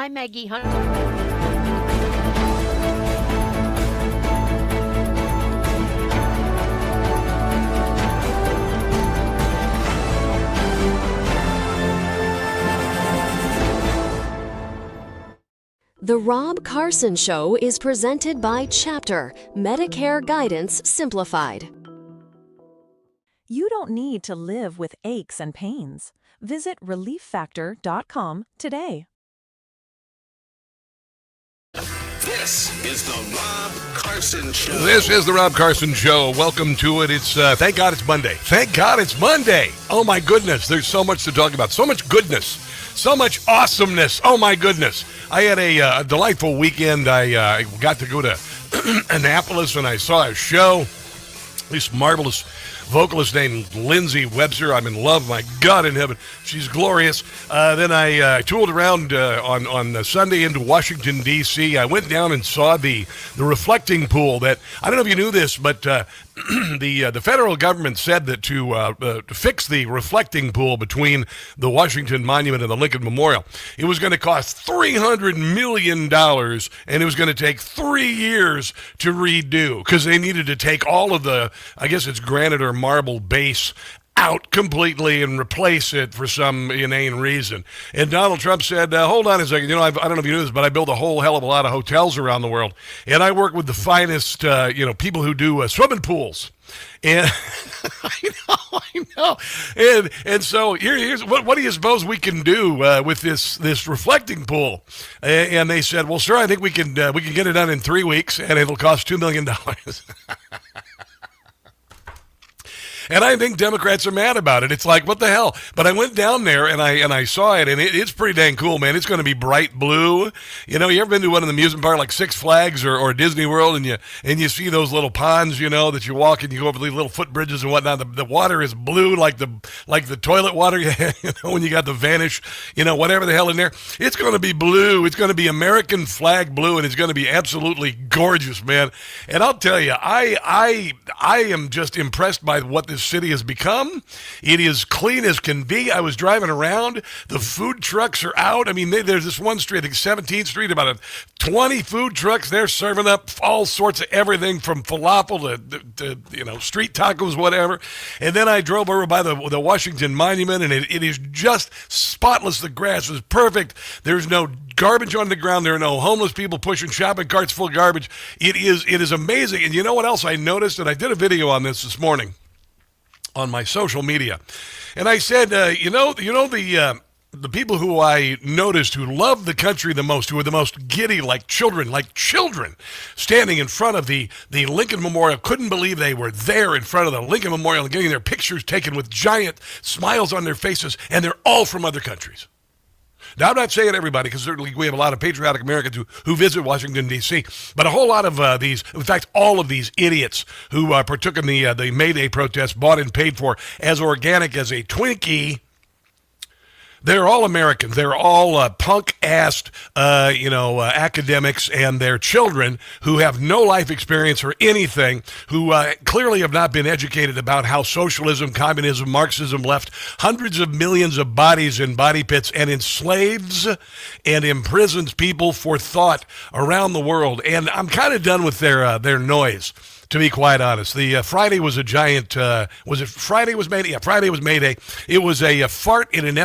I'm Maggie Hunt. The Rob Carson Show is presented by Chapter, Medicare Guidance Simplified. You don't need to live with aches and pains. Visit relieffactor.com today. This is the Rob Carson Show. This is the Rob Carson Show. Welcome to it. It's thank God it's Monday. Thank God it's Monday. Oh my goodness, there's so much to talk about. So much goodness. So much awesomeness. Oh my goodness. I had a delightful weekend. I got to go to Annapolis and I saw a show. This marvelous vocalist named Lindsay Webster. I'm in love. My God in heaven. She's glorious. Then I tooled around on Sunday into Washington, D.C. I went down and saw the reflecting pool that, I don't know if you knew this, but the federal government said that to fix the reflecting pool between the Washington Monument and the Lincoln Memorial, it was going to cost $300 million, and it was going to take 3 years to redo because they needed to take all of the, I guess it's granite or marble base out completely and replace it for some inane reason. And Donald Trump said, hold on a second, I don't know if you knew this, but I build a whole hell of a lot of hotels around the world, and I work with the finest, people who do swimming pools. And I know. And so here's what do you suppose we can do with this reflecting pool? And they said, well, sir, I think we can get it done in 3 weeks, and it'll cost $2 million. And I think Democrats are mad about it. It's like, what the hell? But I went down there and I saw it, and it's pretty dang cool, man. It's going to be bright blue. You ever been to one of the amusement parks like Six Flags or Disney World, and you see those little ponds, that you walk and you go over these little footbridges and whatnot. The water is blue like the toilet water, when you got the Vanish, whatever the hell in there. It's going to be blue. It's going to be American flag blue, and it's going to be absolutely gorgeous, man. And I'll tell you, I am just impressed by what this city has become. It is clean as can be. I was driving around. The food trucks are out. I mean, there's this one street, I think 17th Street, about 20 food trucks. They're serving up all sorts of everything from falafel to street tacos, whatever. And then I drove over by the Washington Monument, and it is just spotless. The grass is perfect. There's no garbage on the ground. There are no homeless people pushing shopping carts full of garbage. It is amazing. And you know what else I noticed? And I did a video on this morning on my social media. And I said, the people who I noticed who love the country the most, who are the most giddy, like children, standing in front of the Lincoln Memorial, couldn't believe they were there in front of the Lincoln Memorial and getting their pictures taken with giant smiles on their faces, and they're all from other countries. Now, I'm not saying everybody, because certainly we have a lot of patriotic Americans who visit Washington, D.C., but a whole lot of these, in fact, all of these idiots who partook in the May Day protest, bought and paid for as organic as a Twinkie, they're all Americans. They're all punk-assed, academics and their children who have no life experience or anything, who clearly have not been educated about how socialism, communism, Marxism left hundreds of millions of bodies in body pits and enslaves and imprisons people for thought around the world. And I'm kind of done with their noise, to be quite honest. The Friday was a giant, was it Friday was May Day? Yeah, Friday was May Day. It was a fart in an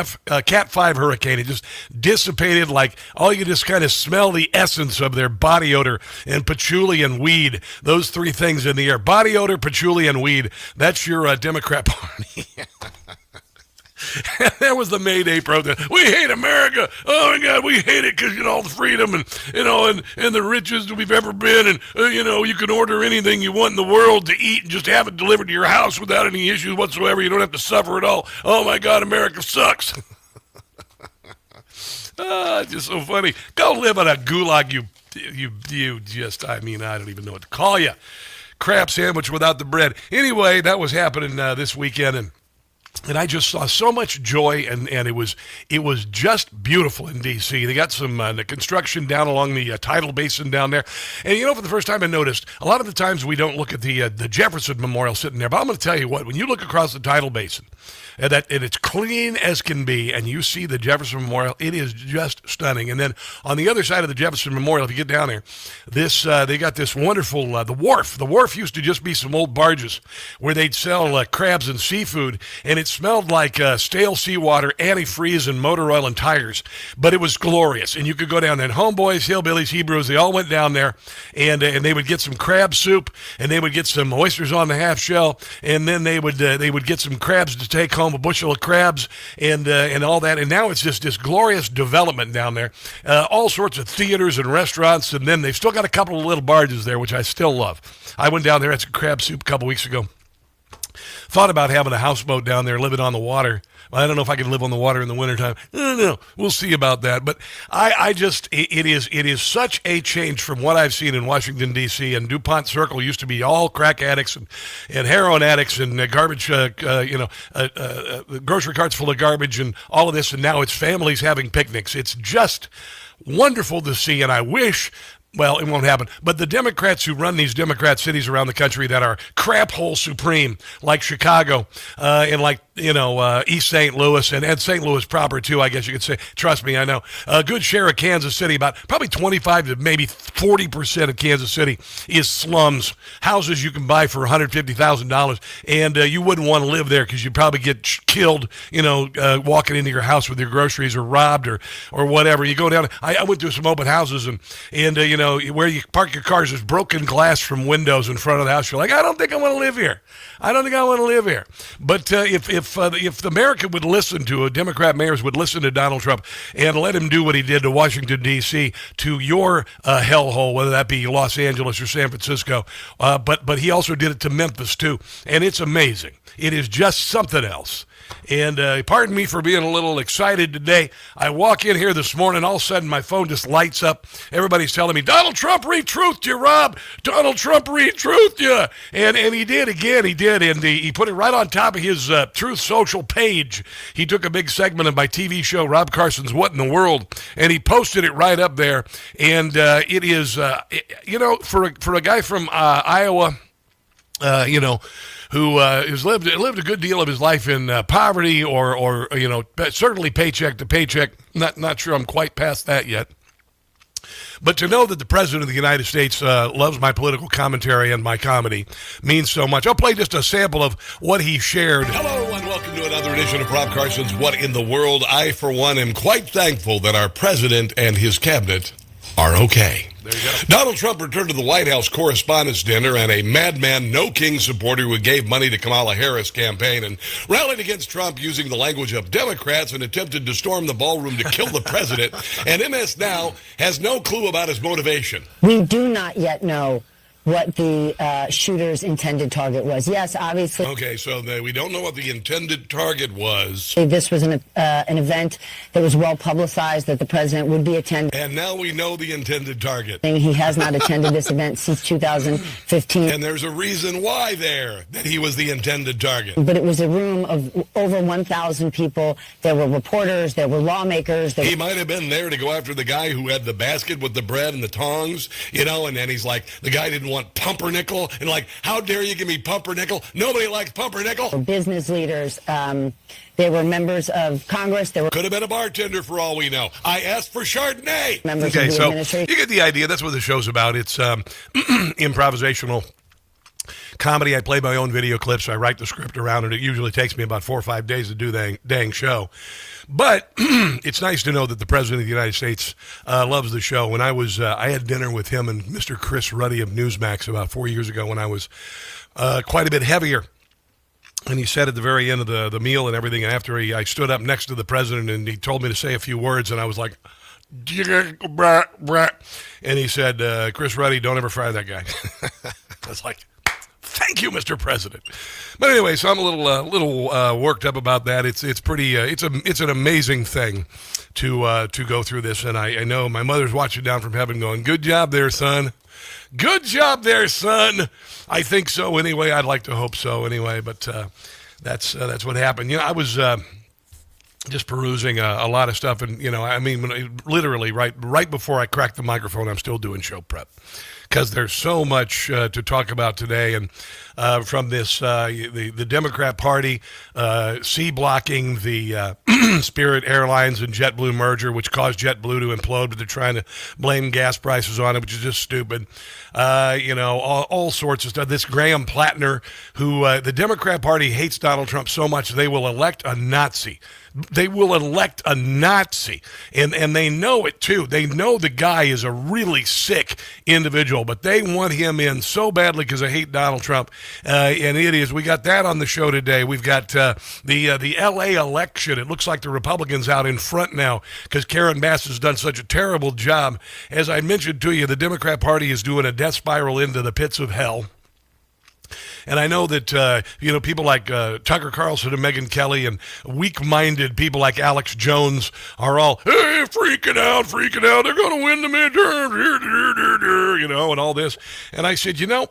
Cat 5 hurricane. It just dissipated like, all you just kind of smell the essence of their body odor and patchouli and weed. Those three things in the air. Body odor, patchouli, and weed. That's your Democrat Party. That was the May Day protest. We hate America. Oh my God, we hate it because all the freedom and the richest we've ever been, and you can order anything you want in the world to eat and just have it delivered to your house without any issues whatsoever. You don't have to suffer at all. Oh my God, America sucks. It's just so funny. Go live on a gulag. You just, I don't even know what to call you. Crap sandwich without the bread. Anyway, that was happening this weekend, and And I just saw so much joy, and it was just beautiful in D.C. They got some the construction down along the tidal basin down there. And, for the first time I noticed, a lot of the times we don't look at the Jefferson Memorial sitting there. But I'm going to tell you what, when you look across the tidal basin, and it's clean as can be, and you see the Jefferson Memorial, it is just stunning. And then on the other side of the Jefferson Memorial, if you get down there, they got this wonderful, the wharf. The wharf used to just be some old barges where they'd sell crabs and seafood, and it smelled like stale seawater, antifreeze, and motor oil and tires. But it was glorious, and you could go down there. And homeboys, hillbillies, Hebrews, they all went down there, and they would get some crab soup, and they would get some oysters on the half shell, and then they would get some crabs to take home, a bushel of crabs, and all that. And now it's just this glorious development down there, all sorts of theaters and restaurants, and then they've still got a couple of little barges there, which I still love. I went down there, had some crab soup a couple weeks ago. Thought about having a houseboat down there, living on the water. I don't know if I can live on the water in the wintertime. I don't know. We'll see about that. But it is such a change from what I've seen in Washington, D.C. And DuPont Circle used to be all crack addicts and heroin addicts and garbage, grocery carts full of garbage and all of this. And now it's families having picnics. It's just wonderful to see. And I wish... Well, it won't happen. But the Democrats who run these Democrat cities around the country that are crap hole supreme, like Chicago, and like, East St. Louis, and St. Louis proper, too, I guess you could say. Trust me, I know. A good share of Kansas City, about probably 25 to maybe 40% of Kansas City is slums, houses you can buy for $150,000, and you wouldn't want to live there because you'd probably get killed, walking into your house with your groceries or robbed or whatever. You go down, I went to some open houses, and where you park your cars, there's broken glass from windows in front of the house. You're like, I don't think I want to live here. But if America would listen to Democrat mayors would listen to Donald Trump and let him do what he did to Washington, D.C., to your hellhole, whether that be Los Angeles or San Francisco, but he also did it to Memphis, too. And it's amazing. It is just something else. And pardon me for being a little excited today. I walk in here this morning, all of a sudden my phone just lights up. Everybody's telling me, Donald Trump re-truthed you, Rob. Donald Trump re-truthed you. And he did again. He did. And he put it right on top of his Truth Social page. He took a big segment of my TV show, Rob Carson's What in the World, and he posted it right up there. And it is, for a guy from Iowa, who has lived a good deal of his life in poverty or certainly paycheck to paycheck. Not sure I'm quite past that yet. But to know that the President of the United States loves my political commentary and my comedy means so much. I'll play just a sample of what he shared. Hello and welcome to another edition of Rob Carson's What in the World. I, for one, am quite thankful that our president and his cabinet are okay. There you go. Donald Trump returned to the White House Correspondents' Dinner, and a madman, no king supporter who gave money to Kamala Harris' campaign and rallied against Trump using the language of Democrats and attempted to storm the ballroom to kill the president. And MS Now has no clue about his motivation. We do not yet know what the shooter's intended target was. Yes, obviously. Okay, so we don't know what the intended target was. This was an event that was well publicized that the president would be attending. And now we know the intended target. He has not attended this event since 2015. And there's a reason why that he was the intended target. But it was a room of over 1,000 people. There were reporters, there were lawmakers. He might have been there to go after the guy who had the basket with the bread and the tongs, and then he's like, the guy didn't want pumpernickel, and like, how dare you give me pumpernickel? Nobody likes pumpernickel. Business leaders, they were members of Congress. Could have been a bartender for all we know. I asked for Chardonnay. Members of the administration. You get the idea. That's what the show's about. It's improvisational comedy. I play my own video clips. I write the script around it. It usually takes me about 4 or 5 days to do the dang show. But it's nice to know that the President of the United States loves the show. When I had dinner with him and Mr. Chris Ruddy of Newsmax about 4 years ago when I was quite a bit heavier. And he said at the very end of the meal and everything, and after I stood up next to the President and he told me to say a few words, and I was like, and he said, Chris Ruddy, don't ever fire that guy. I was like, thank you, Mr. President. But anyway, so I'm a little worked up about that. It's pretty. It's an amazing thing to go through this, and I know my mother's watching down from heaven, going, "Good job there, son. Good job there, son." I think so anyway. I'd like to hope so anyway. But That's what happened. I was just perusing a lot of stuff, and literally right before I cracked the microphone, I'm still doing show prep because there's so much to talk about today, and from this the Democrat Party C-blocking the Spirit Airlines and JetBlue merger, which caused JetBlue to implode, but they're trying to blame gas prices on it, which is just stupid. All sorts of stuff. This Graham Plattner, who the Democrat Party hates Donald Trump so much they will elect a Nazi. They will elect a Nazi, and they know it too. They know the guy is a really sick individual, but they want him in so badly because they hate Donald Trump. And it is. We got that on the show today. We've got the L.A. election. It looks like the Republicans out in front now because Karen Bass has done such a terrible job. As I mentioned to you, the Democrat Party is doing a death spiral into the pits of hell. And I know that, people like Tucker Carlson and Megyn Kelly and weak-minded people like Alex Jones are all, hey, freaking out. They're going to win the midterm, and all this. And I said, you don't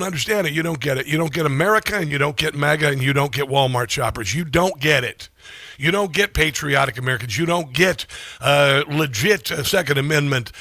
understand it. You don't get it. You don't get America, and you don't get MAGA, and you don't get Walmart shoppers. You don't get it. You don't get patriotic Americans. You don't get legit Second Amendment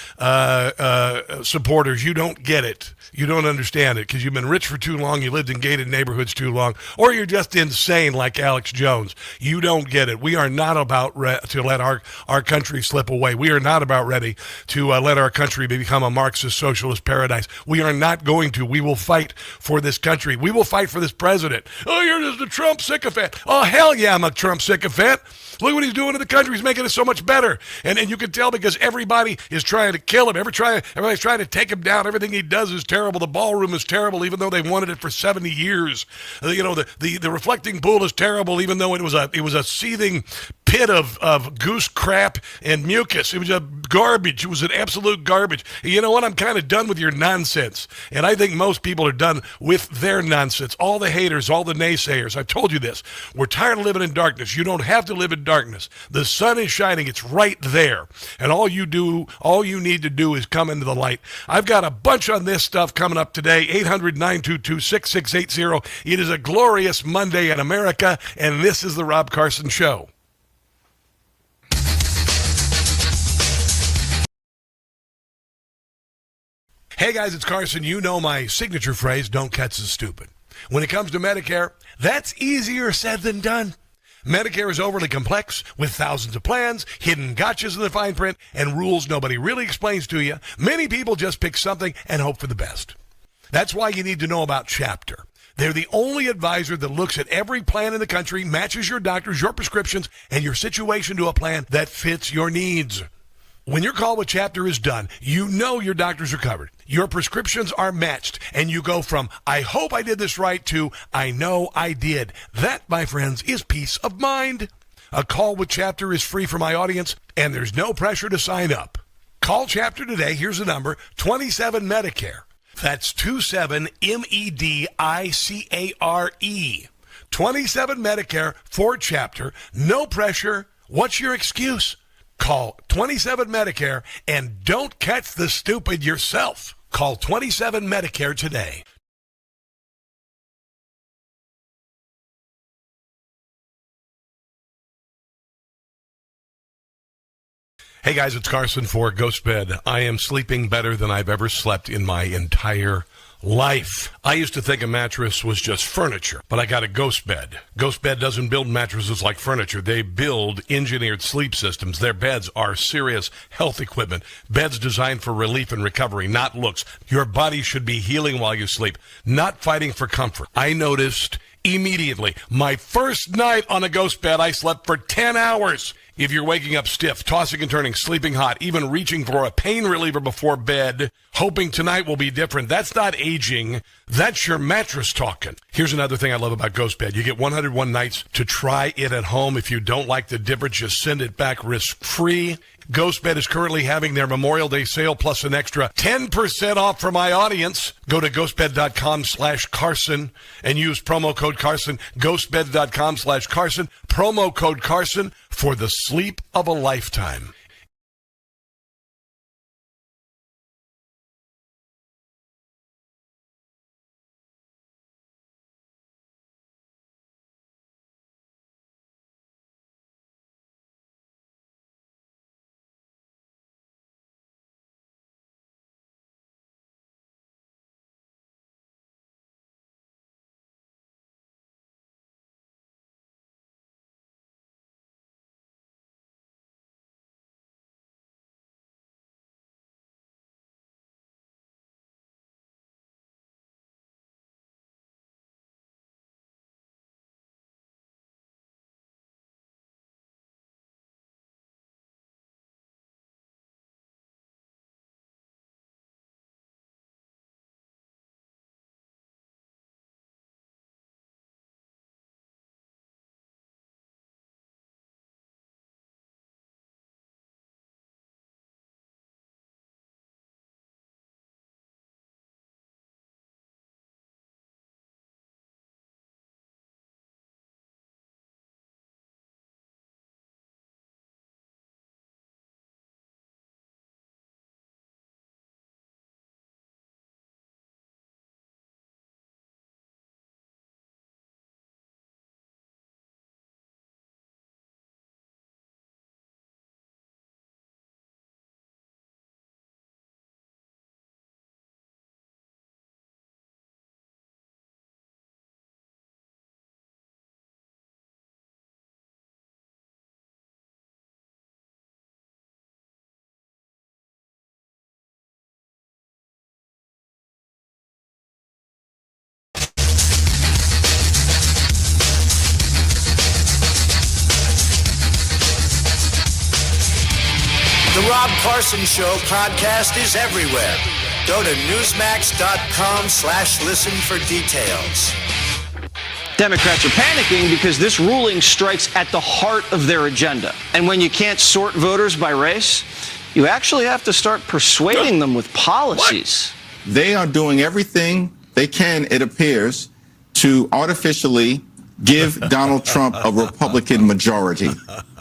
supporters. You don't get it. You don't understand it because you've been rich for too long, you lived in gated neighborhoods too long, or you're just insane like Alex Jones. You don't get it. We are not about to let our country slip away. We are not about ready to let our country become a Marxist socialist paradise. We are not going to. We will fight for this country. We will fight for this president. Oh, you're just a Trump sycophant. Oh, hell yeah, I'm a Trump sycophant. Look what he's doing to the country. He's making it so much better. And you can tell because everybody is trying to kill him. Everybody's trying to take him down. Everything he does is terrible. The ballroom is terrible, even though they wanted it for 70 years. The reflecting pool is terrible, even though it was a seething pit of goose crap and mucus. It was a garbage. It was an absolute garbage. You know what? I'm kind of done with your nonsense. And I think most people are done with their nonsense. All the haters, all the naysayers. I've told you this. We're tired of living in darkness. You don't have to live in darkness. The sun is shining. It's right there. And all you need to do is come into the light. I've got a bunch on this stuff coming up today. 800-922-6680. It is a glorious Monday in America, and this is the Rob Carson Show. Hey guys, it's Carson. You know my signature phrase, don't catch the stupid. When it comes to Medicare, that's easier said than done. Medicare is overly complex with thousands of plans, hidden gotchas in the fine print, and rules nobody really explains to you. Many people just pick something and hope for the best. That's why you need to know about Chapter. They're the only advisor that looks at every plan in the country, matches your doctors, your prescriptions, and your situation to a plan that fits your needs. When your call with Chapter is done, you know your doctors are covered. Your prescriptions are matched, and you go from, I hope I did this right, to, I know I did. That, my friends, is peace of mind. A call with Chapter is free for my audience, and there's no pressure to sign up. Call Chapter today. Here's the number, 27 Medicare. That's 27 MEDICARE. 27 Medicare for Chapter. No pressure. What's your excuse? Call 27 Medicare and don't catch the stupid yourself. Call 27 Medicare today. Hey guys, it's Carson for Ghost Bed. I am sleeping better than I've ever slept in my entire life. I used to think a mattress was just furniture, but I got a Ghost Bed. Ghost Bed doesn't build mattresses like furniture. They build engineered sleep systems. Their beds are serious health equipment. Beds designed for relief and recovery, not looks. Your body should be healing while you sleep, not fighting for comfort. I noticed immediately. My first night on a Ghost Bed, I slept for 10 hours. If you're waking up stiff, tossing and turning, sleeping hot, even reaching for a pain reliever before bed, hoping tonight will be different, that's not aging. That's your mattress talking. Here's another thing I love about Ghost Bed. You get 101 nights to try it at home. If you don't like the difference, just send it back risk-free. Ghost Bed is currently having their Memorial Day sale plus an extra 10% off for my audience. Go to ghostbed.com/Carson and use promo code Carson. Ghostbed.com/Carson. Promo code Carson for the sleep of a lifetime. Carson Show podcast is everywhere. Go to newsmax.com/listen for details. Democrats are panicking because this ruling strikes at the heart of their agenda. And when you can't sort voters by race, you actually have to start persuading them with policies. They are doing everything they can, it appears, to artificially give Donald Trump a Republican majority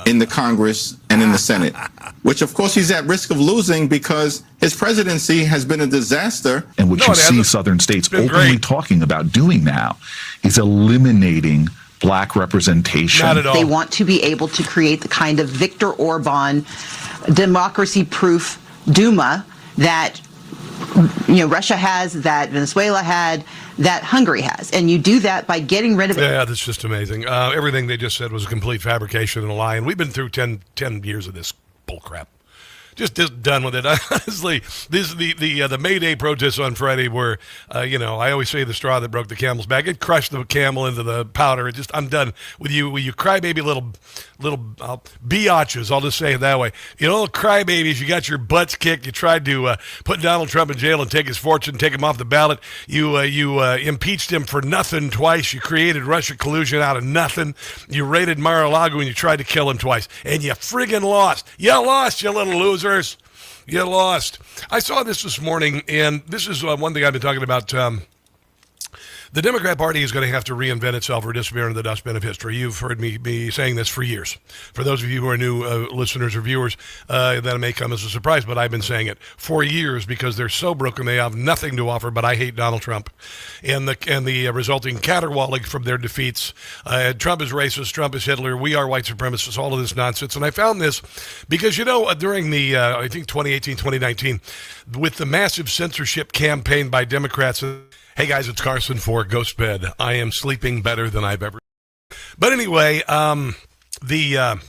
in the Congress and in the Senate, which of course he's at risk of losing because his presidency has been a disaster. And what you see southern states openly talking about doing now is eliminating black representation. Not at all. They want to be able to create the kind of Viktor Orban democracy-proof Duma that Russia has, that Venezuela had, that Hungary has. And you do that by getting rid of it. Yeah, that's just amazing. Everything they just said was a complete fabrication and a lie. And we've been through 10 years of this bullcrap. Just done with it. Honestly, the May Day protests on Friday were, I always say the straw that broke the camel's back. It crushed the camel into the powder. I'm done with you crybaby little biatches. I'll just say it that way. Little crybabies. You got your butts kicked. You tried to put Donald Trump in jail and take his fortune, take him off the ballot. You impeached him for nothing twice. You created Russia collusion out of nothing. You raided Mar-a-Lago and you tried to kill him twice. And you friggin' lost. You lost, you little losers. You lost. I saw this morning, and this is one thing I've been talking about. The Democrat Party is going to have to reinvent itself or disappear into the dustbin of history. You've heard me be saying this for years. For those of you who are new listeners or viewers, that may come as a surprise, but I've been saying it for years because they're so broken they have nothing to offer, but I hate Donald Trump. And the resulting caterwauling from their defeats. Trump is racist, Trump is Hitler, we are white supremacists, all of this nonsense. And I found this because, during the, I think 2018, 2019, with the massive censorship campaign by Democrats. Hey guys, it's Carson for Ghost Bed. I am sleeping better than I've ever. But anyway, the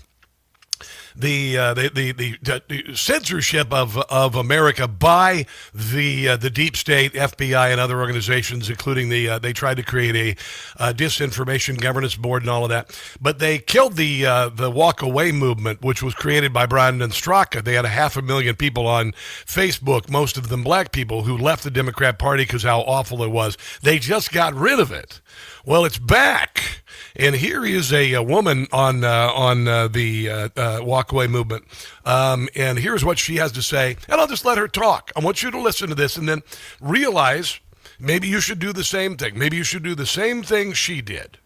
censorship of America by the deep state, FBI, and other organizations, including they tried to create a disinformation governance board and all of that, but they killed the walk away movement, which was created by Brandon Straka. They had 500,000 people on Facebook, most of them black people, who left the Democrat Party because how awful it was. They just got rid of it. Well, it's back, and here is a woman on the walkaway movement, and here's what she has to say, and I'll just let her talk. I want you to listen to this and then realize maybe you should do the same thing. Maybe you should do the same thing she did.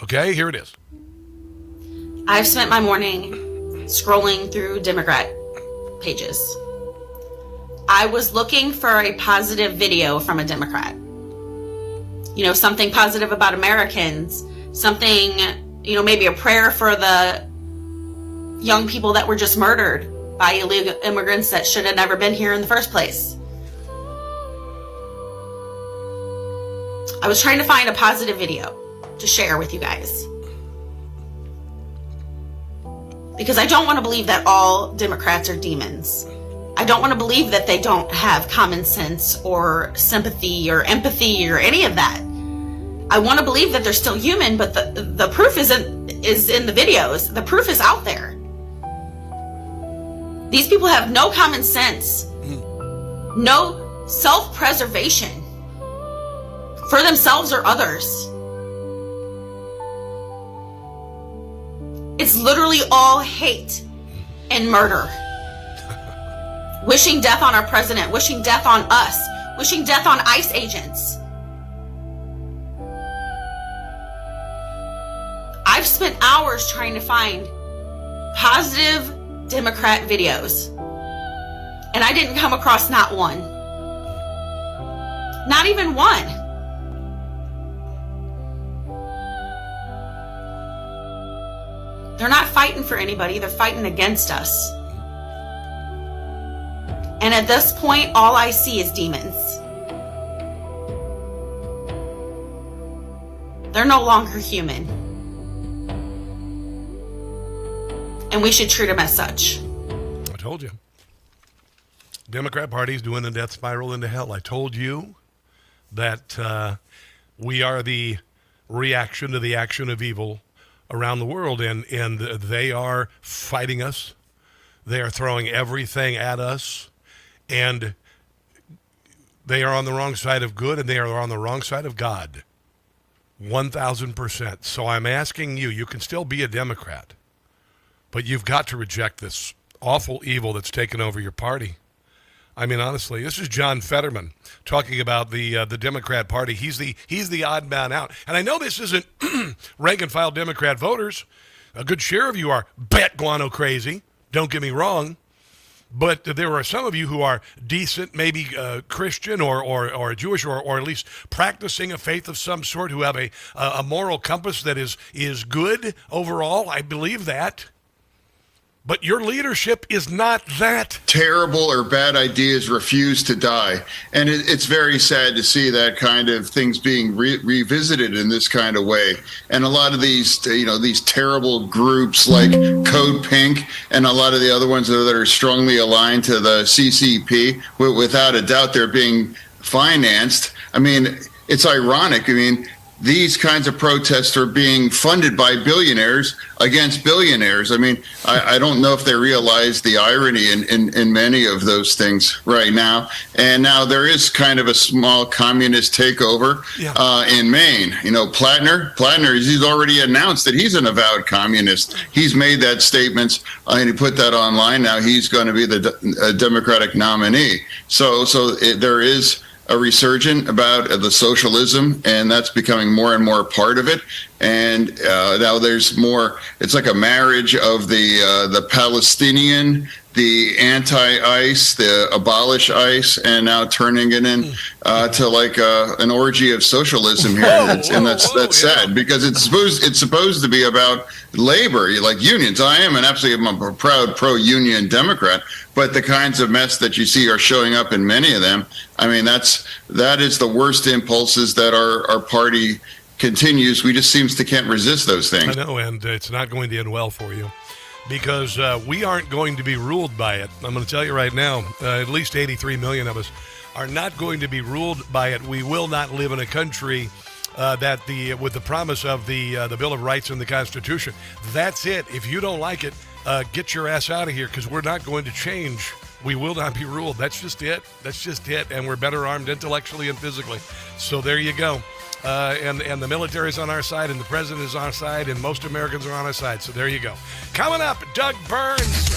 Okay, here it is. I've spent my morning scrolling through Democrat pages. I was looking for a positive video from a Democrat. Something positive about Americans, something, maybe a prayer for the young people that were just murdered by illegal immigrants that should have never been here in the first place. I was trying to find a positive video to share with you guys. Because I don't want to believe that all Democrats are demons. I don't want to believe that they don't have common sense or sympathy or empathy or any of that. I want to believe that they're still human, but the proof is in the videos. The proof is out there. These people have no common sense, no self-preservation for themselves or others. It's literally all hate and murder. Wishing death on our president, wishing death on us, wishing death on ICE agents. I've spent hours trying to find positive Democrat videos, and I didn't come across not one. Not even one. They're not fighting for anybody, they're fighting against us. And at this point, all I see is demons. They're no longer human. And we should treat them as such. I told you. Democrat Party's doing the death spiral into hell. I told you that we are the reaction to the action of evil around the world, and they are fighting us. They are throwing everything at us, and they are on the wrong side of good, and they are on the wrong side of God. 1,000%. So I'm asking you, you can still be a Democrat, but you've got to reject this awful evil that's taken over your party. I mean, honestly, this is John Fetterman talking about the Democrat Party. He's the odd man out. And I know this isn't rank-and-file Democrat voters. A good share of you are bat guano crazy. Don't get me wrong. But there are some of you who are decent, maybe Christian or Jewish or at least practicing a faith of some sort, who have a moral compass that is good overall. I believe that. But your leadership is not that. Terrible or bad ideas refuse to die. And it's very sad to see that kind of things being revisited in this kind of way. And a lot of these, these terrible groups like Code Pink and a lot of the other ones that are strongly aligned to the CCP, without a doubt, they're being financed. I mean, it's ironic. I mean, these kinds of protests are being funded by billionaires against billionaires. I mean, I don't know if they realize the irony in many of those things right now. And now there is kind of a small communist takeover in Maine. Plattner, he's already announced that he's an avowed communist. He's made that statement and he put that online. Now he's going to be the Democratic nominee. So there is a resurgence about the socialism, and that's becoming more and more part of it. And now there's more. It's like a marriage of the Palestinian, the anti-ICE, the abolish ICE, and now turning it in to like an orgy of socialism here. And that's sad, because it's supposed to be about labor, like unions. I'm a proud pro-union Democrat, but the kinds of mess that you see are showing up in many of them. I mean, that is the worst impulses that our party continues. We just seems to can't resist those things. I know, and it's not going to end well for you, because we aren't going to be ruled by it. I'm going to tell you right now, at least 83 million of us are not going to be ruled by it. We will not live in a country with the promise of the Bill of Rights and the Constitution. That's it. If you don't like it, get your ass out of here, because we're not going to change. We will not be ruled. That's just it. And we're better armed intellectually and physically. So there you go. And the military is on our side, and the president is on our side, and most Americans are on our side. So there you go. Coming up, Doug Burns.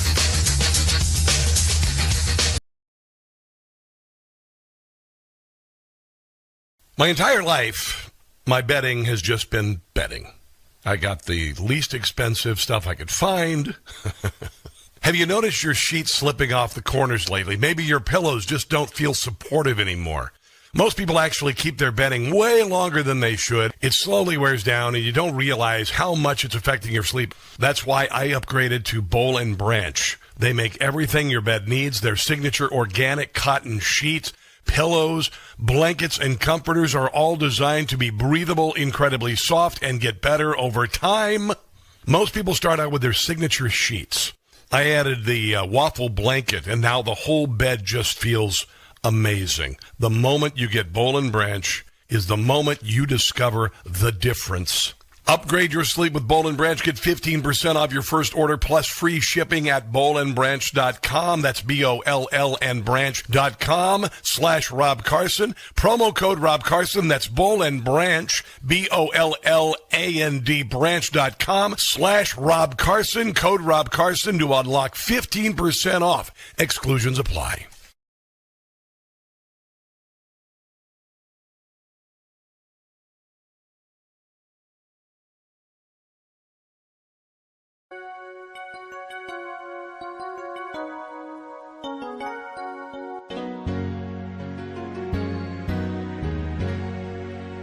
My entire life, my betting has just been betting. I got the least expensive stuff I could find. Have you noticed your sheets slipping off the corners lately? Maybe your pillows just don't feel supportive anymore. Most people actually keep their bedding way longer than they should. It slowly wears down, and you don't realize how much it's affecting your sleep. That's why I upgraded to Boll & Branch. They make everything your bed needs. Their signature organic cotton sheets, pillows, blankets, and comforters are all designed to be breathable, incredibly soft, and get better over time. Most people start out with their signature sheets. I added the waffle blanket, and now the whole bed just feels amazing. The moment you get Boll & Branch is the moment you discover the difference. Upgrade your sleep with Boll & Branch. Get 15% off your first order plus free shipping at bollandbranch.com. That's BOLL and branch.com/Rob Carson. Promo code Rob Carson. That's Boll & Branch, BOLLAND branch.com/Rob Carson. Code Rob Carson to unlock 15% off. Exclusions apply.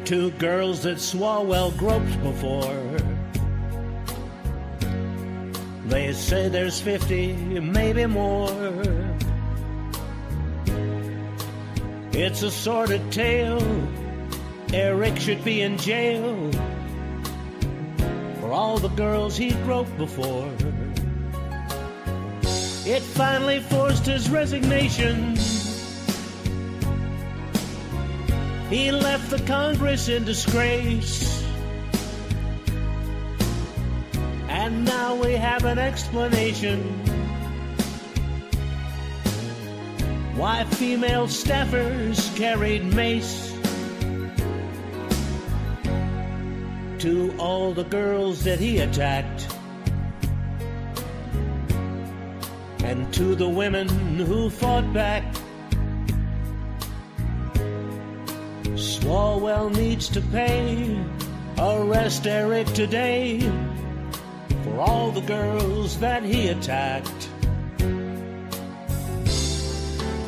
Two girls that Swalwell groped before. They say there's 50, maybe more. It's a sordid tale. Eric should be in jail for all the girls he groped before. It finally forced his resignation. He left the Congress in disgrace. And now we have an explanation why female staffers carried mace. To all the girls that he attacked, and to the women who fought back. Swalwell needs to pay. Arrest Eric today for all the girls that he attacked.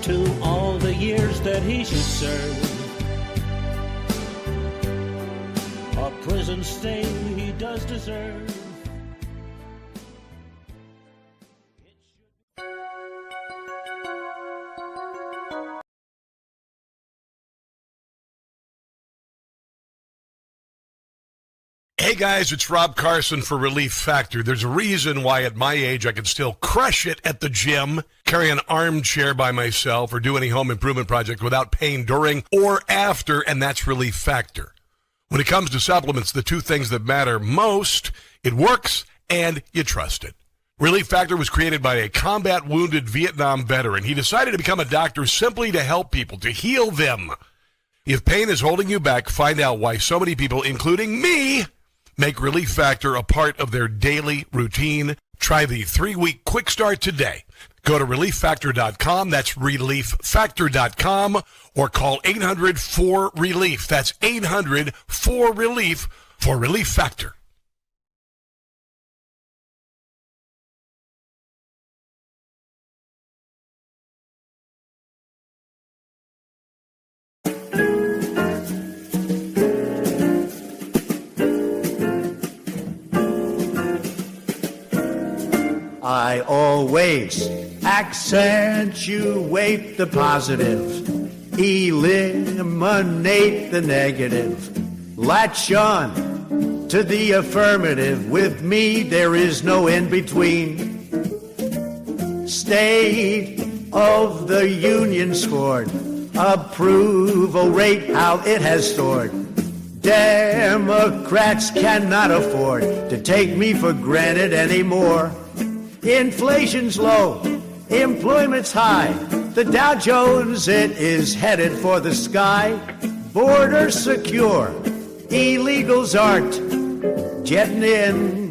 To all the years that he should serve, a prison stay he does deserve. Hey guys, it's Rob Carson for Relief Factor. There's a reason why at my age I can still crush it at the gym, carry an armchair by myself, or do any home improvement project without pain during or after, and that's Relief Factor. When it comes to supplements, the two things that matter most, it works and you trust it. Relief Factor was created by a combat-wounded Vietnam veteran. He decided to become a doctor simply to help people, to heal them. If pain is holding you back, find out why so many people, including me, make Relief Factor a part of their daily routine. Try the 3-week quick start today. Go to relieffactor.com. That's relieffactor.com, or call 800-4RELIEF. That's 800-4RELIEF for Relief Factor. I always accentuate the positive, eliminate the negative, latch on to the affirmative. With me, there is no in between. State of the Union scored, approval rate how it has soared. Democrats cannot afford to take me for granted anymore. Inflation's low, employment's high. The Dow Jones, it is headed for the sky. Borders secure, illegals aren't jetting in.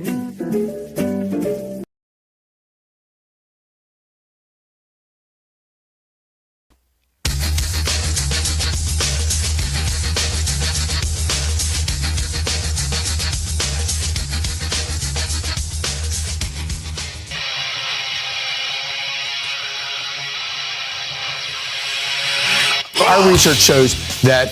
Our research shows that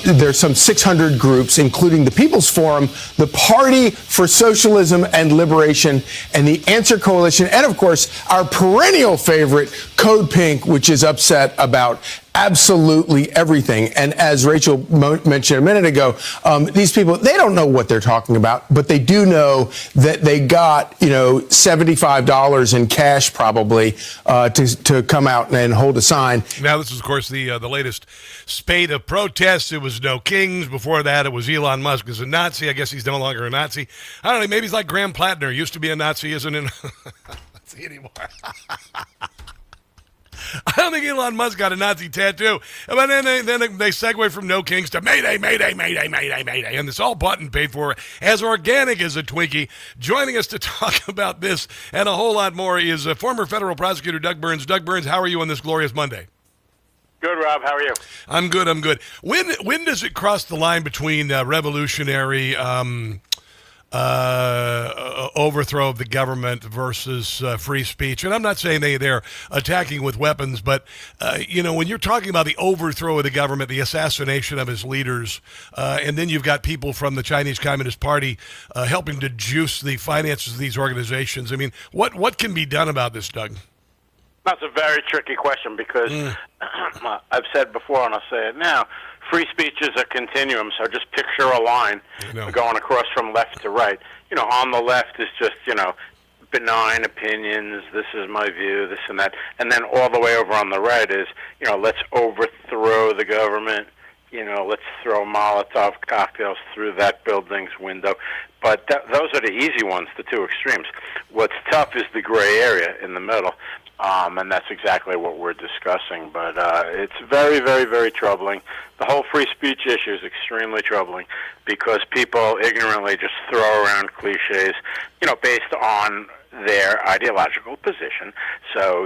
there's some 600 groups, including the People's Forum, the Party for Socialism and Liberation, and the Answer Coalition, and, of course, our perennial favorite, Code Pink, which is upset about absolutely everything. And as Rachel mentioned a minute ago, these people, they don't know what they're talking about, but they do know that they got, $75 in cash probably to come out and hold a sign. Now, this is, of course, the latest spate of protests. It was No Kings. Before that, it was Elon Musk is a Nazi. I guess he's no longer a Nazi. I don't know. Maybe he's like Graham Plattner. Used to be a Nazi, isn't a Nazi anymore. I don't think Elon Musk got a Nazi tattoo. But then they segue from No Kings to Mayday, Mayday, Mayday, Mayday, Mayday. And it's all bought and paid for, as organic as a Twinkie. Joining us to talk about this and a whole lot more is former federal prosecutor Doug Burns. Doug Burns, how are you on this glorious Monday? Good, Rob. How are you? I'm good. When does it cross the line between revolutionary overthrow of the government versus free speech? And I'm not saying they're attacking with weapons, but when you're talking about the overthrow of the government, the assassination of its leaders, and then you've got people from the Chinese Communist Party helping to juice the finances of these organizations. I mean, what can be done about this, Doug? That's a very tricky question because I've said before and I'll say it now, free speech is a continuum, so just picture a line going across from left to right. On the left is just, benign opinions, this is my view, this and that. And then all the way over on the right is, let's overthrow the government, let's throw Molotov cocktails through that building's window. But those are the easy ones, the two extremes. What's tough is the gray area in the middle. And that's exactly what we're discussing. But it's very, very, very troubling. The whole free speech issue is extremely troubling because people ignorantly just throw around cliches, based on their ideological position. So,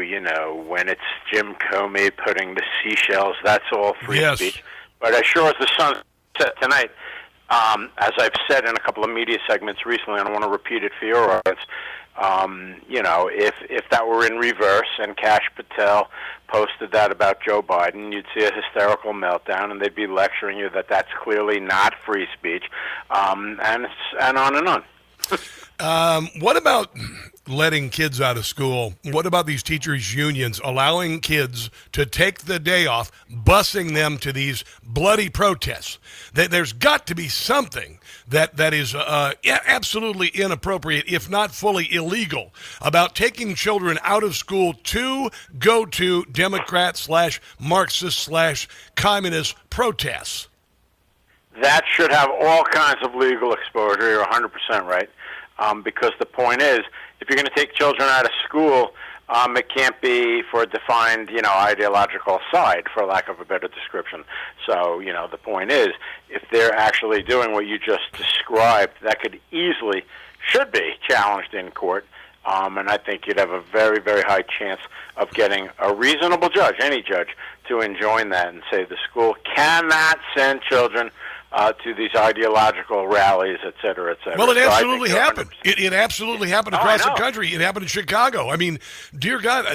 when it's Jim Comey putting the seashells, that's all free speech. But as sure as the sun set tonight, as I've said in a couple of media segments recently, and I want to repeat it for your audience, if that were in reverse and Kash Patel posted that about Joe Biden, you'd see a hysterical meltdown, and they'd be lecturing you that that's clearly not free speech, and on and on. What about letting kids out of school? What about these teachers' unions allowing kids to take the day off, busing them to these bloody protests? There's got to be something that is absolutely inappropriate, if not fully illegal, about taking children out of school to go to Democrat/Marxist/communist protests. That should have all kinds of legal exposure. You're 100% right. Because the point is, if you're going to take children out of school, it can't be for a defined, ideological side, for lack of a better description. So, the point is, if they're actually doing what you just described, that should be challenged in court. And I think you'd have a very, very high chance of getting a reasonable judge, any judge, to enjoin that and say the school cannot send children to these ideological rallies, et cetera, et cetera. Well, it absolutely happened. It absolutely happened across the country. It happened in Chicago. I mean, dear God,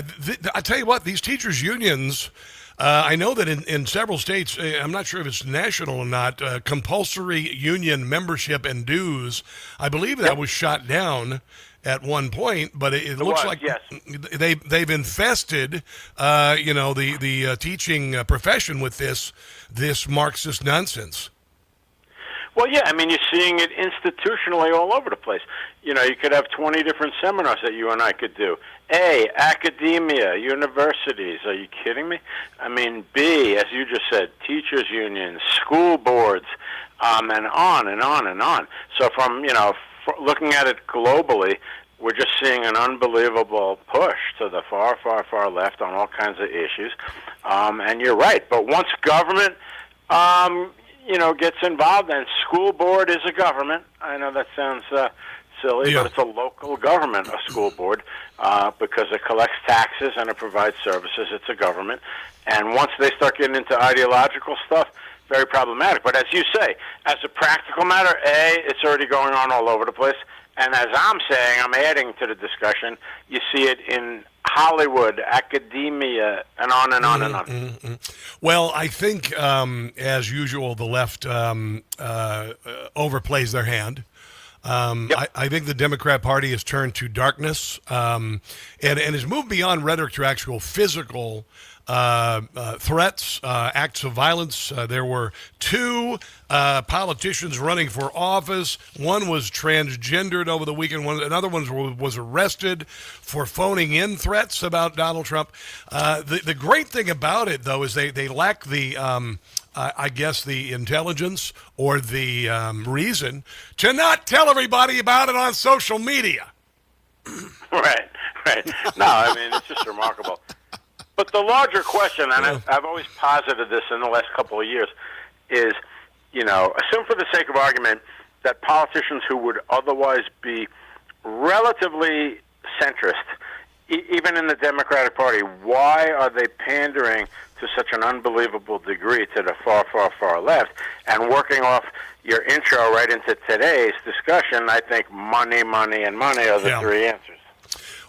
I tell you what, these teachers' unions, I know that in several states, I'm not sure if it's national or not, compulsory union membership and dues, I believe that was shot down at one point, but it looks like they've infested, the teaching profession with this Marxist nonsense. Well, yeah, I mean, you're seeing it institutionally all over the place. You could have 20 different seminars that you and I could do. A, academia, universities. Are you kidding me? I mean, B, as you just said, teachers' unions, school boards, and on and on and on. So from, looking at it globally, we're just seeing an unbelievable push to the far, far, far left on all kinds of issues. And you're right. But once government gets involved, and school board is a government. I know that sounds silly, but it's a local government, a school board, because it collects taxes and it provides services. It's a government. And once they start getting into ideological stuff, very problematic. But as you say, as a practical matter, A, it's already going on all over the place. And as I'm saying, I'm adding to the discussion, you see it in Hollywood, academia, and on and on and on. Mm-hmm. Well, I think, as usual, the left overplays their hand. I think the Democrat Party has turned to darkness and has moved beyond rhetoric to actual physical threats, acts of violence. There were two politicians running for office. One was transgendered over the weekend. Another one was arrested for phoning in threats about Donald Trump. The great thing about it, though, is they lack the I guess the intelligence or the reason to not tell everybody about it on social media. Right. No, I mean, it's just remarkable. But the larger question, and I've always posited this in the last couple of years, is, assume for the sake of argument that politicians who would otherwise be relatively centrist, even in the Democratic Party, why are they pandering to such an unbelievable degree to the far, far, far left? And working off your intro right into today's discussion, I think money, money, and money are the three answers.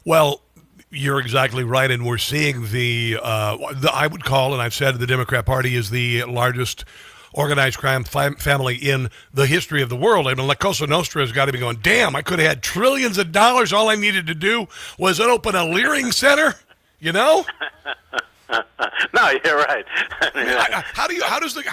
Well, you're exactly right, and we're seeing the I would call, and I've said the Democrat Party is the largest organized crime family in the history of the world. I mean, La Cosa Nostra has got to be going, damn, I could have had trillions of dollars. All I needed to do was open a Leering Center, No, you're right. How does the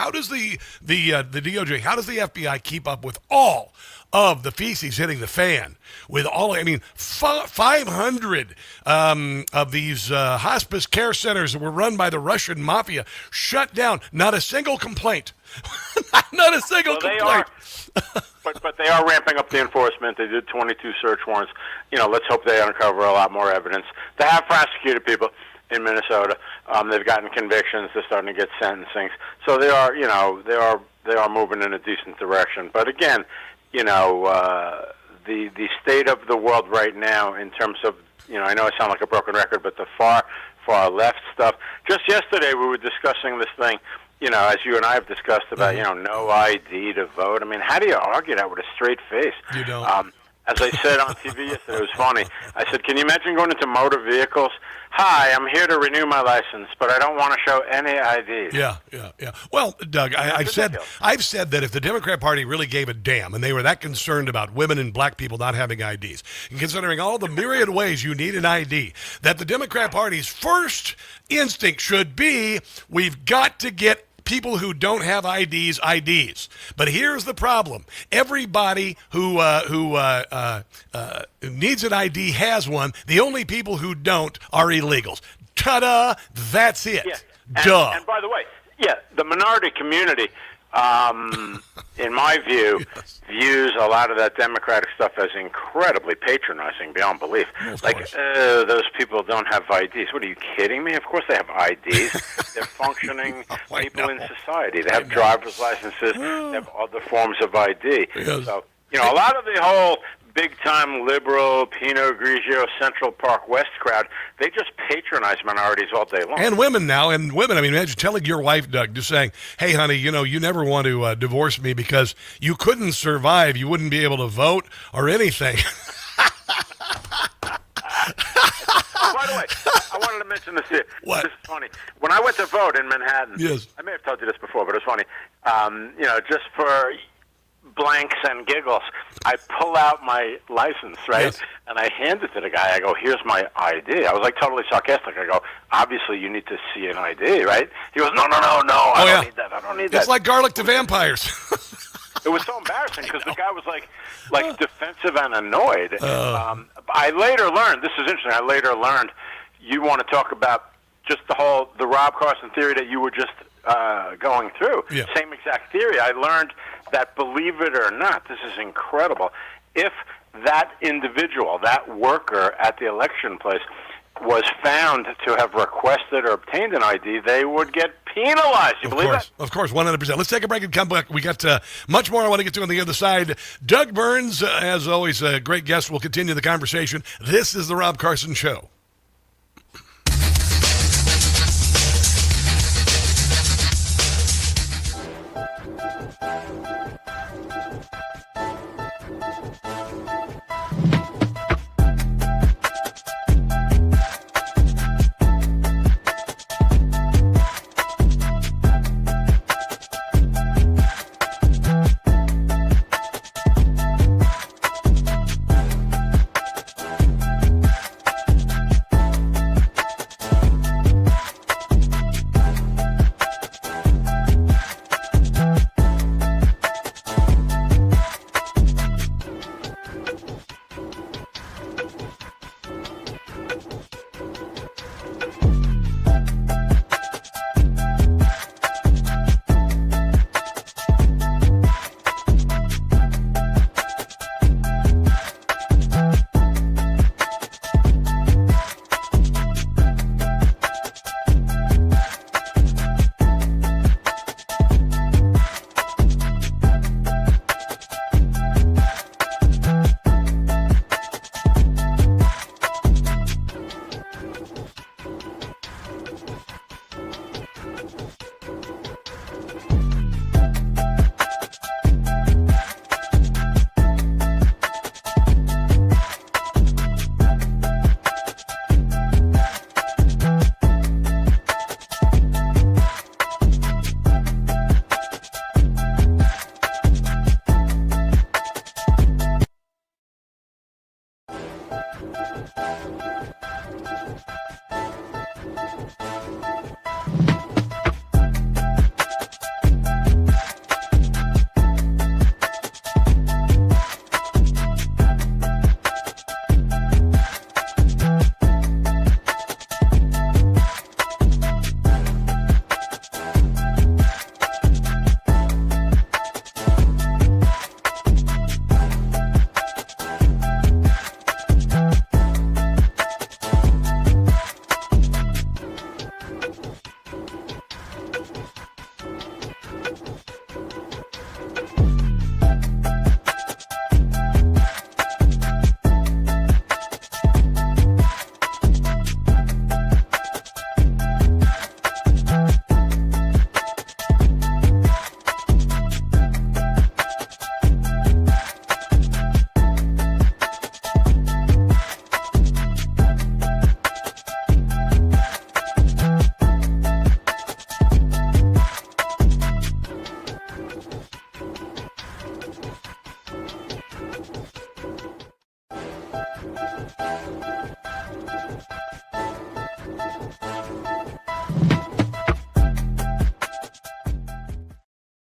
DOJ, how does the FBI keep up with all of the feces hitting the fan? With all, 500 of these hospice care centers that were run by the Russian mafia shut down. Not a single complaint. Not a single complaint. But they are ramping up the enforcement. They did 22 search warrants. Let's hope they uncover a lot more evidence. They have prosecuted people in Minnesota. They've gotten convictions. They're starting to get sentencings. So they are moving in a decent direction. But again, the state of the world right now in terms of, I know I sound like a broken record, but the far left stuff. Just yesterday we were discussing this thing, as you and I have discussed about, no ID to vote. I mean, how do you argue that with a straight face? You don't. As I said on TV yesterday, it was funny. I said, can you imagine going into motor vehicles? Hi, I'm here to renew my license, but I don't want to show any IDs. Yeah. Well, Doug, I've said that if the Democrat Party really gave a damn and they were that concerned about women and black people not having IDs, and considering all the myriad ways you need an ID, that the Democrat Party's first instinct should be, we've got to get people who don't have IDs. But here's the problem. Everybody who needs an ID has one. The only people who don't are illegals. Ta-da! That's it. Yeah. Duh. And by the way, the minority community, in my view, views a lot of that Democratic stuff as incredibly patronizing beyond belief. Those people don't have IDs. What, are you kidding me? Of course they have IDs. They're functioning people in society. They have driver's licenses. They have other forms of ID. Yes. So, a lot of the whole big-time liberal, Pinot Grigio, Central Park West crowd, they just patronize minorities all day long. And women now. I mean, imagine telling your wife, Doug, just saying, hey, honey, you never want to divorce me because you couldn't survive. You wouldn't be able to vote or anything. By the way, I wanted to mention this here. What? This is funny. When I went to vote in Manhattan, yes. I may have told you this before, but it's funny. Just for blanks and giggles, I pull out my license, right? Yes. And I hand it to the guy. I go, here's my ID. I was like totally sarcastic. I go, obviously you need to see an ID, right? He goes, no, I don't need that. I don't need that. It's like garlic to vampires. It was so embarrassing because the guy was like defensive and annoyed. I later learned, this is interesting, you want to talk about just the Rob Carson theory that you were just going through. Yeah. Same exact theory. I learned that, believe it or not, this is incredible, if that individual, that worker at the election place, was found to have requested or obtained an ID, they would get penalized. You believe that? Of course, 100%. Let's take a break and come back. We got much more I want to get to on the other side. Doug Burns, as always, a great guest. We'll continue the conversation. This is The Rob Carson Show.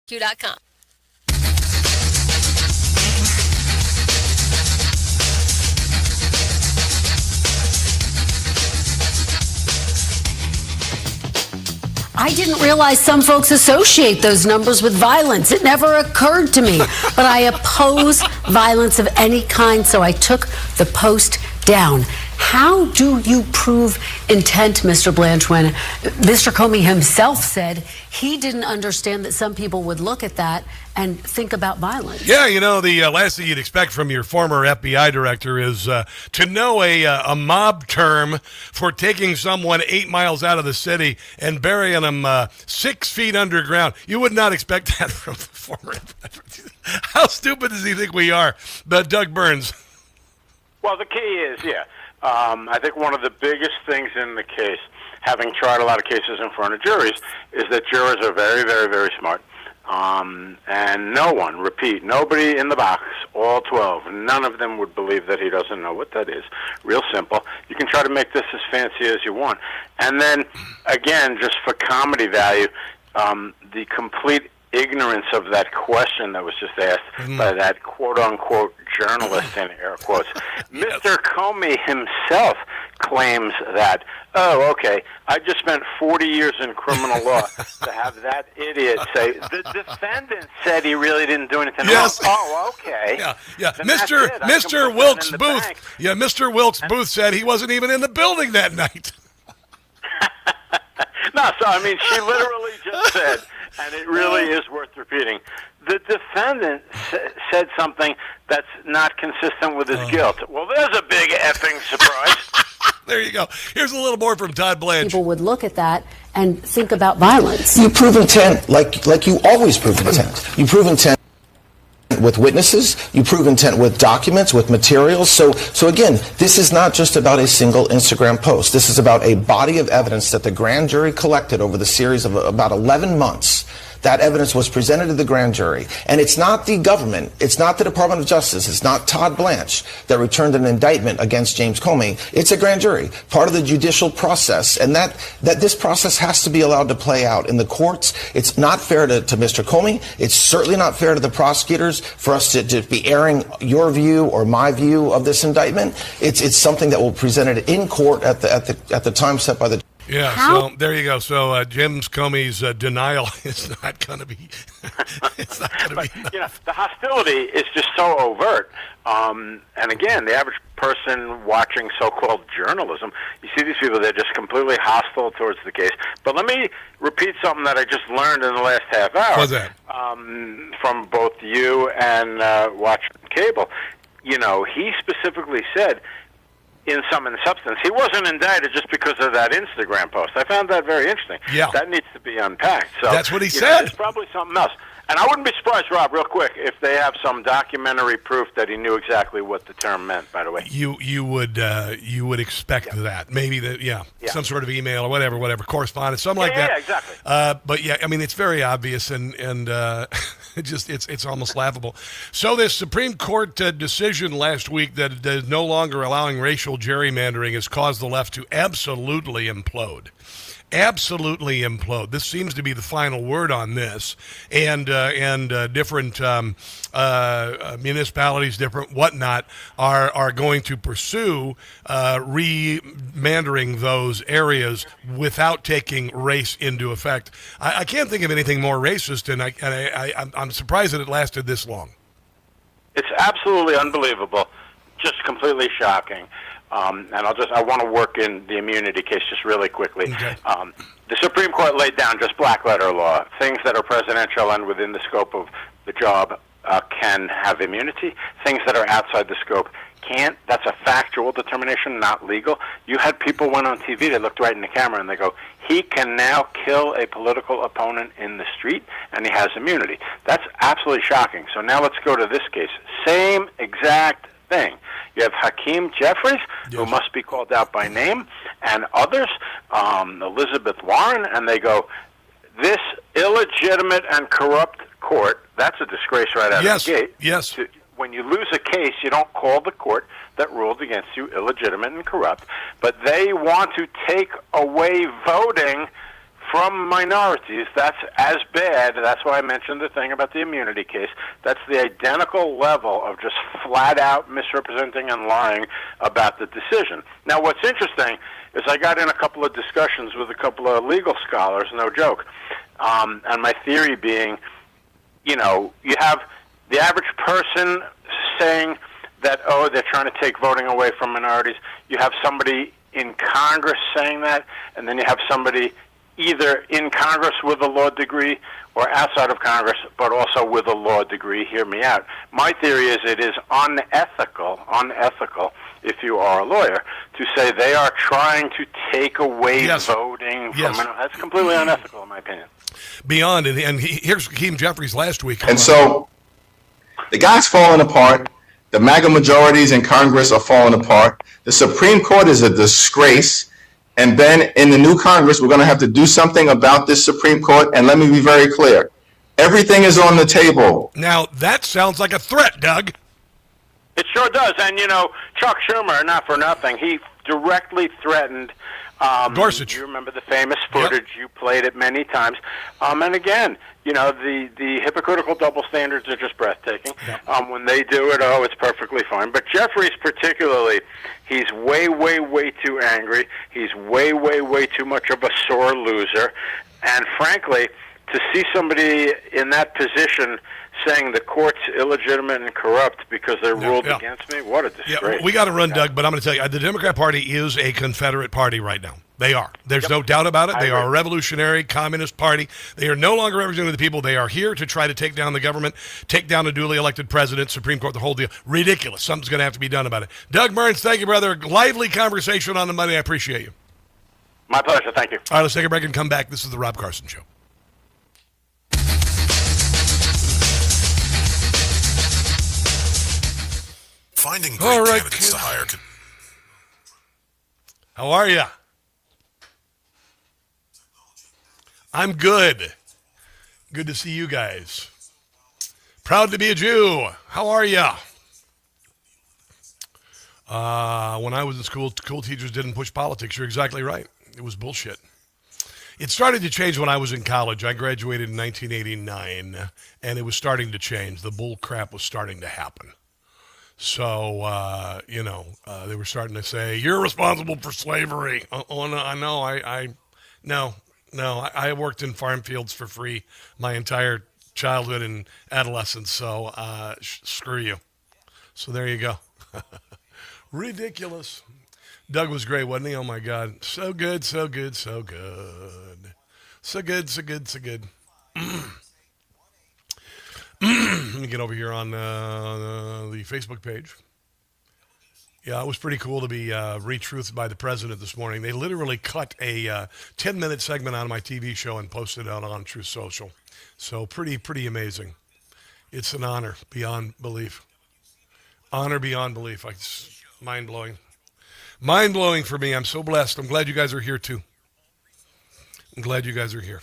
Q.com. I didn't realize some folks associate those numbers with violence. It never occurred to me. But I oppose violence of any kind, so I took the post down. How do you prove intent, Mr. Blanche, when Mr. Comey himself said he didn't understand that some people would look at that and think about violence? Yeah, you know, the last thing you'd expect from your former FBI director is to know a mob term for taking someone 8 miles out of the city and burying them 6 feet underground. You would not expect that from the former FBI. How stupid does he think we are? But Doug Burns. Well, the key is, I think one of the biggest things in the case, having tried a lot of cases in front of juries, is that jurors are very, very, very smart. And nobody in the box, all 12, none of them would believe that he doesn't know what that is. Real simple. You can try to make this as fancy as you want. And then, again, just for comedy value, the complete ignorance of that question that was just asked by that quote-unquote journalist in air quotes. Mr. Comey himself claims that, I just spent 40 years in criminal law to have that idiot say, the defendant said he really didn't do anything wrong. Oh, okay. Yeah. Mr. Wilkes Booth. Yeah, Mr. Wilkes Booth said he wasn't even in the building that night. No, so I mean, she literally just said, and it really is worth repeating, the defendant said something that's not consistent with his guilt. Well, there's a big effing surprise. There you go. Here's a little more from Todd Blanche. People would look at that and think about violence. You prove intent like you always prove intent. You prove intent with witnesses, you prove intent with documents, with materials. So again, this is not just about a single Instagram post. This is about a body of evidence that the grand jury collected over the series of about 11 months. That evidence was presented to the grand jury. And it's not the government, it's not the Department of Justice, it's not Todd Blanche that returned an indictment against James Comey. It's a grand jury, part of the judicial process. And that this process has to be allowed to play out in the courts. It's not fair to Mr. Comey. It's certainly not fair to the prosecutors for us to be airing your view or my view of this indictment. It's something that will be presented in court at the time set by the. Yeah, so there you go. So James Comey's denial is not going to be. It's not going to be. You know, the hostility is just so overt. And again, the average person watching so-called journalism, you see these people, they're just completely hostile towards the case. But let me repeat something that I just learned in the last half hour. What's that? From both you and watching cable. You know, he specifically said, in sum and substance, he wasn't indicted just because of that Instagram post. I found that very interesting. Yeah. That needs to be unpacked. So that's what he said. There's probably something else. And I wouldn't be surprised, Rob, real quick, if they have some documentary proof that he knew exactly what the term meant, by the way. You would expect that. Maybe some sort of email or whatever, correspondence, something like that. Yeah, exactly. But yeah, I mean, it's very obvious and it's almost laughable. So this Supreme Court decision last week that is no longer allowing racial gerrymandering has caused the left to absolutely implode. Absolutely implode. This seems to be the final word on this, and different municipalities, different whatnot, are going to pursue remandering those areas without taking race into effect. I can't think of anything more racist, and I'm surprised that it lasted this long. It's absolutely unbelievable, just completely shocking. And I want to work in the immunity case just really quickly. Okay. The Supreme Court laid down just black letter law. Things that are presidential and within the scope of the job can have immunity. Things that are outside the scope can't. That's a factual determination, not legal. You had people went on TV, they looked right in the camera, and they go, he can now kill a political opponent in the street, and he has immunity. That's absolutely shocking. So now let's go to this case. Same exact thing. You have Hakeem Jeffries, who must be called out by name, and others, Elizabeth Warren, and they go, this illegitimate and corrupt court, that's a disgrace right out of the gate. Yes. When you lose a case, you don't call the court that ruled against you illegitimate and corrupt, but they want to take away voting from minorities, that's as bad. That's why I mentioned the thing about the immunity case. That's the identical level of just flat-out misrepresenting and lying about the decision. Now, what's interesting is I got in a couple of discussions with a couple of legal scholars, no joke, and my theory being, you have the average person saying that, they're trying to take voting away from minorities. You have somebody in Congress saying that, and then you have somebody either in Congress with a law degree or outside of Congress, but also with a law degree. Hear me out. My theory is it is unethical, if you are a lawyer, to say they are trying to take away voting from that's completely unethical, in my opinion. Beyond, and here's Hakeem Jeffries last week. And so the guy's falling apart. The MAGA majorities in Congress are falling apart. The Supreme Court is a disgrace. And then in the new Congress, we're going to have to do something about this Supreme Court. And let me be very clear. Everything is on the table. Now, that sounds like a threat, Doug. It sure does. And, Chuck Schumer, not for nothing, he directly threatened Gorsuch. You remember the famous footage. Yep. You played it many times. And again, the hypocritical double standards are just breathtaking. Yep. When they do it, it's perfectly fine. But Jeffries particularly, he's way, way, way too angry. He's way, way, way too much of a sore loser. And frankly, to see somebody in that position saying the court's illegitimate and corrupt because they ruled against me, what a disgrace. Yeah, we got to run, Doug, but I'm going to tell you, the Democrat Party is a Confederate party right now. They are. There's no doubt about it. They are a revolutionary communist party. They are no longer representing the people. They are here to try to take down the government, take down a duly elected president, Supreme Court, the whole deal. Ridiculous. Something's going to have to be done about it. Doug Burns, thank you, brother. Lively conversation on the Monday. I appreciate you. My pleasure. Thank you. All right, let's take a break and come back. This is the Rob Carson Show. Finding great candidates to hire. How are you? I'm good. Good to see you guys. Proud to be a Jew. How are you? When I was in school teachers didn't push politics. You're exactly right. It was bullshit. It started to change when I was in college. I graduated in 1989, and it was starting to change. The bull crap was starting to happen. So, they were starting to say, you're responsible for slavery. No, I worked in farm fields for free my entire childhood and adolescence, so screw you. So there you go. Ridiculous. Doug was great, wasn't he? Oh, my God. So good, so good, so good. So good, so good, so good. Let me get over here on the Facebook page. Yeah, it was pretty cool to be retruthed by the president this morning. They literally cut a 10-minute segment out of my TV show and posted it out on Truth Social. So pretty amazing. It's an honor beyond belief. Honor beyond belief. It's mind-blowing. Mind-blowing for me. I'm so blessed. I'm glad you guys are here, too. I'm glad you guys are here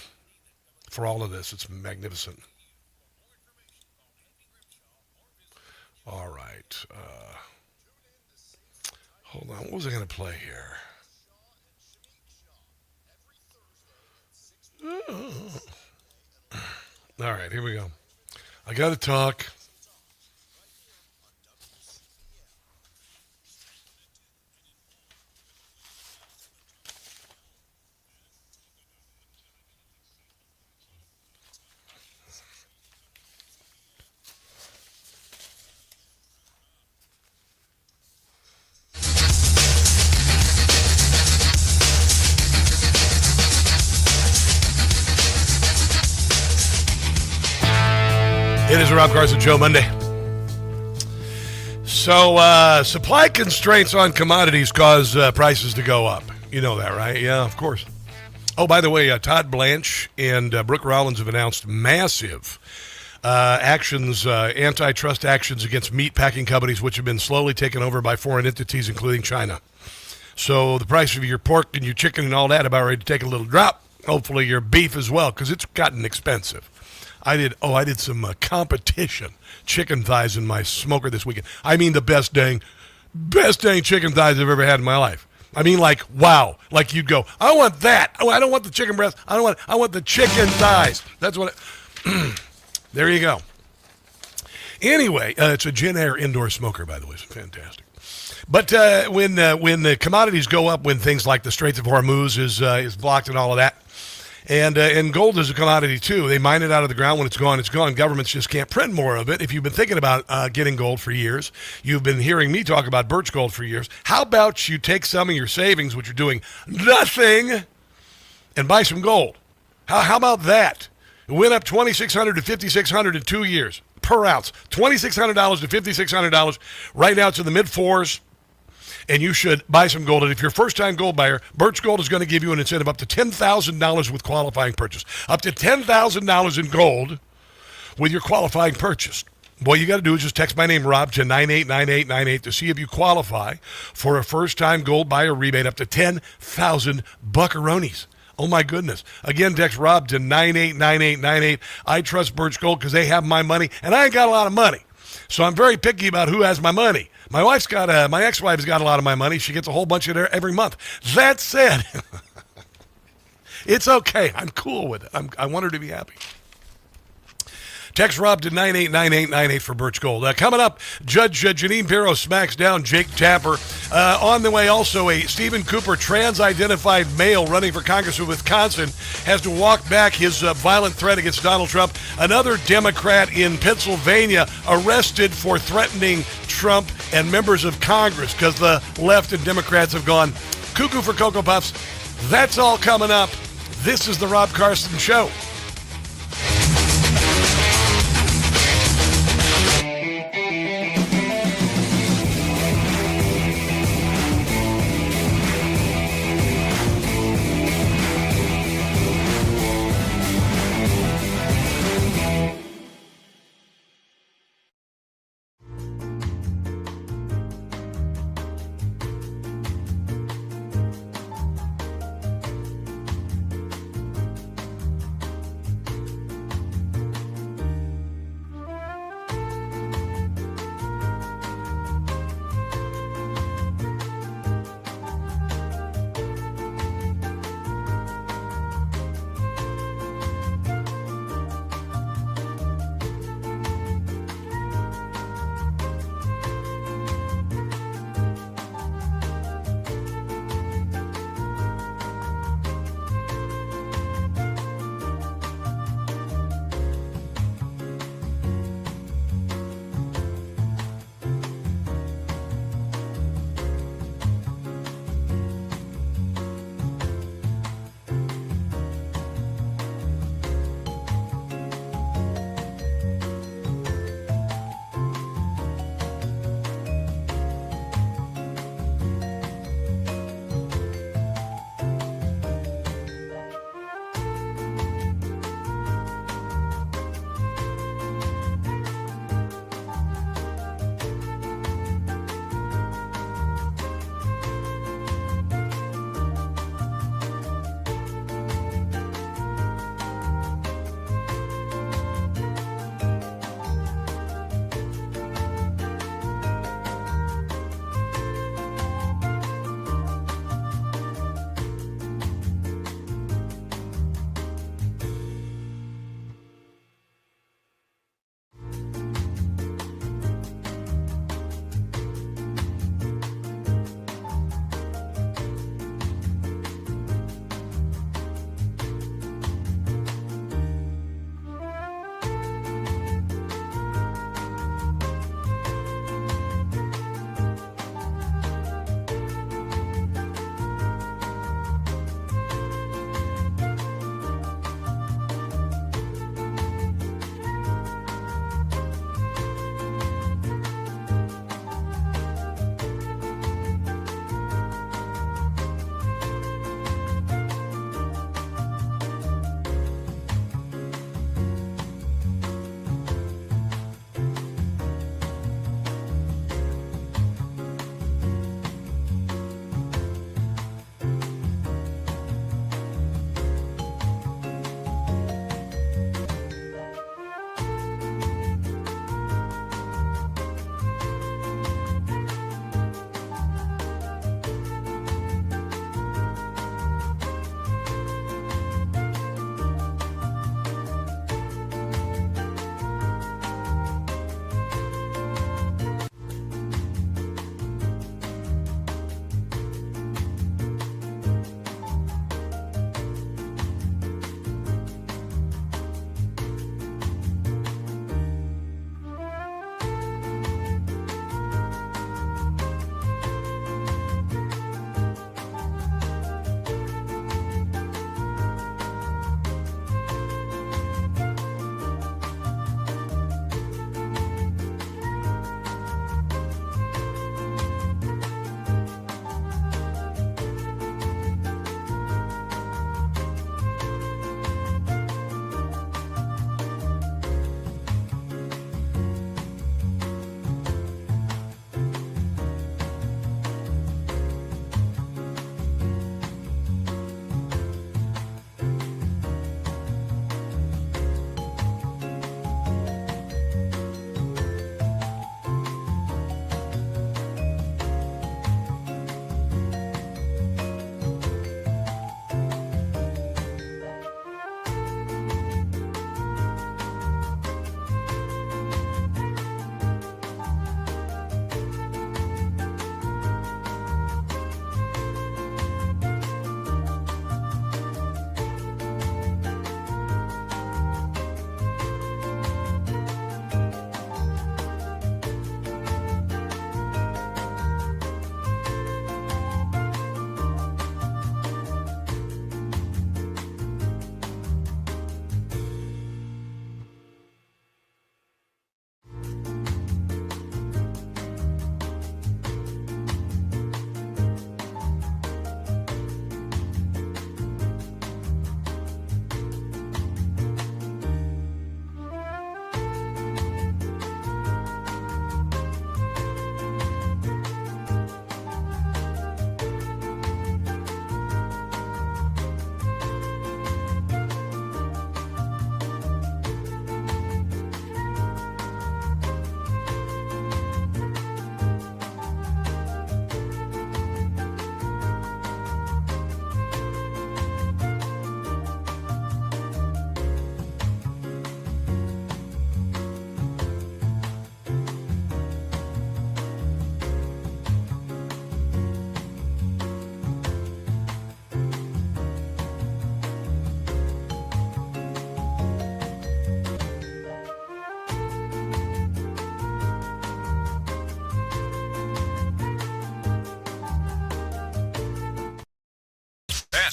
for all of this. It's magnificent. All right. Hold on. What was I going to play here? All right. Here we go. I got to talk. It is a Rob Carson Show Monday. So, supply constraints on commodities cause prices to go up. You know that, right? Yeah, of course. Oh, by the way, Todd Blanche and Brooke Rollins have announced massive antitrust actions against meat packing companies, which have been slowly taken over by foreign entities, including China. So the price of your pork and your chicken and all that about ready to take a little drop. Hopefully your beef as well, because it's gotten expensive. I did some competition chicken thighs in my smoker this weekend. I mean the best dang chicken thighs I've ever had in my life. I mean, like, wow. Like you'd go, I want that. Oh, I don't want the chicken breast. I want the chicken thighs. That's what there you go. Anyway, it's a Gin Air indoor smoker, by the way. It's fantastic. But when the commodities go up, when things like the Straits of Hormuz is blocked and all of that, and gold is a commodity too. They mine it out of the ground. When it's gone, it's gone. Governments just can't print more of it. If you've been thinking about getting gold for years, you've been hearing me talk about birch gold for years. How about you take some of your savings, which are doing nothing, and buy some gold? How about that? It went up $2,600 to $5,600 in 2 years per ounce. $2,600 to $5,600. Right now it's in the mid-4s. And you should buy some gold. And if you're a first-time gold buyer, Birch Gold is going to give you an incentive up to $10,000 with qualifying purchase. Up to $10,000 in gold with your qualifying purchase. What you got to do is just text my name, Rob, to 989898 to see if you qualify for a first-time gold buyer rebate up to 10,000 buckaroonies. Oh, my goodness. Again, text Rob to 989898. I trust Birch Gold because they have my money, and I ain't got a lot of money. So I'm very picky about who has my money. My ex-wife's got a lot of my money. She gets a whole bunch of it every month. That said, it's okay. I'm cool with it. I want her to be happy. Text Rob to 989898 for Birch Gold. Coming up, Judge Janine Pirro smacks down Jake Tapper. On the way, also, a Stephen Cooper trans-identified male running for Congress in Wisconsin has to walk back his violent threat against Donald Trump. Another Democrat in Pennsylvania arrested for threatening Trump and members of Congress because the left and Democrats have gone cuckoo for Cocoa Puffs. That's all coming up. This is the Rob Carson Show.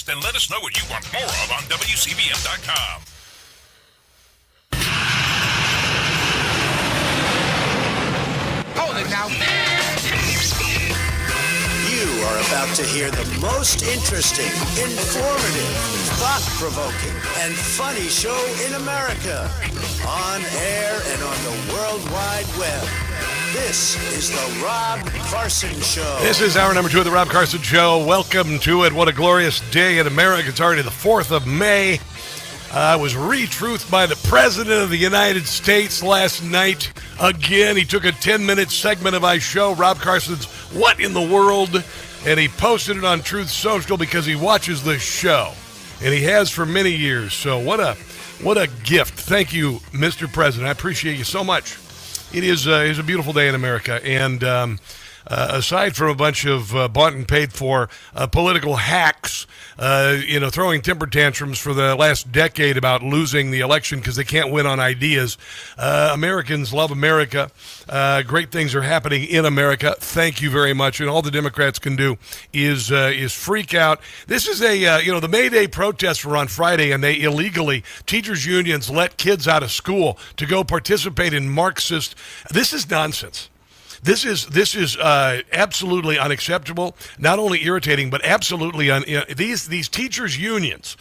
podcast and let us know what you want more of on WCBM.com. Hold it now. You are about to hear the most interesting, informative, thought-provoking, and funny show in America. On air and on the World Wide Web. This is the Rob Carson Show. This is hour number 2 of the Rob Carson Show. Welcome to it. What a glorious day in America. It's already the 4th of May. I was re-truthed by the President of the United States last night. Again, he took a 10-minute segment of my show, Rob Carson's What in the World, and he posted it on Truth Social because he watches the show, and he has for many years. So what a gift. Thank you, Mr. President. I appreciate you so much. It is a beautiful day in America, and aside from a bunch of bought and paid for political hacks, throwing temper tantrums for the last decade about losing the election because they can't win on ideas, Americans love America. Great things are happening in America. Thank you very much. And all the Democrats can do is freak out. This is the May Day protests were on Friday, and they illegally, teachers' unions let kids out of school to go participate in Marxist. This is nonsense. This is absolutely unacceptable. Not only irritating, but absolutely these teachers' unions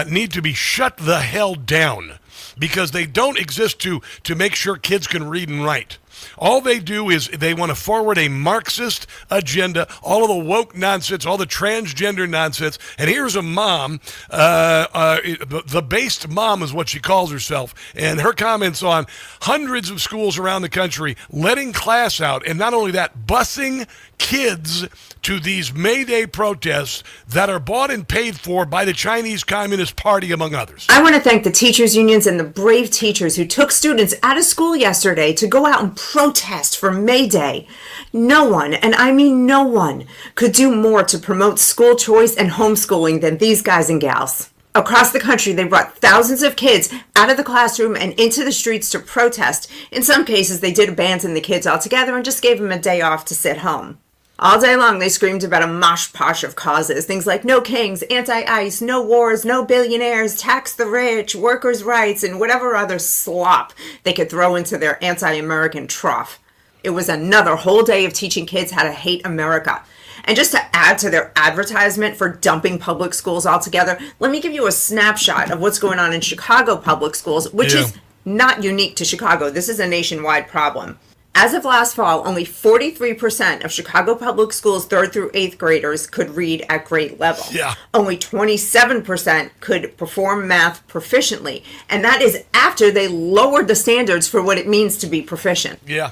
need to be shut the hell down because they don't exist to make sure kids can read and write. All they do is they want to forward a Marxist agenda, all of the woke nonsense, all the transgender nonsense. And here's a mom, the based mom is what she calls herself, and her comments on hundreds of schools around the country letting class out, and not only that, busing kids to these May Day protests that are bought and paid for by the Chinese Communist Party, among others. I want to thank the teachers' unions and the brave teachers who took students out of school yesterday to go out and protest for May Day. No one, and I mean no one, could do more to promote school choice and homeschooling than these guys and gals. Across the country, they brought thousands of kids out of the classroom and into the streets to protest. In some cases, they did abandon the kids altogether and just gave them a day off to sit home. All day long, they screamed about a mosh posh of causes. Things like no kings, anti-ICE, no wars, no billionaires, tax the rich, workers' rights, and whatever other slop they could throw into their anti-American trough. It was another whole day of teaching kids how to hate America. And just to add to their advertisement for dumping public schools altogether, let me give you a snapshot of what's going on in Chicago public schools, which is not unique to Chicago. This is a nationwide problem. As of last fall, only 43% of Chicago public schools 3rd through 8th graders could read at grade level. Yeah. Only 27% could perform math proficiently. And that is after they lowered the standards for what it means to be proficient. Yeah.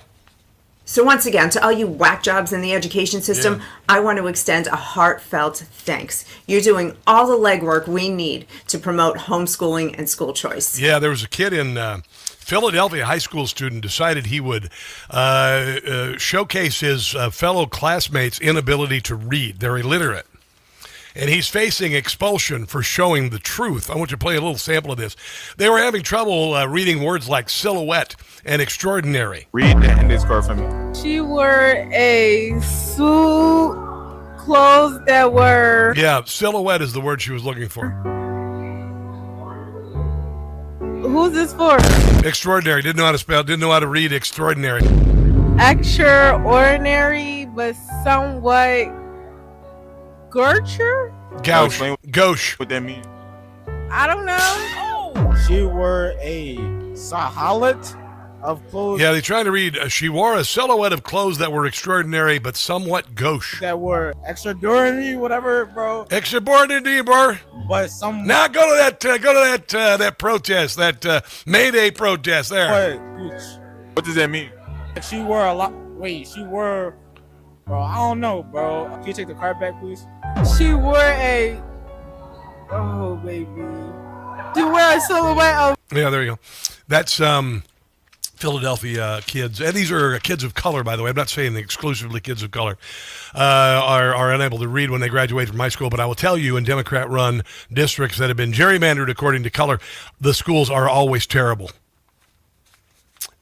So once again, to all you whack jobs in the education system, I want to extend a heartfelt thanks. You're doing all the legwork we need to promote homeschooling and school choice. Yeah, there was a kid in Philadelphia, a high school student, decided he would showcase his fellow classmates' inability to read. They're illiterate. And he's facing expulsion for showing the truth. I want you to play a little sample of this. They were having trouble reading words like silhouette and extraordinary. Read the end of this quote for me. She wore a suit, clothes that were... Yeah, silhouette is the word she was looking for. Who's this for? Extraordinary. Didn't know how to spell, didn't know how to read extraordinary. Extraordinary, but somewhat... Gertrude? Gauche. What that mean? I don't know. She wore a silhouette of clothes. Yeah, they tried to read. She wore a silhouette of clothes that were extraordinary, but somewhat gauche. That were extraordinary, whatever, bro. Extraordinary, bro. But some. Now go to that protest, that May Day protest there. What does that mean? She wore a lot. Wait, she wore. Bro, I don't know, bro. Can you take the card back, please? She wore a... Oh, baby. She wore a silhouette of... Yeah, there you go. That's Philadelphia kids. And these are kids of color, by the way. I'm not saying exclusively kids of color are unable to read when they graduate from high school. But I will tell you, in Democrat-run districts that have been gerrymandered according to color, the schools are always terrible.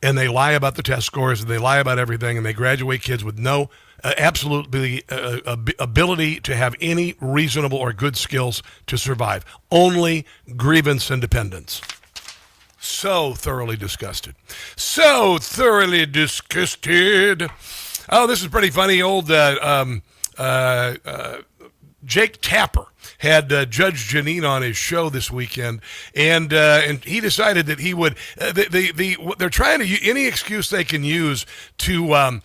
and they lie about the test scores, and they lie about everything, and they graduate kids with no absolutely ability to have any reasonable or good skills to survive. Only grievance and dependence. So thoroughly disgusted. So thoroughly disgusted. Oh, this is pretty funny. Old Jake Tapper had Judge Jeanine on his show this weekend, and he decided that he would. They're trying to any excuse they can use to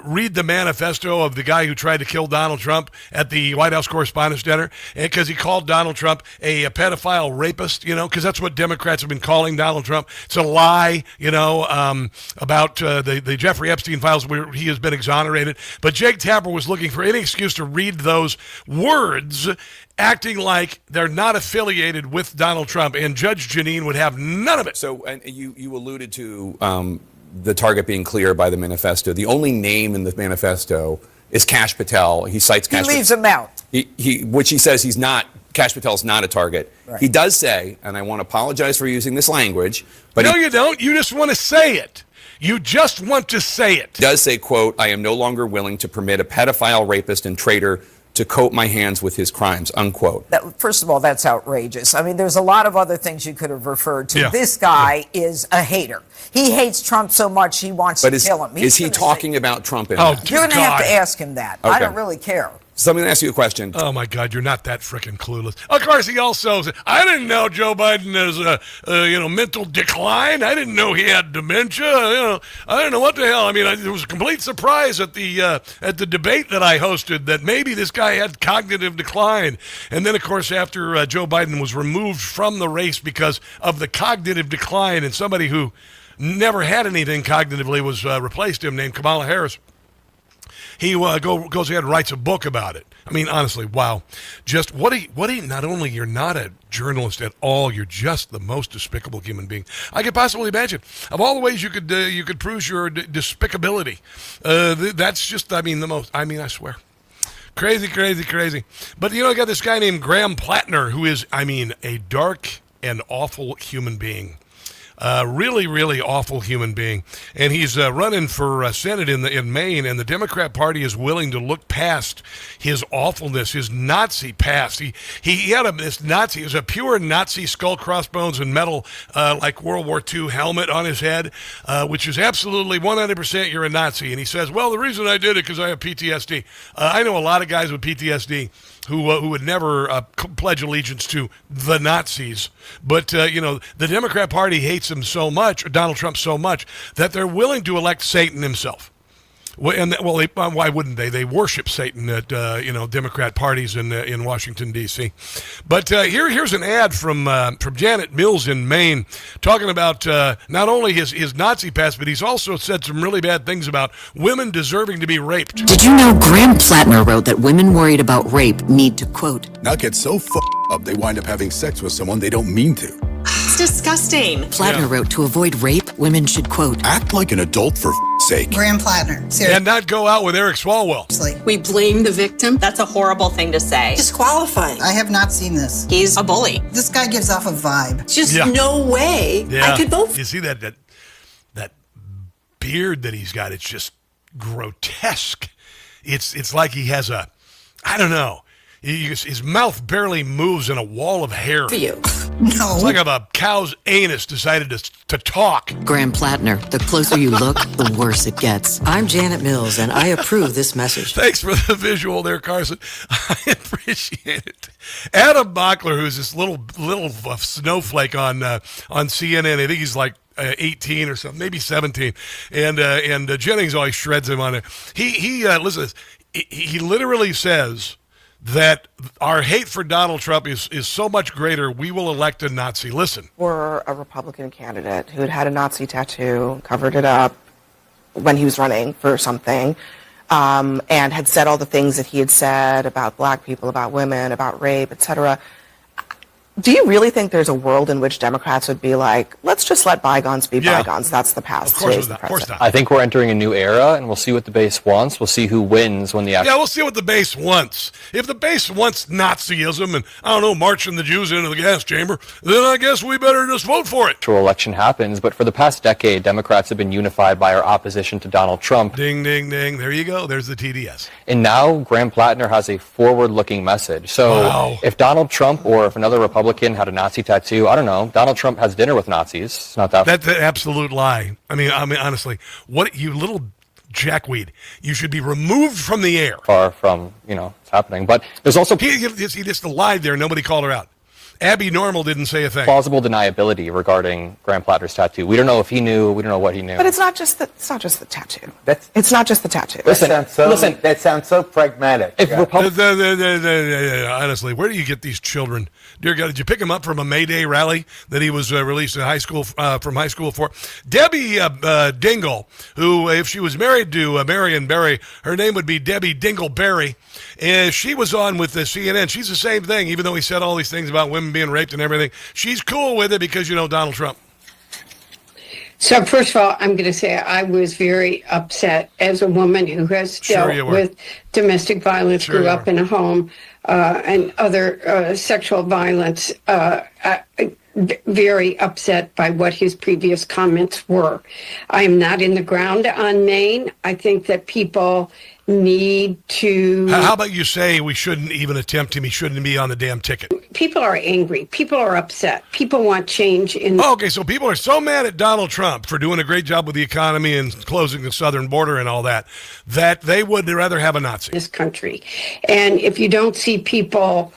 read the manifesto of the guy who tried to kill Donald Trump at the White House Correspondents' Dinner, because he called Donald Trump a pedophile rapist. Because that's what Democrats have been calling Donald Trump. It's a lie, about the Jeffrey Epstein files where he has been exonerated. But Jake Tapper was looking for any excuse to read those words, acting like they're not affiliated with Donald Trump, and Judge Jeanine would have none of it. So, and you alluded to the target being clear by the manifesto. The only name in the manifesto is Kash Patel. He cites Kash. He leaves him out. Which he says he's not. Kash Patel's not a target. Right. He does say, and I want to apologize for using this language, but no, you don't. You just want to say it. You just want to say it. He does say, quote, "I am no longer willing to permit a pedophile, rapist, and traitor to coat my hands with his crimes," unquote. First of all, that's outrageous. I mean, there's a lot of other things you could have referred to. Yeah. This guy is a hater. He hates Trump so much he wants to kill him. Is he talking about Trump? You're going to have to ask him that. Okay. I don't really care. So I'm going to ask you a question. Oh, my God, you're not that freaking clueless. Of course, he also said, I didn't know Joe Biden has a mental decline. I didn't know he had dementia. I don't know what the hell. I mean, it was a complete surprise at the debate that I hosted that maybe this guy had cognitive decline. And then, of course, after Joe Biden was removed from the race because of the cognitive decline, and somebody who never had anything cognitively was replaced him, named Kamala Harris. He goes ahead and writes a book about it. I mean, honestly, wow. Just what he not only you're not a journalist at all, you're just the most despicable human being I could possibly imagine. Of all the ways you could prove your despicability, that's just, I mean, the most, I mean, I swear. Crazy, crazy, crazy. But, I got this guy named Graham Plattner, who is, I mean, a dark and awful human being. Really, really awful human being. And he's running for Senate in Maine, and the Democrat Party is willing to look past his awfulness, his Nazi past. He had this Nazi, it was a pure Nazi skull, crossbones, and metal, like World War II helmet on his head, which is absolutely 100% you're a Nazi. And he says, well, the reason I did it because I have PTSD. I know a lot of guys with PTSD who would never pledge allegiance to the Nazis. But, the Democrat Party hates him so much, or Donald Trump so much, that they're willing to elect Satan himself. Why wouldn't they? They worship Satan at Democrat parties in Washington D.C. But here's an ad from Janet Mills in Maine, talking about not only his Nazi past, but he's also said some really bad things about women deserving to be raped. Did you know Graham Plattner wrote that women worried about rape need to, quote, not get so up they wind up having sex with someone they don't mean to. It's disgusting. Plattner wrote, to avoid rape, women should, quote, act like an adult for sake. Graham Plattner. Seriously. And not go out with Eric Swalwell. We blame the victim. That's a horrible thing to say. Disqualifying. I have not seen this. He's a bully. This guy gives off a vibe. Just no way I could vote for. You see that beard that he's got? It's just grotesque. It's like he has I don't know. His mouth barely moves in a wall of hair. For you. No. It's like if a cow's anus decided to talk. Graham Plattner, the closer you look, the worse it gets. I'm Janet Mills, and I approve this message. Thanks for the visual there, Carson. I appreciate it. Adam Bockler, who's this little snowflake on CNN, I think he's like 18 or something, maybe 17, and Jennings always shreds him on it. He listen, he literally says that our hate for Donald Trump is so much greater, we will elect a Nazi. Listen. Or a Republican candidate who had a Nazi tattoo, covered it up when he was running for something, and had said all the things that he had said about black people, about women, about rape, etc. Do you really think there's a world in which Democrats would be like, let's just let bygones be bygones? That's the past. Of course Today's not. the Of course present. not. I think we're entering a new era, and we'll see what the base wants. We'll see who wins when the Yeah, we'll see what the base wants. If the base wants Nazism and, I don't know, marching the Jews into the gas chamber, then I guess we better just vote for it. actual election happens. But for the past decade, Democrats have been unified by our opposition to Donald Trump. Ding, ding, ding. There you go. There's the TDS. And now Graham Plattner has a forward-looking message. So if Donald Trump or if another Republican had a Nazi tattoo, I don't know, Donald Trump has dinner with Nazis. It's not that. That's an absolute lie. I mean, honestly, what you little jackweed, you should be removed from the air. Far from, it's happening. But there's also He just lied there. Nobody called her out. Abby Normal didn't say a thing. plausible deniability regarding Graham Plattner's tattoo. We don't know if he knew. We don't know what he knew. But it's not just the tattoo. It's not just the tattoo. Listen, that sounds so pragmatic. If Honestly, where do you get these children? Dear God, did you pick him up from a May Day rally that he was released in high school from high school for? Debbie Dingle, who, if she was married to Marion Barry, her name would be Debbie Dingleberry. And she was on with the CNN. She's the same thing, even though he said all these things about women being raped and everything. She's cool with it because, Donald Trump. So first of all, I'm going to say I was very upset as a woman who has dealt with domestic violence, grew up in a home, and other sexual violence. Very upset by what his previous comments were. I am not in the ground on Maine. I think that people need to... How about you say we shouldn't even attempt him? He shouldn't be on the damn ticket. People are angry. People are upset. People want change in... Okay, so people are so mad at Donald Trump for doing a great job with the economy and closing the southern border and all that, that they would rather have a Nazi. This country. And if you don't see people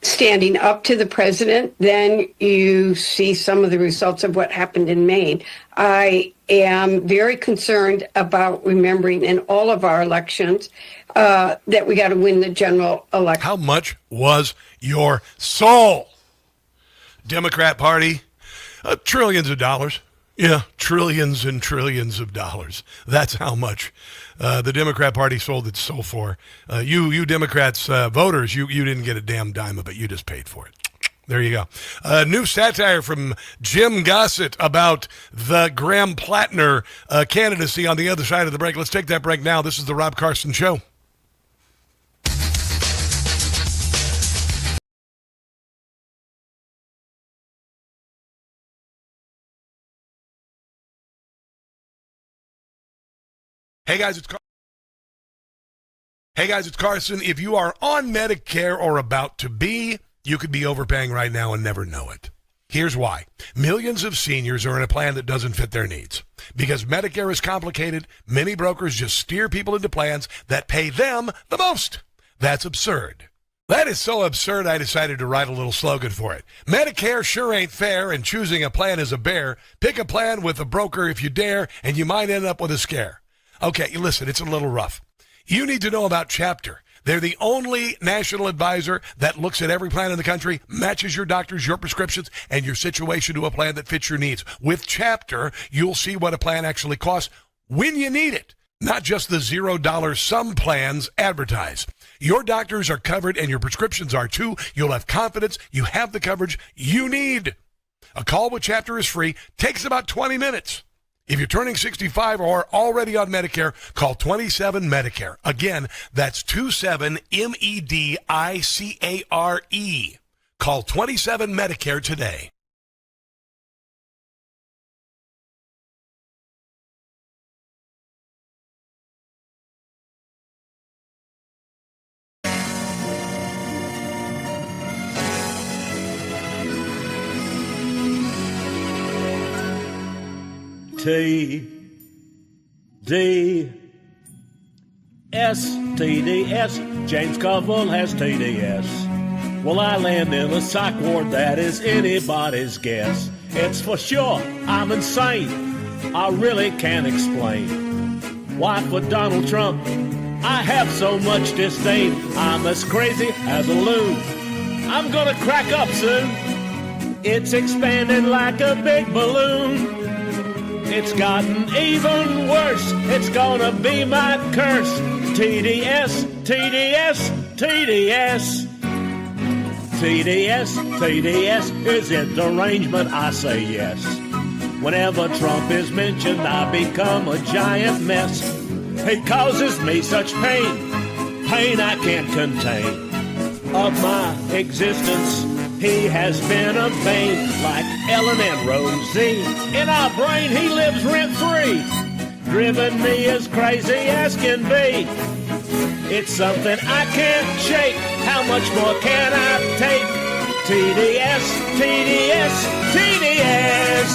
standing up to the president, then you see some of the results of what happened in Maine. I am very concerned about remembering in all of our elections that we got to win the general election. How much was your soul? Democrat Party, trillions of dollars. Yeah, trillions and trillions of dollars. That's how much the Democrat Party sold its soul for. You Democrats, voters, you didn't get a damn dime of it. You just paid for it. There you go. New satire from Jim Gossett about the Graham Plattner candidacy on the other side of the break. Let's take that break now. This is the Rob Carson Show. Hey guys, it's Carson. If you are on Medicare or about to be, you could be overpaying right now and never know it. Here's why. Millions of seniors are in a plan that doesn't fit their needs. Because Medicare is complicated, many brokers just steer people into plans that pay them the most. That's absurd. That is so absurd, I decided to write a little slogan for it. Medicare sure ain't fair, and choosing a plan is a bear. Pick a plan with a broker if you dare, and you might end up with a scare. Okay, listen, it's a little rough. You need to know about Chapter. They're the only national advisor that looks at every plan in the country, matches your doctors, your prescriptions, and your situation to a plan that fits your needs. With Chapter, you'll see what a plan actually costs when you need it, not just the $0 some plans advertise. Your doctors are covered and your prescriptions are too. You'll have confidence you have the coverage you need. A call with Chapter is free, takes about 20 minutes. If you're turning 65 or already on Medicare, call 27 Medicare. Again, that's 27 MEDICARE. Call 27 Medicare today. TDS, James Covell has TDS. Will I land in a psych ward? That is anybody's guess. It's for sure, I'm insane. I really can't explain why for Donald Trump I have so much disdain. I'm as crazy as a loon. I'm gonna crack up soon. It's expanding like a big balloon. It's gotten even worse. It's gonna be my curse. TDS, TDS, TDS. TDS, TDS, is it derangement? I say yes. Whenever Trump is mentioned, I become a giant mess. He causes me such pain, pain I can't contain. Of my existence, he has been a bane, like Ellen and Rosie. In our brain, he lives rent-free, driven me as crazy as can be. It's something I can't shake. How much more can I take? TDS, TDS, TDS.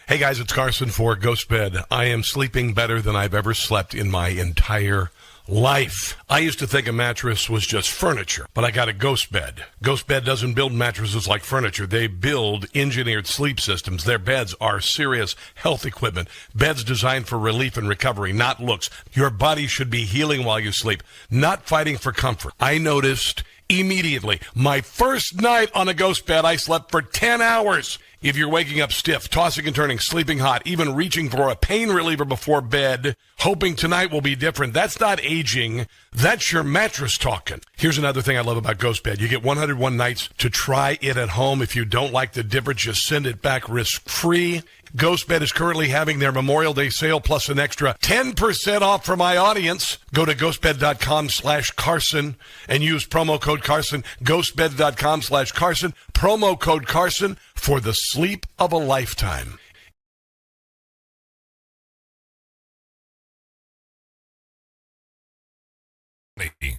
Hey guys, it's Carson for Ghost Bed. I am sleeping better than I've ever slept in my entire life. I used to think a mattress was just furniture, but I got a Ghost Bed. Ghost Bed doesn't build mattresses like furniture. They build engineered sleep systems. Their beds are serious health equipment. Beds designed for relief and recovery, not looks. Your body should be healing while you sleep, not fighting for comfort. I noticed immediately. My first night on a Ghost Bed, I slept for 10 hours. If you're waking up stiff, tossing and turning, sleeping hot, even reaching for a pain reliever before bed, hoping tonight will be different, that's not aging. That's your mattress talking. Here's another thing I love about Ghost Bed. You get 101 nights to try it at home. If you don't like the difference, just send it back risk-free. Ghost Bed is currently having their Memorial Day sale plus an extra 10% off for my audience. Go to ghostbed.com/Carson and use promo code Carson. Ghostbed.com/Carson. Promo code Carson for the sleep of a lifetime. Maybe.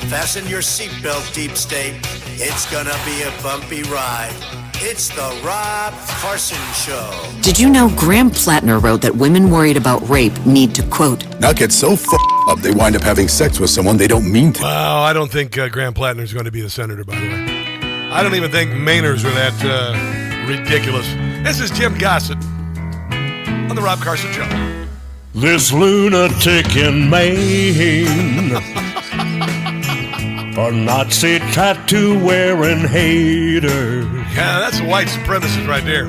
Fasten your seatbelt, Deep State. It's gonna be a bumpy ride. It's the Rob Carson Show. Did you know Graham Plattner wrote that women worried about rape need to, quote, not get so up they wind up having sex with someone they don't mean to. Wow, I don't think Graham Plattner is going to be the senator, by the way. I don't even think Mainers are that ridiculous. This is Jim Gossett on the Rob Carson Show. This lunatic in Maine, a Nazi tattoo-wearing hater. Yeah, that's a white supremacist right there.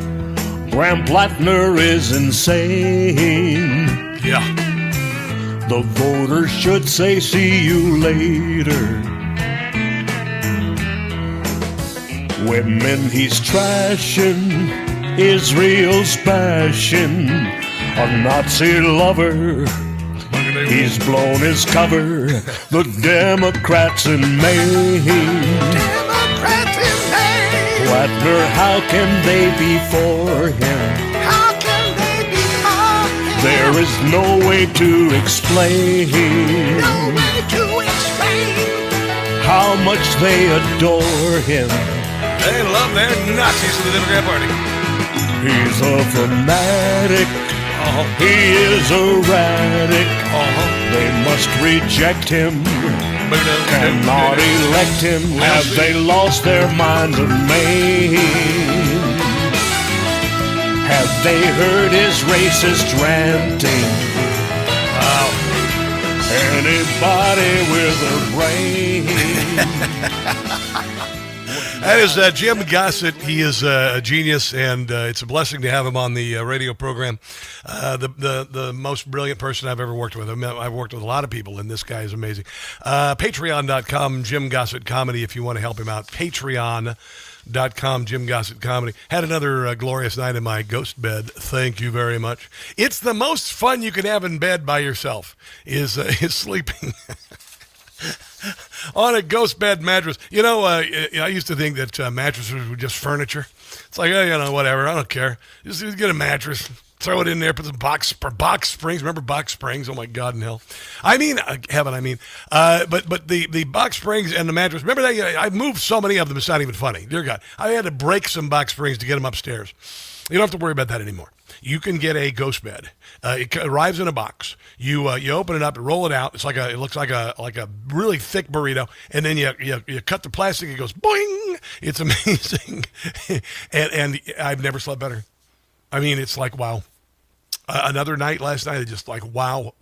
Graham Plattner is insane. Yeah. The voters should say, see you later. Women he's trashing, Israel's bashing, a Nazi lover. He's blown his cover. The Democrats in Maine. Democrats in Maine. Plattner, how can they be for him? How can they be for him? There is no way to explain. No way to explain how much they adore him. They love their Nazis in the Democrat Party. He's a fanatic. He is erratic. They must reject him. Cannot elect him. Have they lost their minds in Maine? Have they heard his racist ranting? Wow. Anybody with a brain. That is Jim Gossett. He is a genius, and it's a blessing to have him on the radio program. The most brilliant person I've ever worked with. I've worked with a lot of people, and this guy is amazing. Patreon.com, Jim Gossett Comedy, if you want to help him out. Patreon.com, Jim Gossett Comedy. Had another glorious night in my ghost bed. Thank you very much. It's the most fun you can have in bed by yourself, is sleeping. On a ghost bed mattress. You know, I used to think that mattresses were just furniture. It's like, whatever. I don't care. Just get a mattress, throw it in there, put some box springs. Remember box springs? Oh my God in hell. I mean, heaven. But the box springs and the mattress. Remember that? I moved so many of them. It's not even funny. Dear God, I had to break some box springs to get them upstairs. You don't have to worry about that anymore. You can get a ghost bed. It arrives in a box. You open it up and roll it out. It looks like a really thick burrito, and then you cut the plastic. It goes boing. It's amazing, and I've never slept better. I mean, it's like wow. Another night last night, just like wow.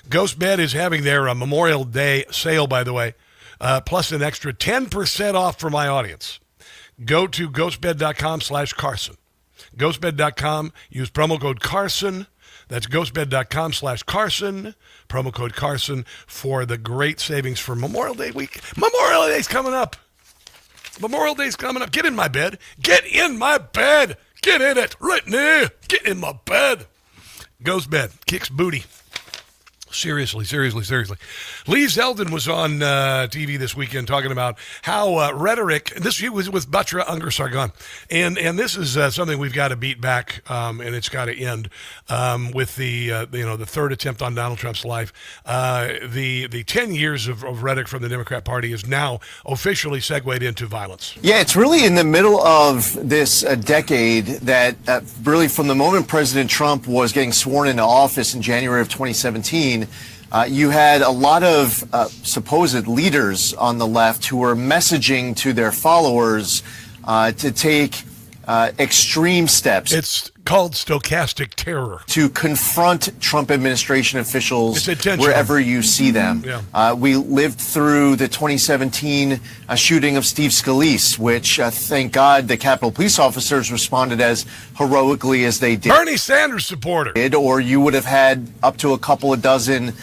GhostBed is having their Memorial Day sale, by the way, plus an extra 10% off for my audience. Go to ghostbed.com/Carson. Ghostbed.com, use promo code Carson. That's ghostbed.com/Carson, promo code Carson for the great savings for Memorial Day week. Memorial Day's coming up. Memorial Day's coming up. Get in my bed. Get in my bed. Get in it right now. Get in my bed. GhostBed kicks booty. Seriously. Lee Zeldin was on TV this weekend talking about how rhetoric, this was with Batra Unger Sargon, and this is something we've got to beat back, and it's got to end with the third attempt on Donald Trump's life. The 10 years of rhetoric from the Democrat Party is now officially segued into violence. Yeah, it's really in the middle of this decade that really from the moment President Trump was getting sworn into office in January of 2017, you had a lot of supposed leaders on the left who were messaging to their followers to take extreme steps. It's called stochastic terror. To confront Trump administration officials wherever you see them. Yeah. We lived through the 2017 shooting of Steve Scalise, which thank God the Capitol Police officers responded as heroically as they did. Bernie Sanders supporter. Or you would have had up to a couple of dozen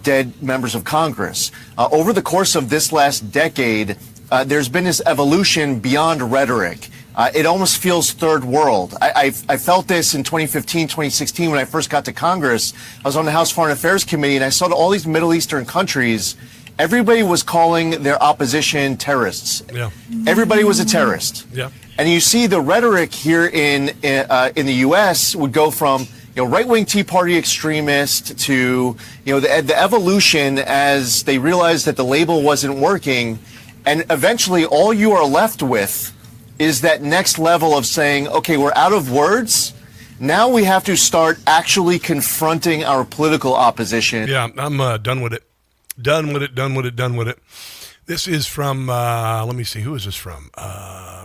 dead members of Congress. Over the course of this last decade, there's been this evolution beyond rhetoric. It almost feels third world. I felt this in 2015, 2016 when I first got to Congress. I was on the House Foreign Affairs Committee, and I saw that all these Middle Eastern countries, everybody was calling their opposition terrorists. Yeah. Everybody was a terrorist. Yeah. And you see the rhetoric here in the U.S. would go from right-wing Tea Party extremist to the evolution as they realized that the label wasn't working, and eventually all you are left with is that next level of saying, okay, we're out of words. Now we have to start actually confronting our political opposition. Yeah, I'm done with it. Done with it. This is from, let me see, who is this from?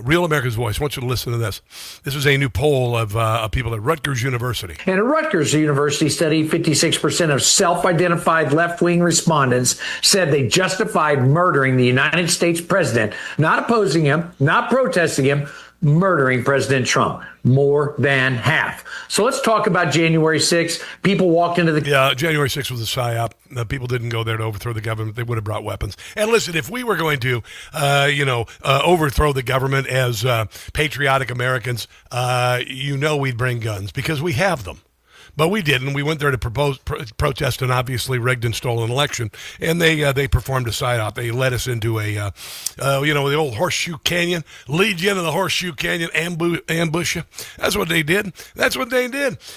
Real America's Voice. I want you to listen to this. This is a new poll of people at Rutgers University. In a Rutgers University study, 56% of self-identified left-wing respondents said they justified murdering the United States president, not opposing him, not protesting him, murdering President Trump. More than half. So let's talk about January 6th. People walked into the... Yeah, January 6th was a psyop. People didn't go there to overthrow the government. They would have brought weapons. And listen, if we were going to, overthrow the government as patriotic Americans, we'd bring guns because we have them. But we didn't. We went there to protest an obviously rigged and stolen election, and they performed a psyop. They led us into the old Horseshoe Canyon, lead you into the Horseshoe Canyon, ambush you. That's what they did.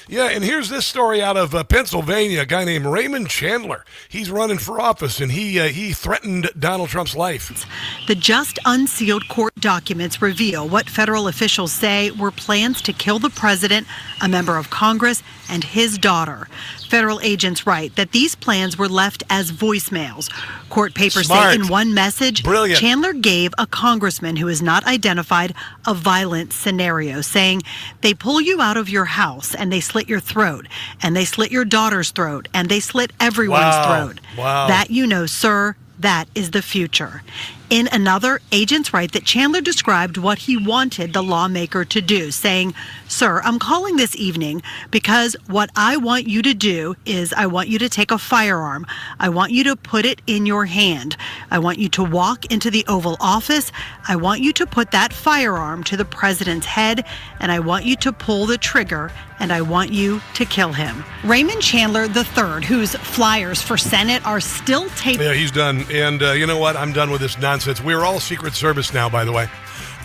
Yeah, and here's this story out of Pennsylvania. A guy named Raymond Chandler. He's running for office, and he threatened Donald Trump's life. The just unsealed court documents reveal what federal officials say were plans to kill the president, a member of Congress, and his daughter. Federal agents write that these plans were left as voicemails. Court papers say in one message, Chandler gave a congressman who is not identified a violent scenario, saying they pull you out of your house and they slit your throat, and they slit your daughter's throat, and they slit everyone's throat. Wow. That, sir, that is the future. In another, agents write that Chandler described what he wanted the lawmaker to do, saying, "Sir, I'm calling this evening because what I want you to do is I want you to take a firearm. I want you to put it in your hand. I want you to walk into the Oval Office. I want you to put that firearm to the president's head, and I want you to pull the trigger, and I want you to kill him." Raymond Chandler III, whose flyers for Senate are still taped. Yeah, he's done. And you know what? I'm done with this nonsense. We're all Secret Service now, by the way.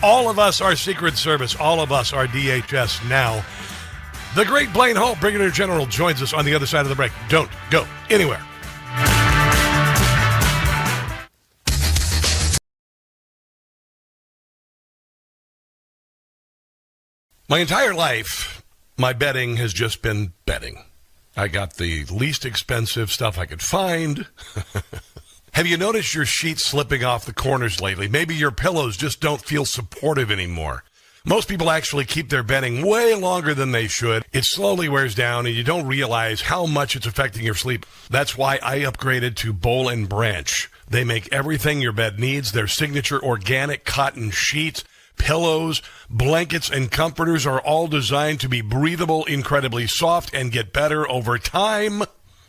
All of us are Secret Service. All of us are DHS now. The great Blaine Holt, Brigadier General, joins us on the other side of the break. Don't go anywhere. My entire life, my betting has just been betting. I got the least expensive stuff I could find. Have you noticed your sheets slipping off the corners lately? Maybe your pillows just don't feel supportive anymore. Most people actually keep their bedding way longer than they should. It slowly wears down, and you don't realize how much it's affecting your sleep. That's why I upgraded to Boll and Branch. They make everything your bed needs. Their signature organic cotton sheets, pillows, blankets, and comforters are all designed to be breathable, incredibly soft, and get better over time.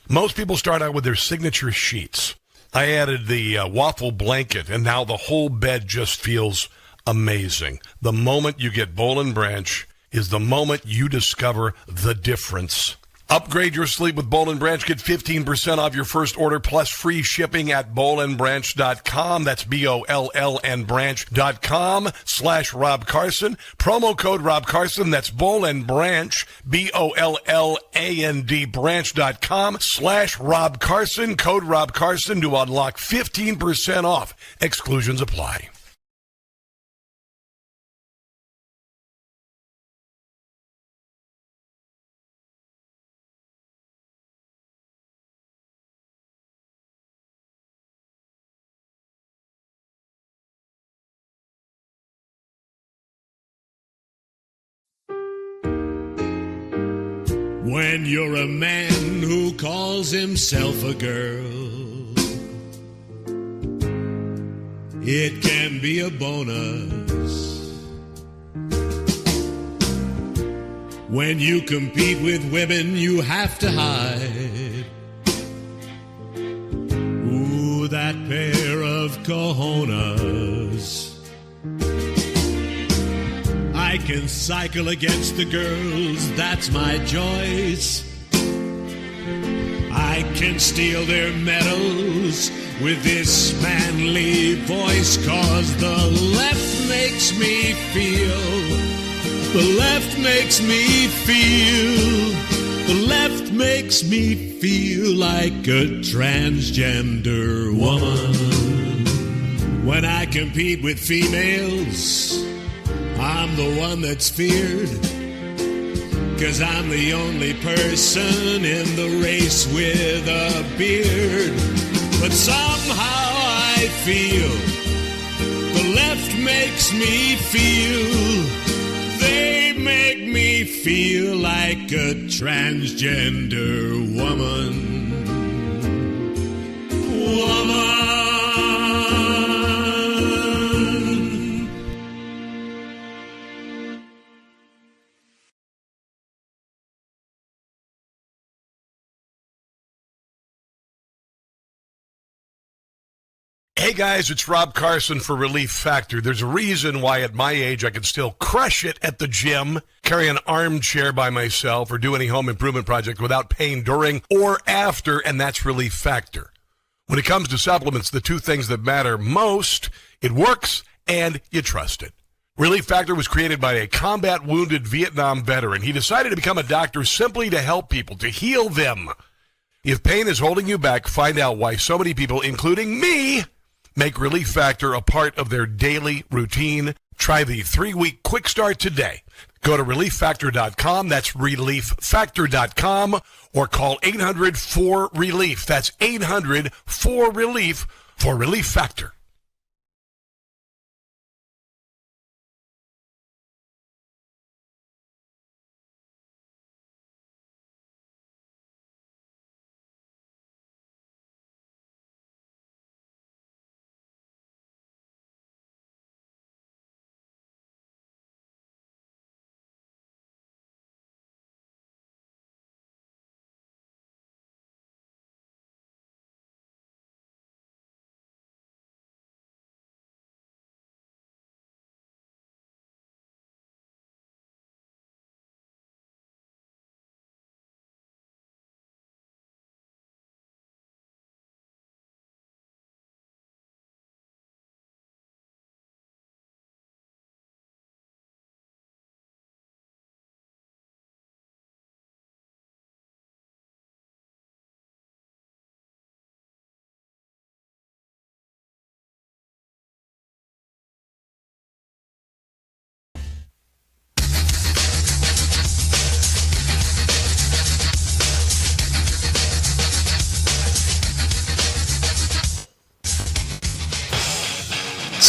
Most people start out with their signature sheets. I added the waffle blanket, and now the whole bed just feels amazing. The moment you get Boll and Branch is the moment you discover the difference. Upgrade your sleep with Boll and Branch. Get 15% off your first order plus free shipping at bollandbranch.com. That's BOLL and branch.com/Rob Carson. Promo code Rob Carson. That's Boll and Branch, BOLLAND branch.com/Rob Carson. Code Rob Carson to unlock 15% off. Exclusions apply. When you're a man who calls himself a girl, it can be a bonus. When you compete with women, you have to hide. Ooh, that pair of cojones. I can cycle against the girls, that's my choice. I can steal their medals with this manly voice, 'cause the left makes me feel, the left makes me feel, the left makes me feel like a transgender woman. When I compete with females, I'm the one that's feared, 'cause I'm the only person in the race with a beard. But somehow I feel the left makes me feel, they make me feel like a transgender woman. Hey guys, it's Rob Carson for Relief Factor. There's a reason why at my age I can still crush it at the gym, carry an armchair by myself, or do any home improvement project without pain during or after, and that's Relief Factor. When it comes to supplements, the two things that matter most, it works and you trust it. Relief Factor was created by a combat-wounded Vietnam veteran. He decided to become a doctor simply to help people, to heal them. If pain is holding you back, find out why so many people, including me, make Relief Factor a part of their daily routine. Try the 3-week quick start today. Go to relieffactor.com. That's relieffactor.com. Or call 800-4RELIEF. That's 800-4RELIEF for Relief Factor.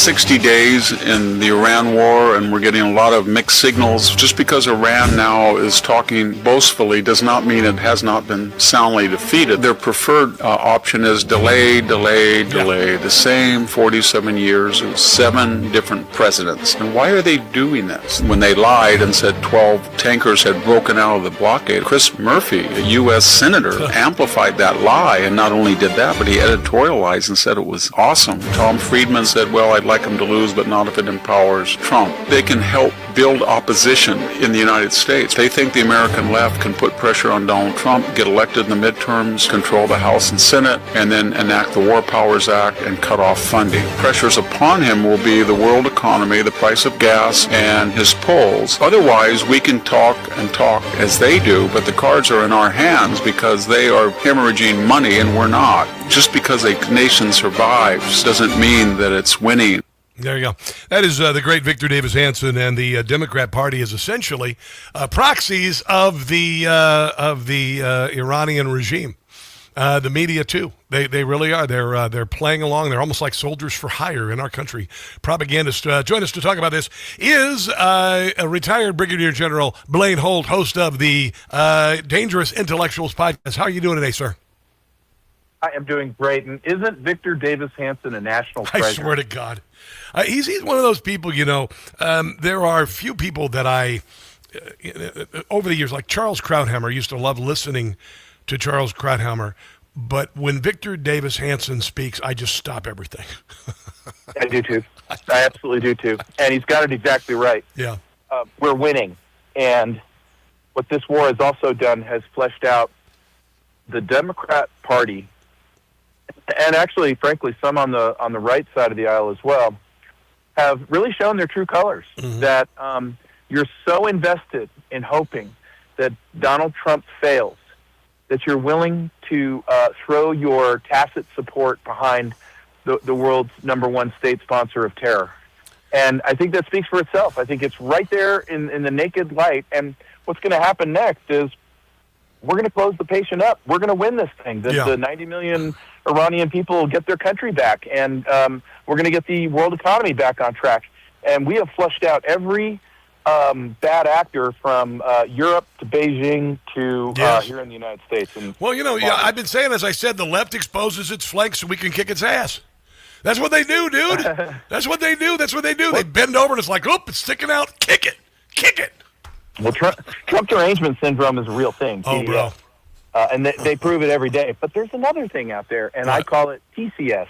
60 days in the Iran war, and we're getting a lot of mixed signals. Just because Iran now is talking boastfully does not mean it has not been soundly defeated. Their preferred option is delay. The same 47 years and 7 different presidents. And why are they doing this? When they lied and said 12 tankers had broken out of the blockade, Chris Murphy, a U.S. senator, amplified that lie, and not only did that, but he editorialized and said it was awesome. Tom Friedman said, well, I'd like him to lose, but not if it empowers Trump. They can help build opposition in the United States. They think the American left can put pressure on Donald Trump, get elected in the midterms, control the House and Senate, and then enact the War Powers Act and cut off funding. Pressures upon him will be the world economy, the price of gas, and his polls. Otherwise, we can talk and talk as they do, but the cards are in our hands because they are hemorrhaging money and we're not. Just because a nation survives doesn't mean that it's winning. There you go. That is the great Victor Davis Hanson, and the Democrat Party is essentially proxies of the Iranian regime. The media too. They really are. They're playing along. They're almost like soldiers for hire in our country. Propagandists. Join us to talk about this is a retired Brigadier General Blaine Holt, host of the Dangerous Intellectuals podcast. How are you doing today, sir? I am doing great. And isn't Victor Davis Hanson a national treasure? I swear to God. He's one of those people, there are few people that I, over the years, like Charles Krauthammer, used to love listening to Charles Krauthammer, but when Victor Davis Hanson speaks, I just stop everything. I do too. I absolutely do too. And he's got it exactly right. Yeah. We're winning. And what this war has also done has fleshed out the Democrat Party, and actually, frankly, some on the right side of the aisle as well, have really shown their true colors. Mm-hmm. That you're so invested in hoping that Donald Trump fails that you're willing to throw your tacit support behind the world's #1 state sponsor of terror. And I think that speaks for itself. I think it's right there in the naked light. And what's going to happen next is we're going to close the patient up. We're going to win this thing. The 90 million Iranian people will get their country back, and we're going to get the world economy back on track. And we have flushed out every bad actor from Europe to Beijing to here in the United States. And well, I've been saying, as I said, the left exposes its flanks so we can kick its ass. That's what they do, dude. That's what they do. They bend over and it's like, oop, it's sticking out. Kick it. Well, Trump derangement syndrome is a real thing. Bro. And they prove it every day. But there's another thing out there, and I call it TCS,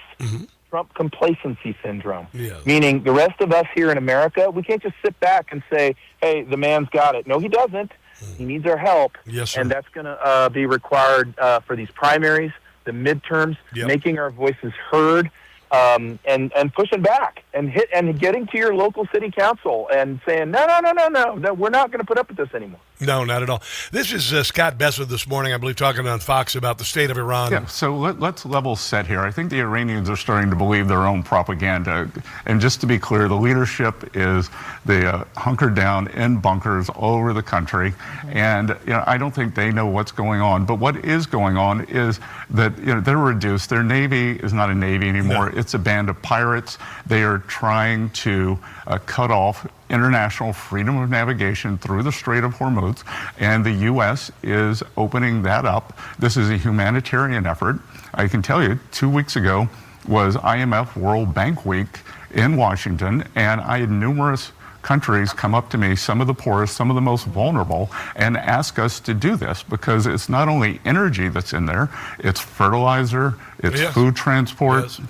Trump complacency syndrome. Yeah. Meaning the rest of us here in America, we can't just sit back and say, hey, the man's got it. No, he doesn't. He needs our help. Yes, sir. And that's going to be required for these primaries, the midterms, making our voices heard, and pushing back and getting to your local city council and saying, no, we're not going to put up with this anymore. No, not at all. This is Scott Bessent this morning, I believe, talking on Fox about the state of Iran. Yeah, so let's level set here. I think the Iranians are starting to believe their own propaganda. And just to be clear, the leadership is hunkered down in bunkers all over the country. And I don't think they know what's going on. But what is going on is that they're reduced. Their navy is not a navy anymore. No. It's a band of pirates. They are trying to cut off international freedom of navigation through the Strait of Hormuz, and the U.S. is opening that up. This is a humanitarian effort. I can tell you, 2 weeks ago was IMF World Bank Week in Washington, and I had numerous countries come up to me, some of the poorest, some of the most vulnerable, and ask us to do this because it's not only energy that's in there, it's fertilizer, it's food transport. Yes.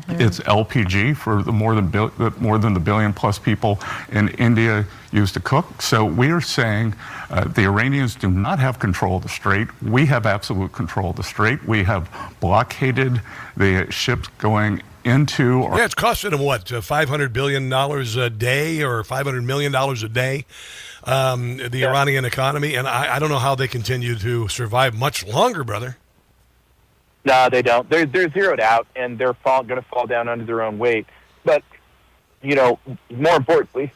It's LPG for the more than the billion plus people in India use to cook. So we are saying the Iranians do not have control of the strait. We have absolute control of the strait. We have blockaded the ships going into. It's costing them what, $500 billion a day or $500 million a day, the Iranian economy, and I don't know how they continue to survive much longer, brother. No, they don't. They're zeroed out, and they're going to fall down under their own weight. But, more importantly,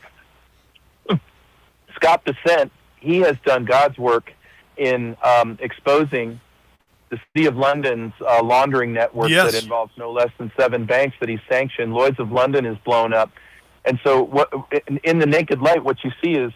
Scott Bessent, he has done God's work in exposing the City of London's laundering network Yes. that involves no less than 7 banks that he's sanctioned. Lloyd's of London is blown up. And so in the naked light, what you see is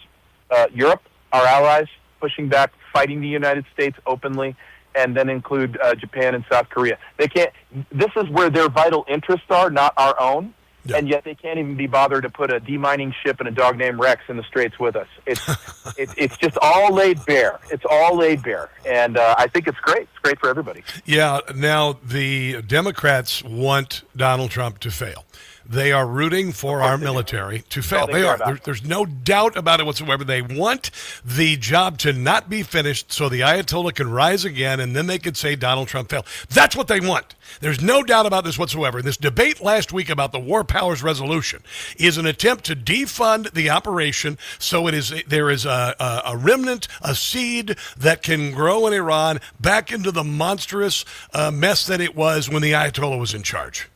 Europe, our allies, pushing back, fighting the United States openly, and then include Japan and South Korea. They can't. This is where their vital interests are, not our own. Yeah. And yet they can't even be bothered to put a demining ship and a dog named Rex in the Straits with us. It's just all laid bare. It's all laid bare, and I think it's great. It's great for everybody. Yeah. Now the Democrats want Donald Trump to fail. They are rooting for our military to fail. They are. There's no doubt about it whatsoever. They want the job to not be finished so the Ayatollah can rise again and then they could say Donald Trump failed. That's what they want. There's no doubt about this whatsoever. This debate last week about the War Powers Resolution is an attempt to defund the operation so there is a remnant, a seed that can grow in Iran back into the monstrous mess that it was when the Ayatollah was in charge.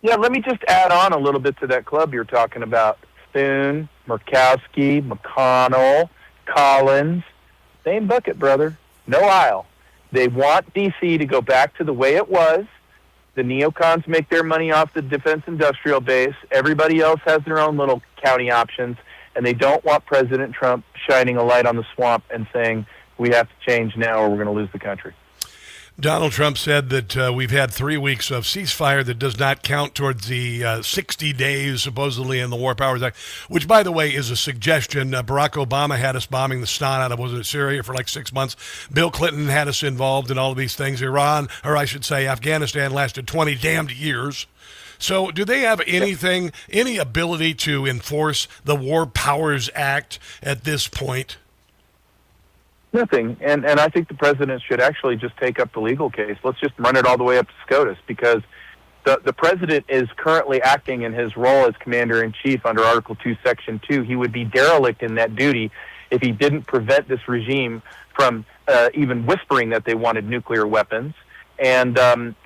Yeah, let me just add on a little bit to that club you're talking about. Thune, Murkowski, McConnell, Collins, same bucket, brother. No aisle. They want D.C. to go back to the way it was. The neocons make their money off the defense industrial base. Everybody else has their own little county options, and they don't want President Trump shining a light on the swamp and saying, we have to change now or we're going to lose the country. Donald Trump said that we've had 3 weeks of ceasefire that does not count towards the 60 days supposedly in the War Powers Act, which, by the way, is a suggestion. Barack Obama had us bombing the ston out of, was it Syria, for like 6 months. Bill Clinton had us involved in all of these things. Iran, or I should say Afghanistan, lasted 20 damned years. So do they have any ability to enforce the War Powers Act at this point? Nothing, and I think the president should actually just take up the legal case. Let's just run it all the way up to SCOTUS, because the president is currently acting in his role as commander-in-chief under Article 2, Section 2. He would be derelict in that duty if he didn't prevent this regime from even whispering that they wanted nuclear weapons. And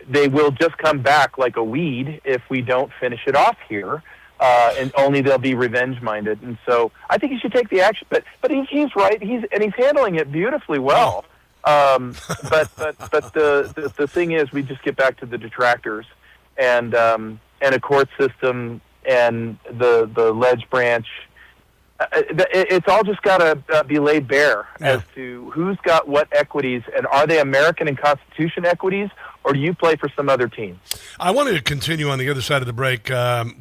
they will just come back like a weed if we don't finish it off here. And only they'll be revenge-minded, and so I think he should take the action. But he's right. He's handling it beautifully well. But the thing is, we just get back to the detractors, and a court system and the ledge branch. It's all just got to be laid bare as to who's got what equities, and are they American and Constitution equities, or do you play for some other team? I wanted to continue on the other side of the break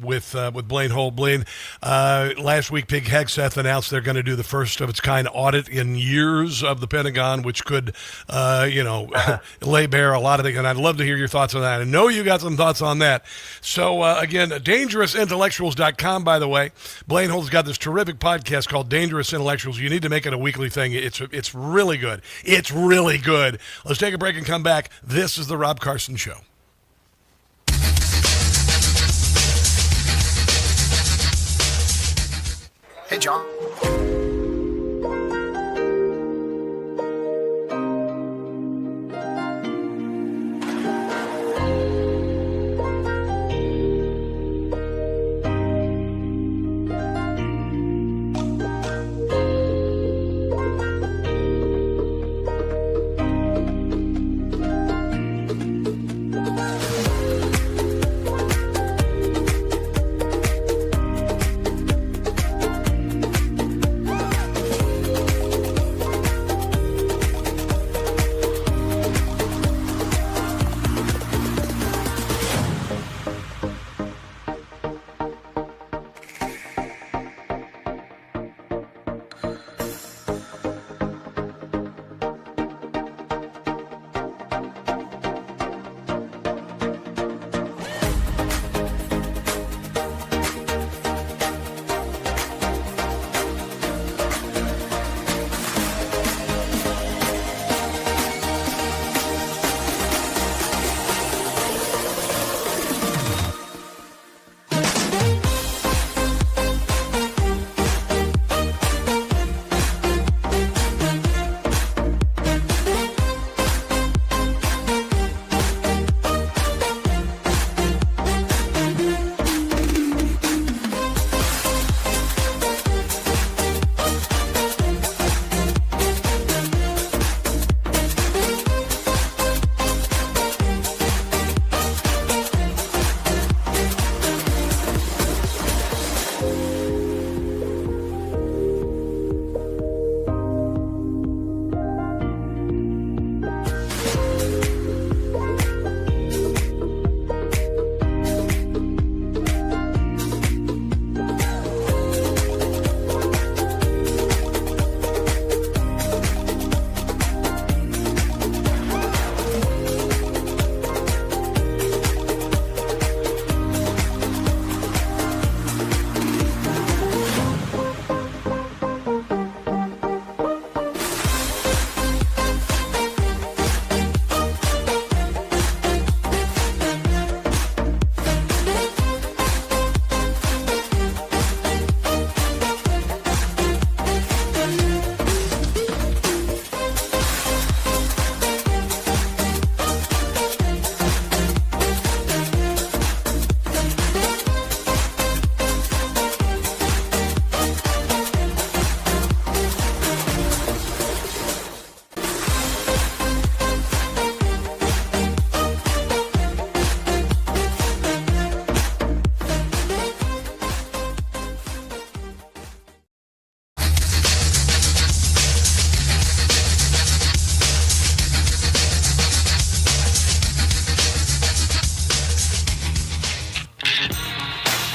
with Blaine Holt. Blaine, last week, Pig Hegseth announced they're going to do the first of its kind audit in years of the Pentagon, which could, lay bare a lot of things. And I'd love to hear your thoughts on that. I know you got some thoughts on that. So, again, dangerousintellectuals.com, by the way. Blaine Holt's got this terrific podcast called Dangerous Intellectuals. You need to make it a weekly thing. It's really good. It's really good. Let's take a break and come back. This is the Rob Carson Show. Hey, John.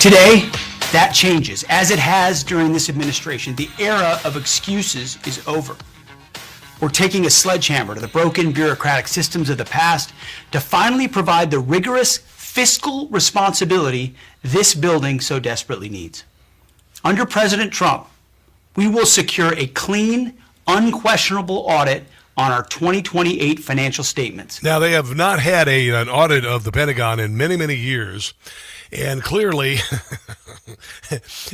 Today, that changes, as it has during this administration. The era of excuses is over. We're taking a sledgehammer to the broken bureaucratic systems of the past to finally provide the rigorous fiscal responsibility this building so desperately needs. Under President Trump, we will secure a clean, unquestionable audit on our 2028 financial statements. Now, they have not had an audit of the Pentagon in many, many years. And clearly,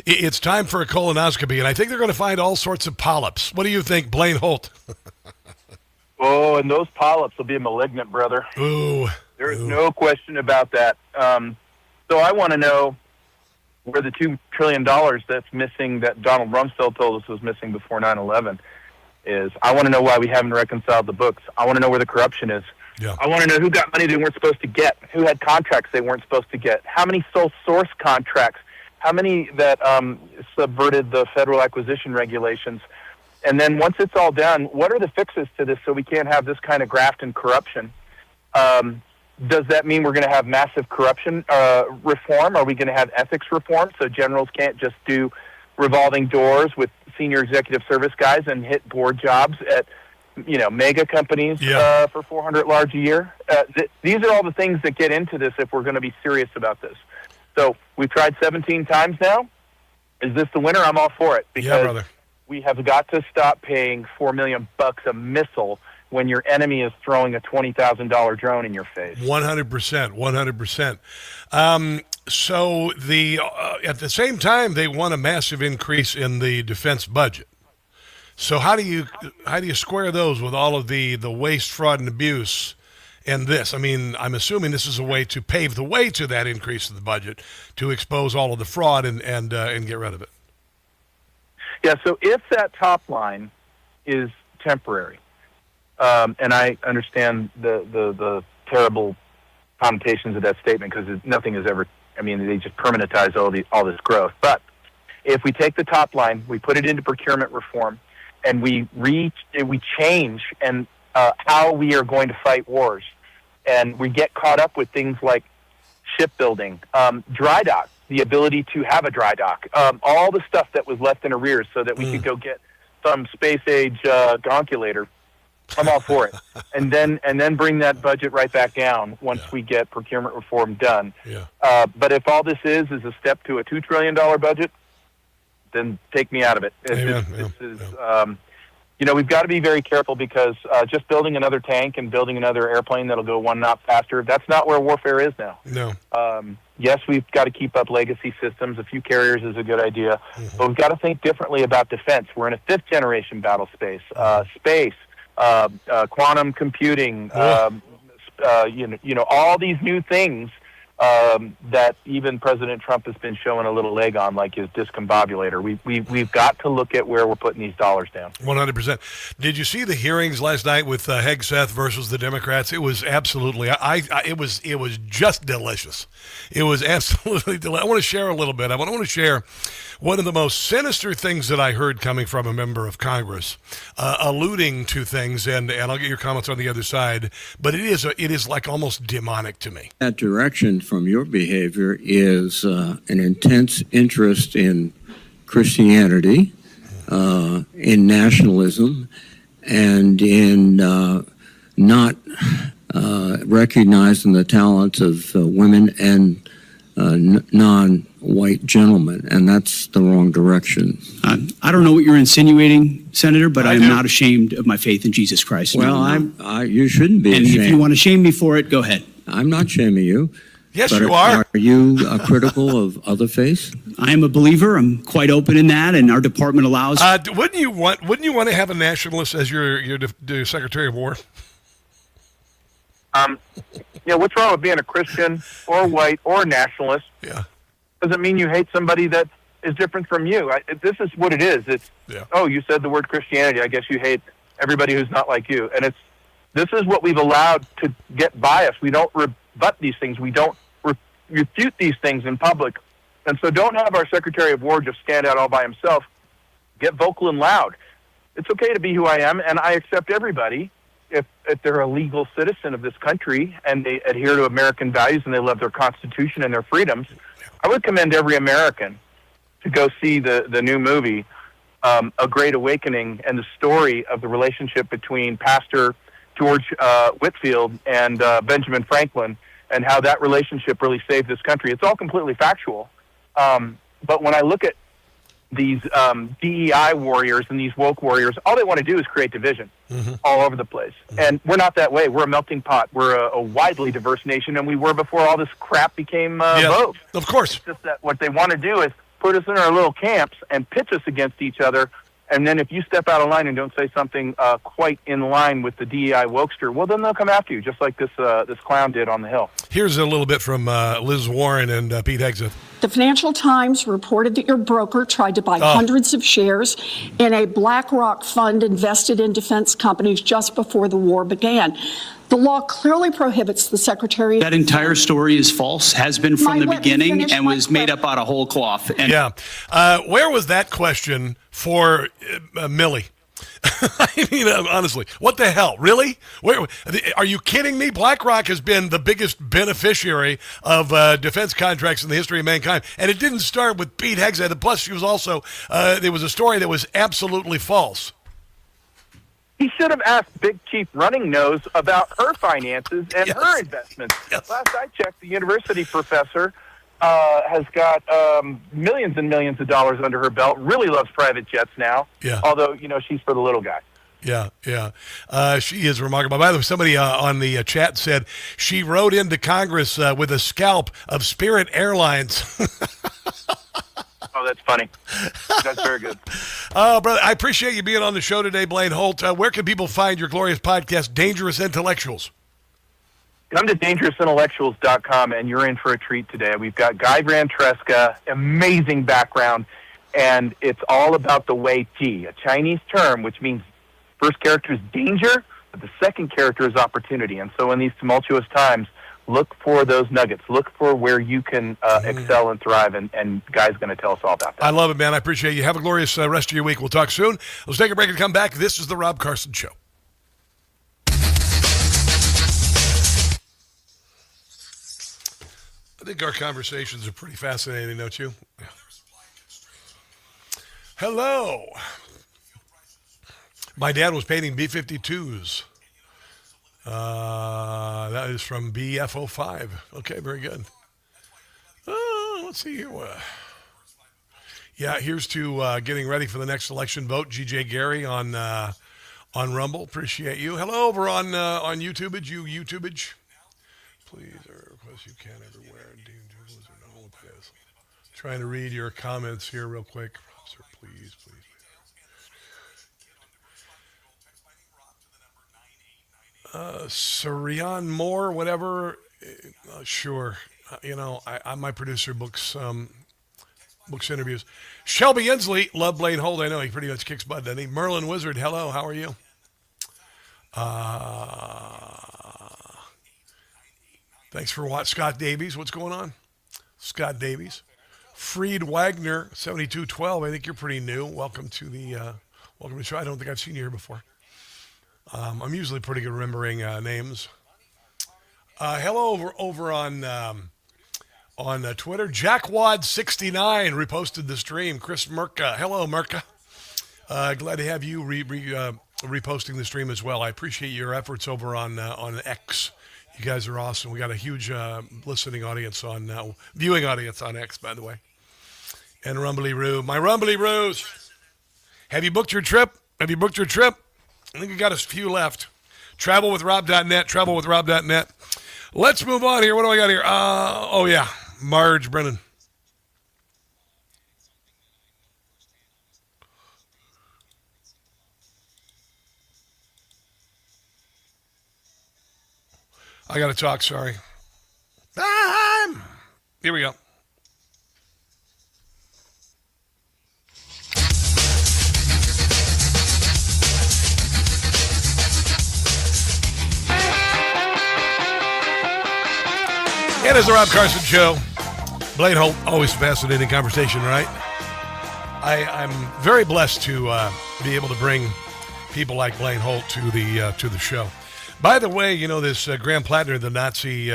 it's time for a colonoscopy. And I think they're going to find all sorts of polyps. What do you think, Blaine Holt? Oh, and those polyps will be malignant, brother. Ooh. There's no question about that. So I want to know where the $2 trillion that's missing, that Donald Rumsfeld told us was missing before 9/11 is. I want to know why we haven't reconciled the books. I want to know where the corruption is. Yeah. I want to know who got money they weren't supposed to get, who had contracts they weren't supposed to get, how many sole source contracts, how many that subverted the federal acquisition regulations. And then once it's all done, what are the fixes to this so we can't have this kind of graft and corruption? Does that mean we're going to have massive corruption reform? Are we going to have ethics reform so generals can't just do revolving doors with senior executive service guys and hit board jobs at mega companies for $400 large a year? These are all the things that get into this if we're going to be serious about this. So we've tried 17 times now. Is this the winner? I'm all for it because we have got to stop paying $4 million a missile when your enemy is throwing a $20,000 drone in your face. 100%. So at the same time, they want a massive increase in the defense budget. So how do you square those with all of the waste, fraud, and abuse and this? I mean, I'm assuming this is a way to pave the way to that increase in the budget, to expose all of the fraud and get rid of it. Yeah, so if that top line is temporary, and I understand the terrible connotations of that statement because nothing is ever, they just permanentize all this growth. But if we take the top line, we put it into procurement reform, and we change and how we are going to fight wars, and we get caught up with things like shipbuilding, dry dock, the ability to have a dry dock, all the stuff that was left in arrears so that we could go get some space age gonculator. I'm all for it. And then bring that budget right back down once we get procurement reform done. Yeah. But if all this is a step to a $2 trillion budget, then take me out of it. We've got to be very careful because just building another tank and building another airplane that'll go 1 knot faster, that's not where warfare is now. No. Yes, we've got to keep up legacy systems. A few carriers is a good idea. But we've got to think differently about defense. We're in a 5th-generation battle space. Space, quantum computing, all these new things that even President Trump has been showing a little leg on, like his discombobulator. We've got to look at where we're putting these dollars down. 100%. Did you see the hearings last night with Hegseth versus the Democrats? It was absolutely, it was just delicious. It was absolutely delicious. I want to share a little bit. I want to share one of the most sinister things that I heard coming from a member of Congress, alluding to things, and I'll get your comments on the other side, but it is like almost demonic to me. That direction from your behavior is an intense interest in Christianity, in nationalism, and in not recognizing the talents of women and non-white gentlemen, and that's the wrong direction. I don't know what you're insinuating, Senator, but I am not ashamed of my faith in Jesus Christ. Well, you shouldn't be and ashamed. If you want to shame me for it, go ahead. I'm not shaming you. Yes, but you are. Are you critical of other faiths? I am a believer. I'm quite open in that, and our department allows. Wouldn't you want to have a nationalist as your Secretary of War? What's wrong with being a Christian or white or nationalist? Yeah. Doesn't mean you hate somebody that is different from you. This is what it is. It's, you said the word Christianity. I guess you hate everybody who's not like you. And this is what we've allowed to get bias. We don't rebut these things. We don't refute these things in public. And so don't have our Secretary of War just stand out all by himself. Get vocal and loud. It's okay to be who I am, and I accept everybody if they're a legal citizen of this country and they adhere to American values and they love their Constitution and their freedoms. I would commend every American to go see the new movie, A Great Awakening, and the story of the relationship between Pastor George Whitefield and Benjamin Franklin, and how that relationship really saved this country. It's all completely factual. But when I look at these DEI warriors and these woke warriors, all they want to do is create division all over the place. And we're not that way. We're a melting pot. We're a widely diverse nation, and we were before all this crap became vogue. Of course. It's just that what they want to do is put us in our little camps and pitch us against each other. And then if you step out of line and don't say something quite in line with the DEI wokester, well, then they'll come after you, just like this clown did on the Hill. Here's a little bit from Liz Warren and Pete Hegseth. The Financial Times reported that your broker tried to buy hundreds of shares in a BlackRock fund invested in defense companies just before the war began. The law clearly prohibits the Secretary. That entire story is false, has been from the beginning, and was made up out of whole cloth. And where was that question for Millie? I mean, honestly, what the hell? Really? Are you kidding me? BlackRock has been the biggest beneficiary of defense contracts in the history of mankind. And it didn't start with Pete Hegseth. Plus, she was also, there was a story that was absolutely false. He should have asked Big Chief Running Nose about her finances and her investments. Last I checked, the university professor has got millions and millions of dollars under her belt, really loves private jets now, although, she's for the little guy. Yeah. She is remarkable. By the way, somebody on the chat said she rode into Congress with a scalp of Spirit Airlines. Oh, that's funny. That's very good. Brother, I appreciate you being on the show today, Blaine Holt. Where can people find your glorious podcast, Dangerous Intellectuals? Come to dangerousintellectuals.com, and you're in for a treat today. We've got Guy Brantresca, amazing background, and it's all about the Wei Ji, a Chinese term which means first character is danger, but the second character is opportunity. And so in these tumultuous times, look for those nuggets. Look for where you can excel and thrive, and Guy's going to tell us all about that. I love it, man. I appreciate you. Have a glorious rest of your week. We'll talk soon. Let's take a break and come back. This is The Rob Carson Show. I think our conversations are pretty fascinating, don't you? Yeah. Hello. My dad was painting B-52s. That is from BF05. Okay, very good. Let's see here. Here's to getting ready for the next election vote. GJ Gary on Rumble. Appreciate you. Hello over on YouTubeage. YouTubeage. Please, request you can everywhere. Trying to read your comments here real quick. Sir, please. Surian Moore, whatever. Sure. My producer books interviews. Shelby Inslee, love Blaine Holt. I know he pretty much kicks butt, doesn't he? Merlin Wizard, hello. How are you? Thanks for watching. Scott Davies, what's going on? Scott Davies. Freed Wagner, 7212. I think you're pretty new. Welcome to the show. I don't think I've seen you here before. I'm usually pretty good remembering names. Hello over on Twitter. Jackwad69 reposted the stream. Chris Merca. Hello, Merca. Glad to have you reposting the stream as well. I appreciate your efforts over on X. You guys are awesome. We got a huge listening audience viewing audience on X, by the way. And Rumbly Roo. My Rumbly Roos. Have you booked your trip? I think you got a few left. Travelwithrob.net. Let's move on here. What do I got here? Marge Brennan. I got to talk, sorry. Here we go. It is the Rob Carson Show. Blaine Holt, always a fascinating conversation, right? I'm very blessed to be able to bring people like Blaine Holt to the show. By the way, this Graham Plattner, the Nazi,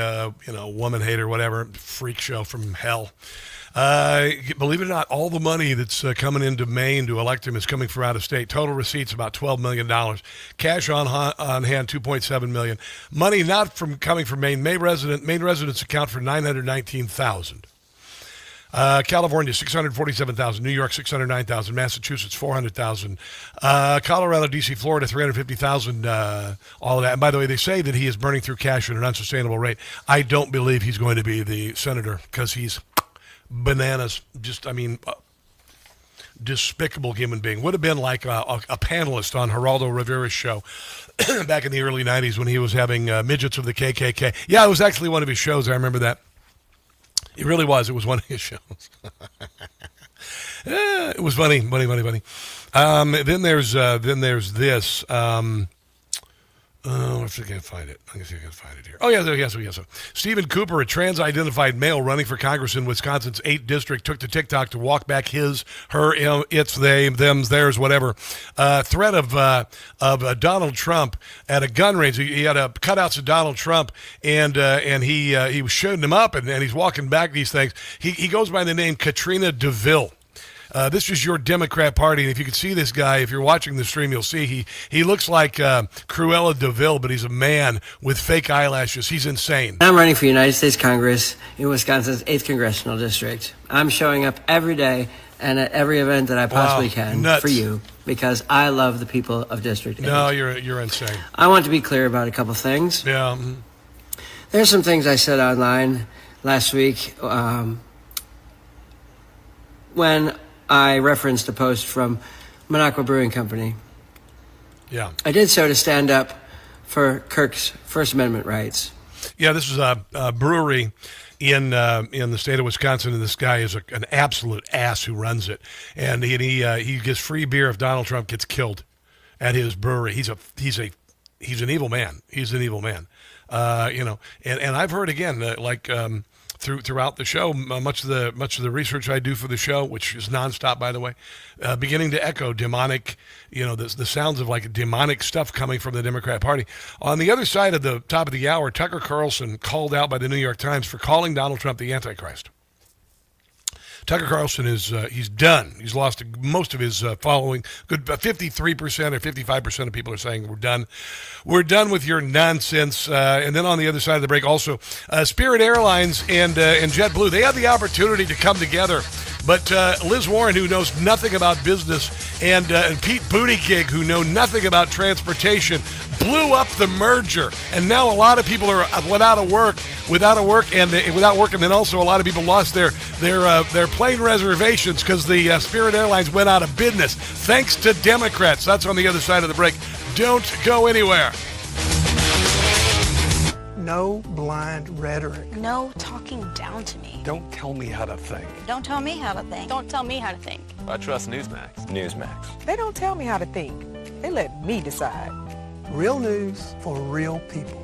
woman hater, whatever, freak show from hell. Believe it or not, all the money that's coming into Maine to elect him is coming from out of state. Total receipts about $12 million. Cash on hand, $2.7 million. Money not coming from Maine. Maine residents account for $919,000. California, $647,000. New York, $609,000. Massachusetts, $400,000. Colorado, D.C., Florida, $350,000. All of that. And by the way, they say that he is burning through cash at an unsustainable rate. I don't believe he's going to be the senator because he's bananas. Despicable human being. Would have been like a panelist on Geraldo Rivera's show back in the early 90s when he was having midgets of the KKK. Yeah, it was actually one of his shows. I remember that. It really was. It was one of his shows. It was funny. Then there's this. I think I can find it. I can find it here. Oh, yes. Stephen Cooper, a trans-identified male running for Congress in Wisconsin's 8th district, took to TikTok to walk back his, her, it's, they, thems, theirs, whatever. Threat of Donald Trump at a gun range. He had cutouts of Donald Trump, and he was shooting him up, and he's walking back these things. He goes by the name Katrina DeVille. This is your Democrat Party, and if you can see this guy, if you're watching the stream, you'll see he looks like Cruella DeVille, but he's a man with fake eyelashes. He's insane. I'm running for United States Congress in Wisconsin's 8th Congressional District. I'm showing up every day and at every event that I possibly can for you because I love the people of District 8. No, you're insane. I want to be clear about a couple things. Yeah. There's some things I said online last week when I referenced a post from Minocqua Brewing Company. Yeah. I did so to stand up for Kirk's First Amendment rights. Yeah, this is a brewery in the state of Wisconsin, and this guy is an absolute ass who runs it. And he gets free beer if Donald Trump gets killed at his brewery. He's an evil man. He's an evil man. And I've heard again, throughout the show, much of the research I do for the show, which is nonstop, by the way, beginning to echo demonic, the sounds of like demonic stuff coming from the Democrat Party. On the other side of the top of the hour, Tucker Carlson called out by the New York Times for calling Donald Trump the Antichrist. Tucker Carlson he's done. He's lost most of his following. Good 53% or 55% of people are saying we're done. We're done with your nonsense. And then on the other side of the break, also Spirit Airlines and JetBlue, they had the opportunity to come together. But Liz Warren, who knows nothing about business, and Pete Buttigieg, who know nothing about transportation, blew up the merger. And now a lot of people are without work, and then also a lot of people lost their plane reservations because the Spirit Airlines went out of business. Thanks to Democrats. That's on the other side of the break. Don't go anywhere. No blind rhetoric. No talking down to me. Don't tell me how to think. Don't tell me how to think. Don't tell me how to think. I trust Newsmax. Newsmax. They don't tell me how to think. They let me decide. Real news for real people.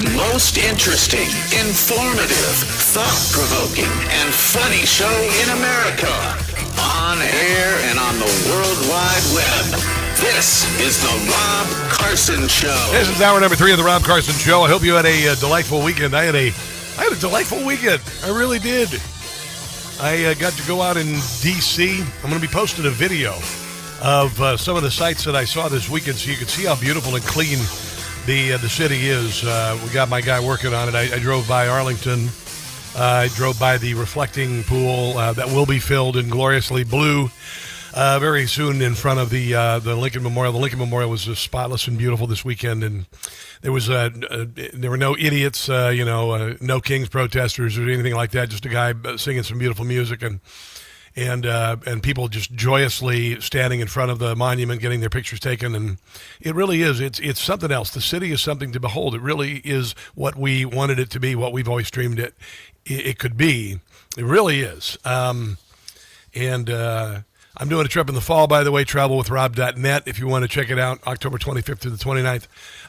The most interesting, informative, thought-provoking, and funny show in America. On air and on the World Wide Web. This is the Rob Carson Show. This is hour number 3 of the Rob Carson Show. I hope you had a delightful weekend. I had a delightful weekend. I really did. I got to go out in D.C. I'm going to be posting a video of some of the sites that I saw this weekend so you can see how beautiful and clean the city is. We got my guy working on it. I drove by Arlington. I drove by the reflecting pool that will be filled in gloriously blue very soon in front of the Lincoln Memorial. The Lincoln Memorial was just spotless and beautiful this weekend, and there were no idiots, no Kings protesters or anything like that. Just a guy singing some beautiful music and people just joyously standing in front of the monument, getting their pictures taken. And it really is. It's something else. The city is something to behold. It really is what we wanted it to be, what we've always dreamed it could be. It really is. I'm doing a trip in the fall, by the way, travelwithrob.net, if you want to check it out, October 25th through the 29th.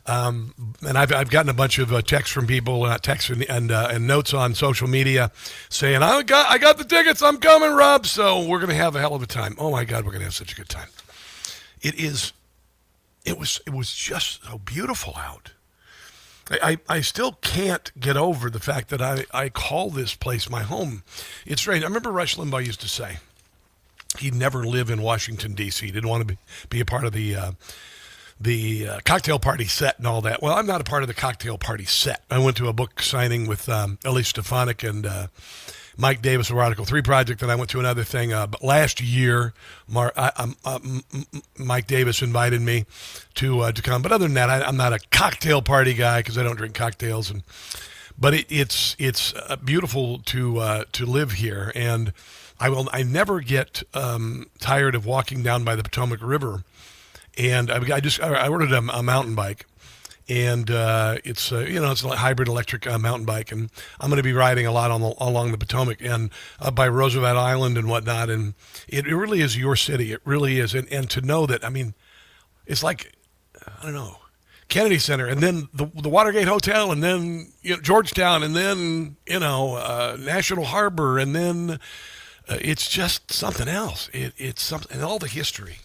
And I've gotten a bunch of texts from people, texts and notes on social media saying, I got the tickets, I'm coming, Rob. So we're going to have a hell of a time. Oh my God, we're going to have such a good time. It was just so beautiful out. I still can't get over the fact that I call this place my home. It's strange. I remember Rush Limbaugh used to say he'd never live in Washington, D.C. He didn't want to be a part of the cocktail party set and all that. Well, I'm not a part of the cocktail party set. I went to a book signing with Elise Stefanik and Mike Davis of Article 3 Project, and I went to another thing. But last year, Mike Davis invited me to come. But other than that, I'm not a cocktail party guy because I don't drink cocktails. But it's beautiful to live here, and I never get tired of walking down by the Potomac River. And I ordered a mountain bike, and it's a hybrid electric mountain bike, and I'm going to be riding a lot along the Potomac and up by Roosevelt Island and whatnot. And it really is your city. It really is. And to know that, I mean, it's like, I don't know, Kennedy Center, and then the Watergate Hotel, and then Georgetown, and then National Harbor, and then it's just something else. It's something, and all the history.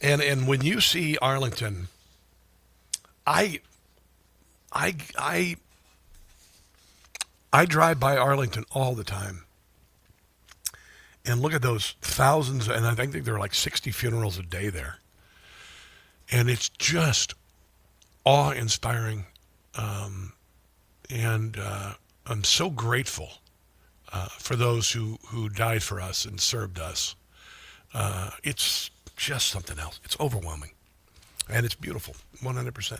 And when you see Arlington, I drive by Arlington all the time and look at those thousands, and I think there are like 60 funerals a day there. And it's just awe-inspiring. And I'm so grateful for those who died for us and served us. It's just something else. It's overwhelming. And it's beautiful, 100%.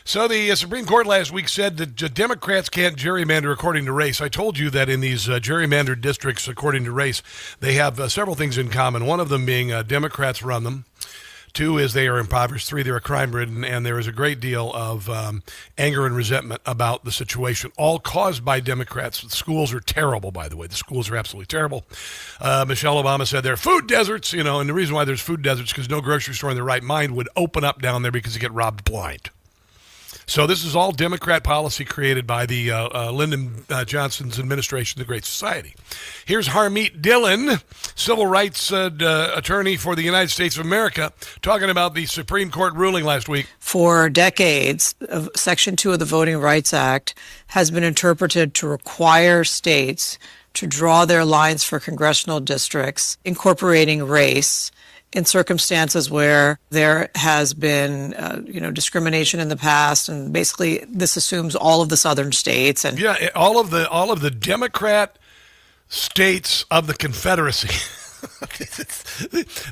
So the Supreme Court last week said that Democrats can't gerrymander according to race. I told you that in these gerrymandered districts according to race, they have several things in common. One of them being Democrats run them. 2 is they are impoverished. 3, they're crime-ridden, and there is a great deal of anger and resentment about the situation, all caused by Democrats. The schools are terrible, by the way. The schools are absolutely terrible. Michelle Obama said there are food deserts, and the reason why there's food deserts is because no grocery store in their right mind would open up down there because you get robbed blind. So this is all Democrat policy created by the Lyndon Johnson's administration, the Great Society. Here's Harmeet Dillon, civil rights attorney for the United States of America, talking about the Supreme Court ruling last week. For decades, Section 2 of the Voting Rights Act has been interpreted to require states to draw their lines for congressional districts, incorporating race, in circumstances where there has been, discrimination in the past, and basically this assumes all of the southern states and all of the Democrat states of the Confederacy.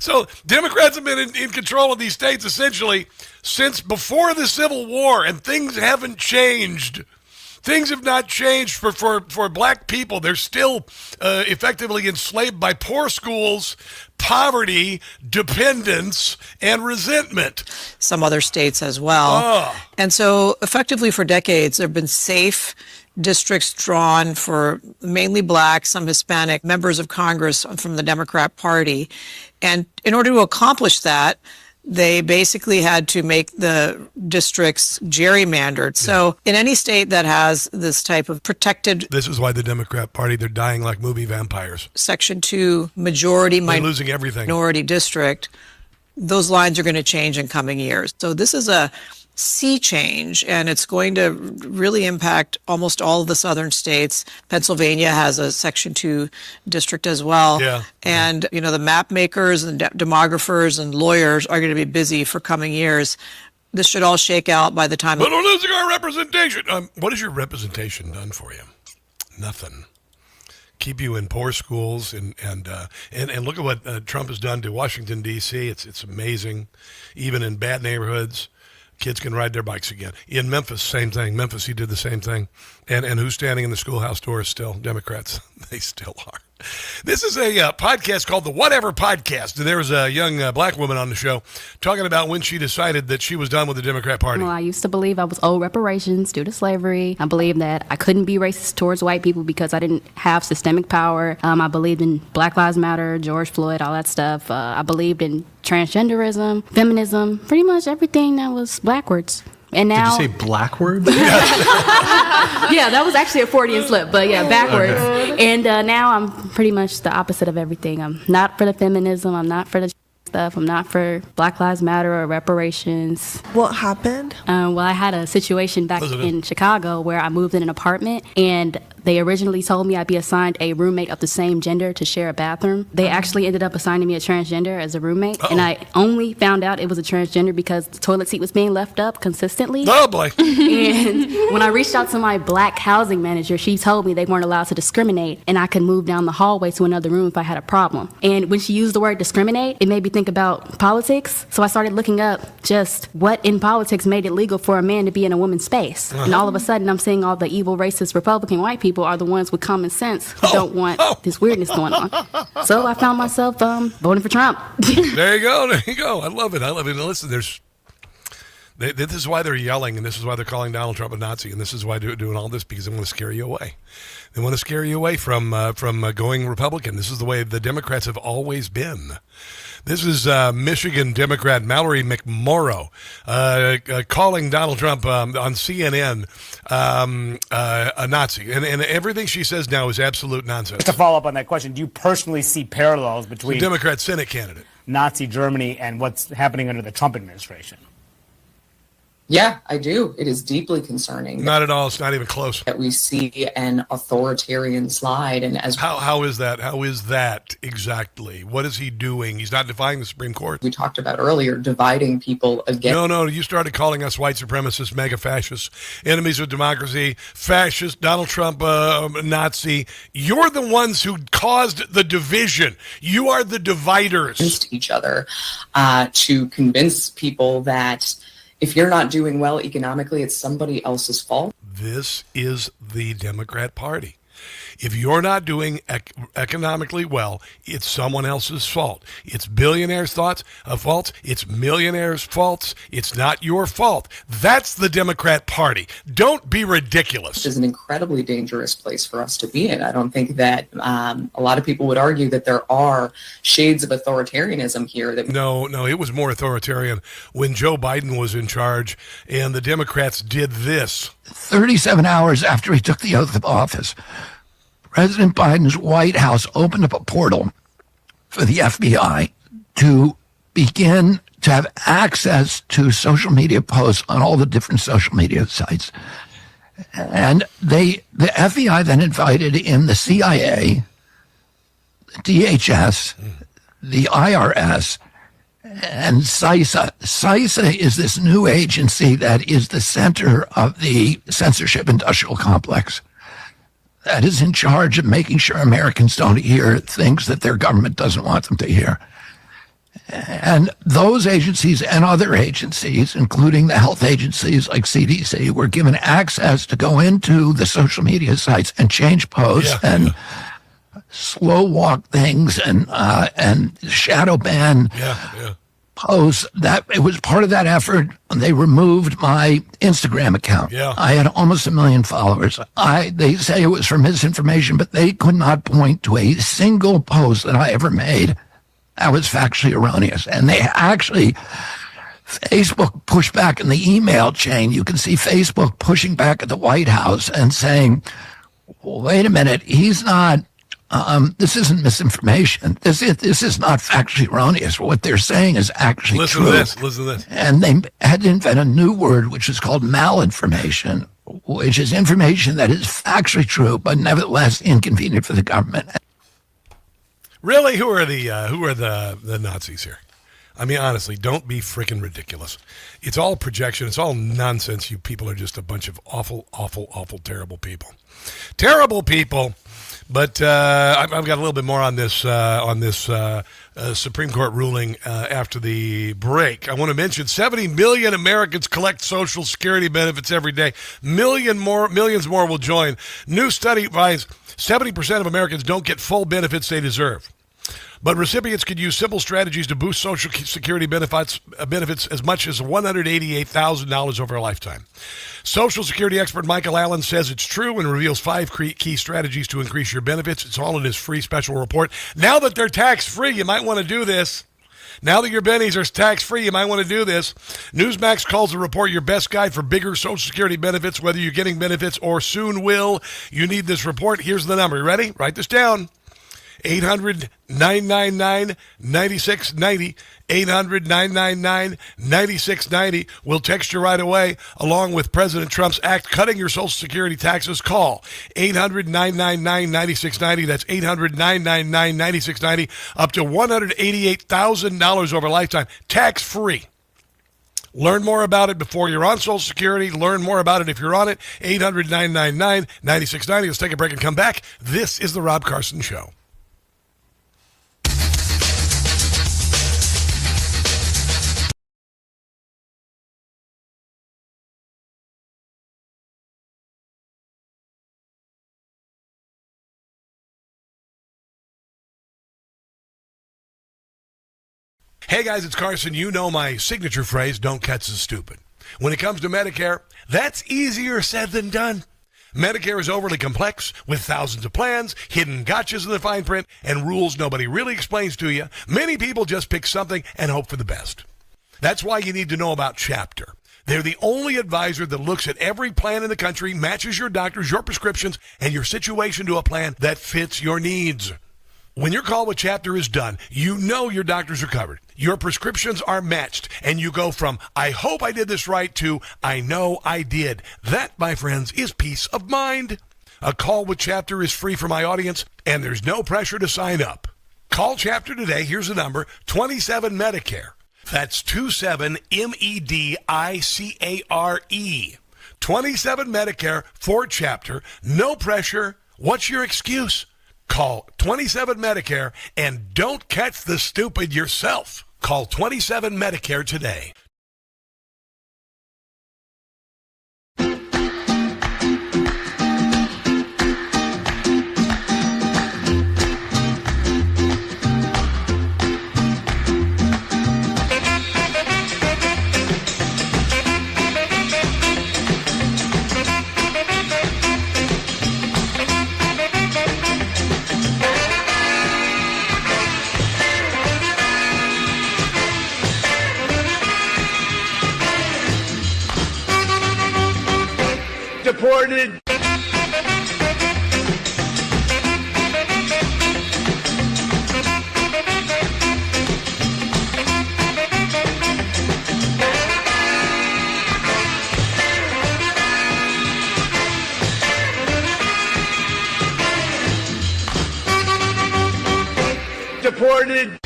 So Democrats have been in control of these states essentially since before the Civil War, and things haven't changed. Things have not changed for black people. They're still effectively enslaved by poor schools, poverty, dependence, and resentment. Some other states as well. And so effectively for decades, there have been safe districts drawn for mainly black, some Hispanic members of Congress from the Democrat Party. And in order to accomplish that, They basically had to make the districts gerrymandered. So in any state that has this type of protected... This is why the Democrat Party, they're dying like movie vampires. Section 2 majority losing everything. Minority district, those lines are going to change in coming years. So this is a sea change, and it's going to really impact almost all of the southern states. Pennsylvania has a Section 2 district as well. Yeah. And, you know, the map makers and demographers and lawyers are going to be busy for coming years. This should all shake out by the time... But we're losing our representation. What has your representation done for you? Nothing. Keep you in poor schools, and look at what Trump has done to Washington, D.C. It's amazing. Even in bad neighborhoods, kids can ride their bikes again. In Memphis, same thing. Memphis, he did the same thing. And who's standing in the schoolhouse doors still? Democrats. They still are. This is a podcast called The Whatever Podcast. There was a young black woman on the show talking about when she decided that she was done with the Democrat Party. Well, I used to believe I was owed reparations due to slavery. I believed that I couldn't be racist towards white people because I didn't have systemic power. I believed in Black Lives Matter, George Floyd, all that stuff. I believed in transgenderism, feminism, pretty much everything that was backwards. And now, did you say blackwards? Yeah, that was actually a Freudian slip, but yeah, backwards. Okay. And now I'm pretty much the opposite of everything. I'm not for the feminism. I'm not for the stuff. I'm not for Black Lives Matter or reparations. What happened? Well, I had a situation back in Chicago where I moved in an apartment, and they originally told me I'd be assigned a roommate of the same gender to share a bathroom. They actually ended up assigning me a transgender as a roommate, and I only found out it was a transgender because the toilet seat was being left up consistently. Oh, boy. And when I reached out to my black housing manager, she told me they weren't allowed to discriminate, and I could move down the hallway to another room if I had a problem. And when she used the word discriminate, it made me think about politics, so I started looking up just what in politics made it legal for a man to be in a woman's space. And all of a sudden, I'm seeing all the evil, racist, Republican white people are the ones with common sense who don't want this weirdness going on. So I found myself voting for Trump. There you go. There you go. I love it. I love it. Listen, this is why they're yelling, and this is why they're calling Donald Trump a Nazi, and this is why they're doing all this, because they want to scare you away. They want to scare you away from going Republican. This is the way the Democrats have always been. This is Michigan Democrat Mallory McMorrow calling Donald Trump on CNN a Nazi. And everything she says now is absolute nonsense. Just to follow up on that question, do you personally see parallels between the Democrat Senate candidate, Nazi Germany, and what's happening under the Trump administration? Yeah, I do. It is deeply concerning. Not at all. It's not even close. That we see an authoritarian slide. And as how is that? How is that exactly? What is he doing? He's not defying the Supreme Court. We talked about earlier, dividing people again. No. You started calling us white supremacists, mega fascists, enemies of democracy, fascist, Donald Trump, Nazi. You're the ones who caused the division. You are the dividers. Against each other to convince people that if you're not doing well economically, it's somebody else's fault. This is the Democrat Party. If you're not doing economically well, it's someone else's fault. It's billionaires' faults. It's millionaires' faults. It's not your fault. That's the Democrat Party. Don't be ridiculous. This is an incredibly dangerous place for us to be in. I don't think that a lot of people would argue that there are shades of authoritarianism here. No, it was more authoritarian when Joe Biden was in charge and the Democrats did this. 37 hours after he took the oath of office, President Biden's White House opened up a portal for the FBI to begin to have access to social media posts on all the different social media sites. And the FBI then invited in the CIA, the DHS, the IRS, and CISA. CISA is this new agency that is the center of the censorship industrial complex that is in charge of making sure Americans don't hear things that their government doesn't want them to hear. And those agencies and other agencies, including the health agencies like CDC, were given access to go into the social media sites and change posts and slow walk things and shadow ban posts. That it was part of that effort. They removed my Instagram account. I had almost 1 million followers. They say it was for misinformation, but they could not point to a single post that I ever made that was factually erroneous. And they actually, Facebook pushed back in the email chain. You can see Facebook pushing back at the White House and saying, well, wait a minute, he's not, this isn't misinformation. This is not factually erroneous. What they're saying is actually true. Listen to this. And they had to invent a new word, which is called malinformation, which is information that is factually true, but nevertheless inconvenient for the government. Really? Who are the Nazis here? I mean, honestly, don't be freaking ridiculous. It's all projection. It's all nonsense. You people are just a bunch of awful, awful, awful, terrible people. Terrible people. But I've got a little bit more on this Supreme Court ruling after the break. I want to mention 70 million Americans collect Social Security benefits every day. Millions more will join. New study finds 70% of Americans don't get full benefits they deserve. But recipients could use simple strategies to boost Social Security benefits as much as $188,000 over a lifetime. Social Security expert Michael Allen says it's true and reveals 5 key strategies to increase your benefits. It's all in his free special report. Now that they're tax-free, you might want to do this. Now that your bennies are tax-free, you might want to do this. Newsmax calls the report your best guide for bigger Social Security benefits, whether you're getting benefits or soon will. You need this report. Here's the number. You ready? Write this down. 800-999-9690. 800-999-9690. We'll text you right away. Along with President Trump's act cutting your Social Security taxes, call 800-999-9690. That's 800-999-9690. Up to $188,000 over a lifetime. Tax-free. Learn more about it before you're on Social Security. Learn more about it if you're on it. 800-999-9690. Let's take a break and come back. This is The Rob Carson Show. Hey guys, it's Carson. You know my signature phrase, don't catch the stupid. When it comes to Medicare, that's easier said than done. Medicare is overly complex with thousands of plans, hidden gotchas in the fine print, and rules nobody really explains to you. Many people just pick something and hope for the best. That's why you need to know about Chapter. They're the only advisor that looks at every plan in the country, matches your doctors, your prescriptions, and your situation to a plan that fits your needs. When your call with Chapter is done, you know your doctors are covered. Your prescriptions are matched, and you go from, I hope I did this right, to, I know I did. That, my friends, is peace of mind. A call with Chapter is free for my audience, and there's no pressure to sign up. Call Chapter today. Here's the number, 27 Medicare. That's 27 MEDICARE. 27 Medicare for Chapter. No pressure. What's your excuse? Call 27 Medicare and don't catch the stupid yourself. Call 27 Medicare today. Deported. Deported.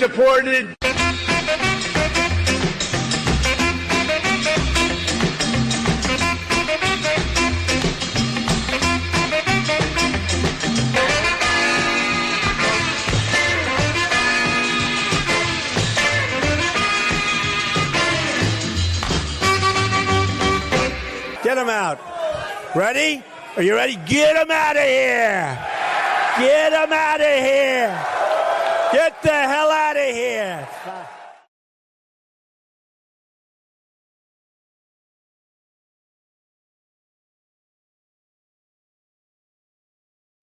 Deported. Get him out. Ready? Are you ready? Get them out of here! Get them out of here! Get the hell out of here!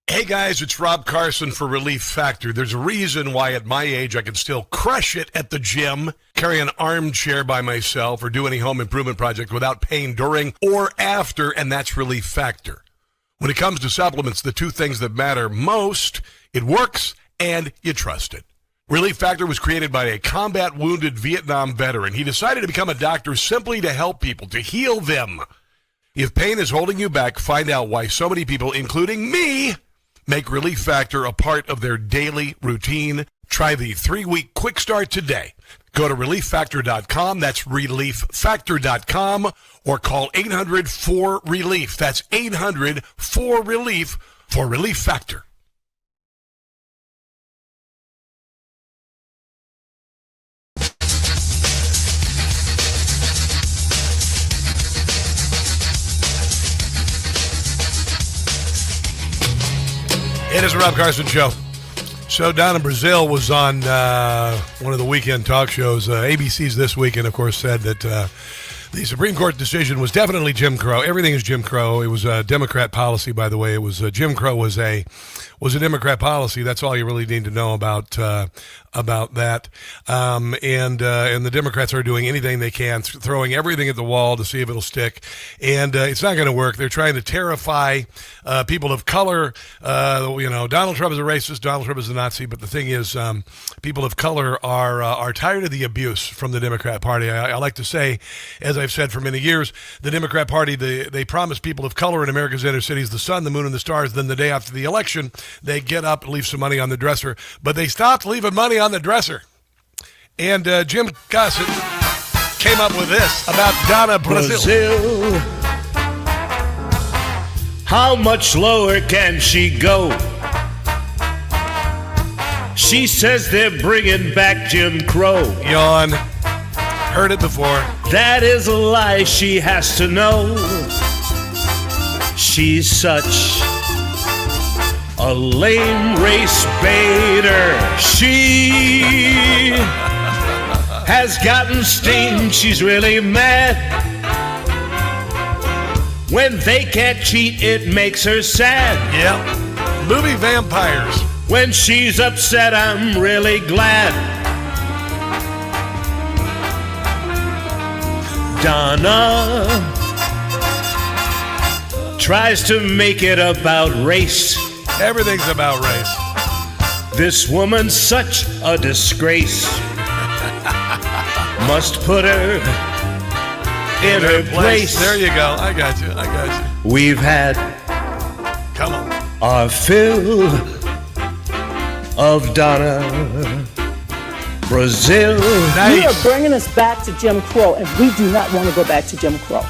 Hey guys, it's Rob Carson for Relief Factor. There's a reason why at my age I can still crush it at the gym, carry an armchair by myself, or do any home improvement project without pain during or after, and that's Relief Factor. When it comes to supplements, the two things that matter most, it works and you trust it. Relief Factor was created by a combat wounded Vietnam veteran. He decided to become a doctor simply to help people, to heal them. If pain is holding you back, find out why so many people, including me, make Relief Factor a part of their daily routine. Try the 3-week quick start today. Go to relieffactor.com. That's relieffactor.com, or call 800-4RELIEF. That's 800-4RELIEF for Relief Factor. It is the Rob Carson Show. So down in Brazil was on one of the weekend talk shows. ABC's This Weekend, of course, said that the Supreme Court decision was definitely Jim Crow. Everything is Jim Crow. It was a Democrat policy, by the way. It was Jim Crow was a Democrat policy. That's all you really need to know about that. And the Democrats are doing anything they can, throwing everything at the wall to see if it'll stick. And it's not going to work. They're trying to terrify people of color. Donald Trump is a racist. Donald Trump is a Nazi. But the thing is, people of color are tired of the abuse from the Democrat Party. I like to say, as I've said for many years, the Democrat Party, they promise people of color in America's inner cities the sun, the moon, and the stars. Then the day after the election, they get up and leave some money on the dresser. But they stopped leaving money on the dresser. And Jim Gossett came up with this about Donna Brazil. How much lower can she go? She says they're bringing back Jim Crow. Yawn. Heard it before. That is a lie, she has to know. She's such a lame race baiter. She has gotten sting. She's really mad. When they can't cheat, it makes her sad. Yep. Movie vampires. When she's upset, I'm really glad. Donna tries to make it about race. Everything's about race. This woman's such a disgrace. Must put her in her place. There you go. I got you. We've had come on our fill of Donna Brazil. Nice. You are bringing us back to Jim Crow, and we do not want to go back to Jim Crow.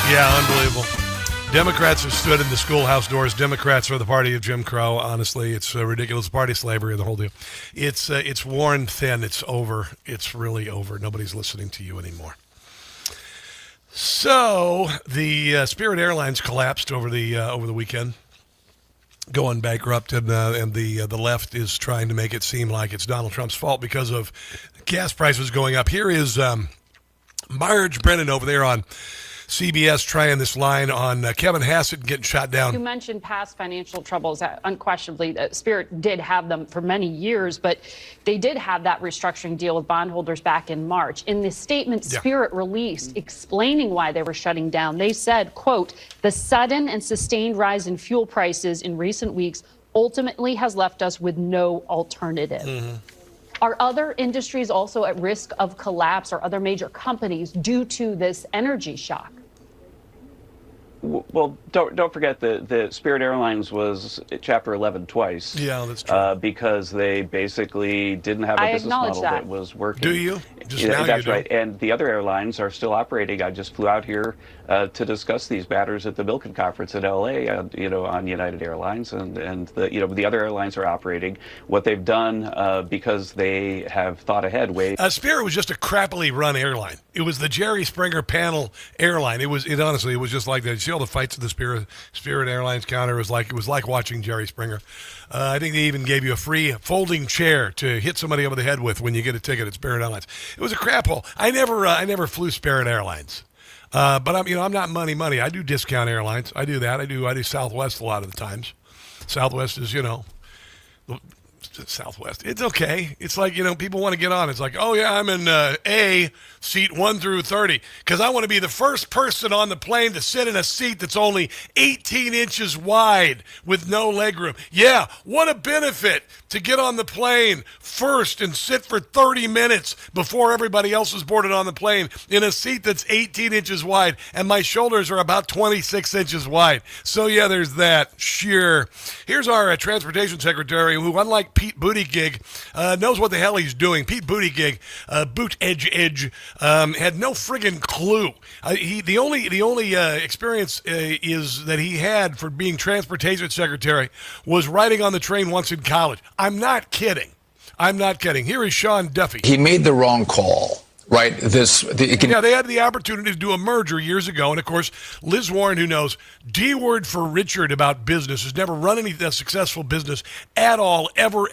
Yeah, unbelievable. Democrats have stood in the schoolhouse doors. Democrats are the party of Jim Crow. Honestly, it's a ridiculous party of slavery, the whole deal. It's worn thin. It's over. It's really over. Nobody's listening to you anymore. So the Spirit Airlines collapsed over the weekend, going bankrupt, and the left is trying to make it seem like it's Donald Trump's fault because of gas prices going up. Here is Marge Brennan over there on CBS trying this line on Kevin Hassett getting shot down. You mentioned past financial troubles. Unquestionably, Spirit did have them for many years, but they did have that restructuring deal with bondholders back in March. In the statement Spirit released explaining why they were shutting down, they said, quote, "The sudden and sustained rise in fuel prices in recent weeks ultimately has left us with no alternative." Mm-hmm. Are other industries also at risk of collapse, or other major companies, due to this energy shock? Well, don't forget that the Spirit Airlines was Chapter 11 twice. Yeah, that's true. Because they basically didn't have a business model that was working. Do you? That's right. And the other airlines are still operating. I just flew out here to discuss these matters at the Milken Conference in LA, on United Airlines, and the other airlines are operating. What they've done because they have thought ahead. Spirit was just a crappily run airline. It was the Jerry Springer panel airline. Honestly, it was just like that. See all the fights at the Spirit Airlines counter? It was like watching Jerry Springer. I think they even gave you a free folding chair to hit somebody over the head with when you get a ticket at Spirit Airlines. It was a crap hole. I never flew Spirit Airlines. But I'm not money. I do discount airlines. I do that. I do Southwest a lot of the times. Southwest is, Southwest. It's okay. It's like, people want to get on. It's like, oh, yeah, I'm in A, seat 1 through 30, because I want to be the first person on the plane to sit in a seat that's only 18 inches wide with no legroom. Yeah, what a benefit to get on the plane first and sit for 30 minutes before everybody else is boarded on the plane in a seat that's 18 inches wide, and my shoulders are about 26 inches wide. So, yeah, there's that. Sure. Here's our transportation secretary who, unlike Pete Buttigieg, knows what the hell he's doing. Pete Buttigieg, had no friggin' clue. The only experience is that he had for being transportation secretary was riding on the train once in college. I'm not kidding. Here is Sean Duffy. He made the wrong call. Right. Yeah, they had the opportunity to do a merger years ago. And, of course, Liz Warren, who knows D word for Richard about business, has never run any successful business at all, ever,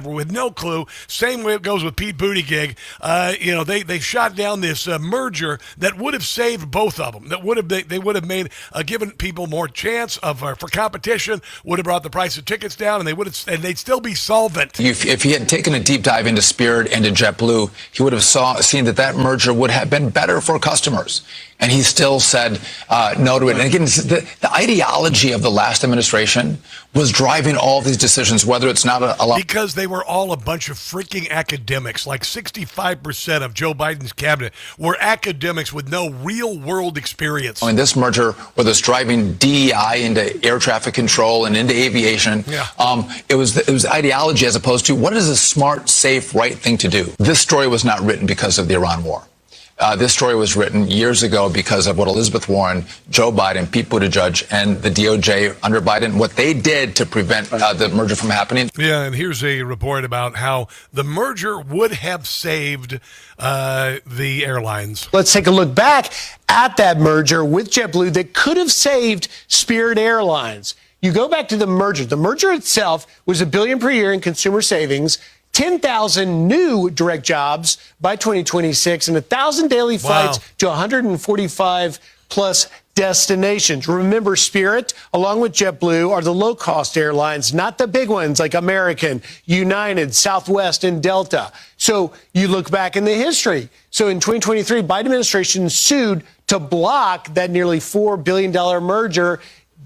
with no clue. Same way it goes with Pete Buttigieg. They shot down this merger that would have saved both of them. They would have made given people more chance for competition. Would have brought the price of tickets down, and they'd still be solvent. If he had taken a deep dive into Spirit and into JetBlue, he would have seen that merger would have been better for customers. And he still said no to it. And again, the ideology of the last administration was driving all these decisions, whether it's not a lot. Because they were all a bunch of freaking academics. Like 65% of Joe Biden's cabinet were academics with no real world experience. I mean, this merger, whether it's driving DEI into air traffic control and into aviation, it was ideology as opposed to what is a smart, safe, right thing to do. This story was not written because of the Iran war. This story was written years ago because of what Elizabeth Warren, Joe Biden, Pete Buttigieg, and the DOJ under Biden, what they did to prevent the merger from happening. Yeah, and here's a report about how the merger would have saved the airlines. Let's take a look back at that merger with JetBlue that could have saved Spirit Airlines. You go back to the merger. The merger itself was $1 billion per year in consumer savings, 10,000 new direct jobs by 2026, and 1,000 daily flights to 145 plus destinations. Remember, Spirit, along with JetBlue, are the low-cost airlines, not the big ones like American, United, Southwest, and Delta. So you look back in the history. So in 2023, Biden administration sued to block that nearly $4 billion merger.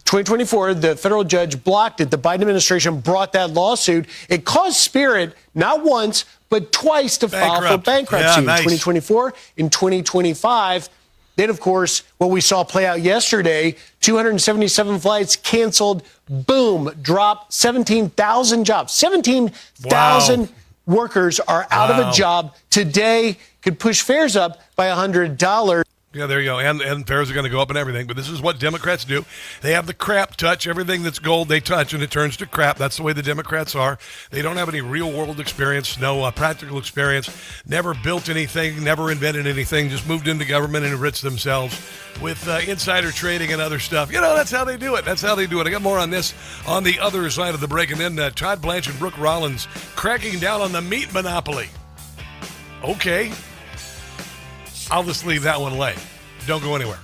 2024, the federal judge blocked it. The Biden administration brought that lawsuit. It caused Spirit not once, but twice to file for bankruptcy in 2024. In 2025, then, of course, what we saw play out yesterday, 277 flights canceled, boom, drop 17,000 jobs. 17,000 workers are out of a job today, could push fares up by $100. Yeah, there you go. And fares are going to go up and everything. But this is what Democrats do. They have the crap touch. Everything that's gold they touch, and it turns to crap. That's the way the Democrats are. They don't have any real-world experience, no practical experience, never built anything, never invented anything, just moved into government and enriched themselves with insider trading and other stuff. That's how they do it. I got more on this on the other side of the break. And then Todd Blanche and Brooke Rollins cracking down on the meat monopoly. Okay. I'll just leave that one lay. Don't go anywhere.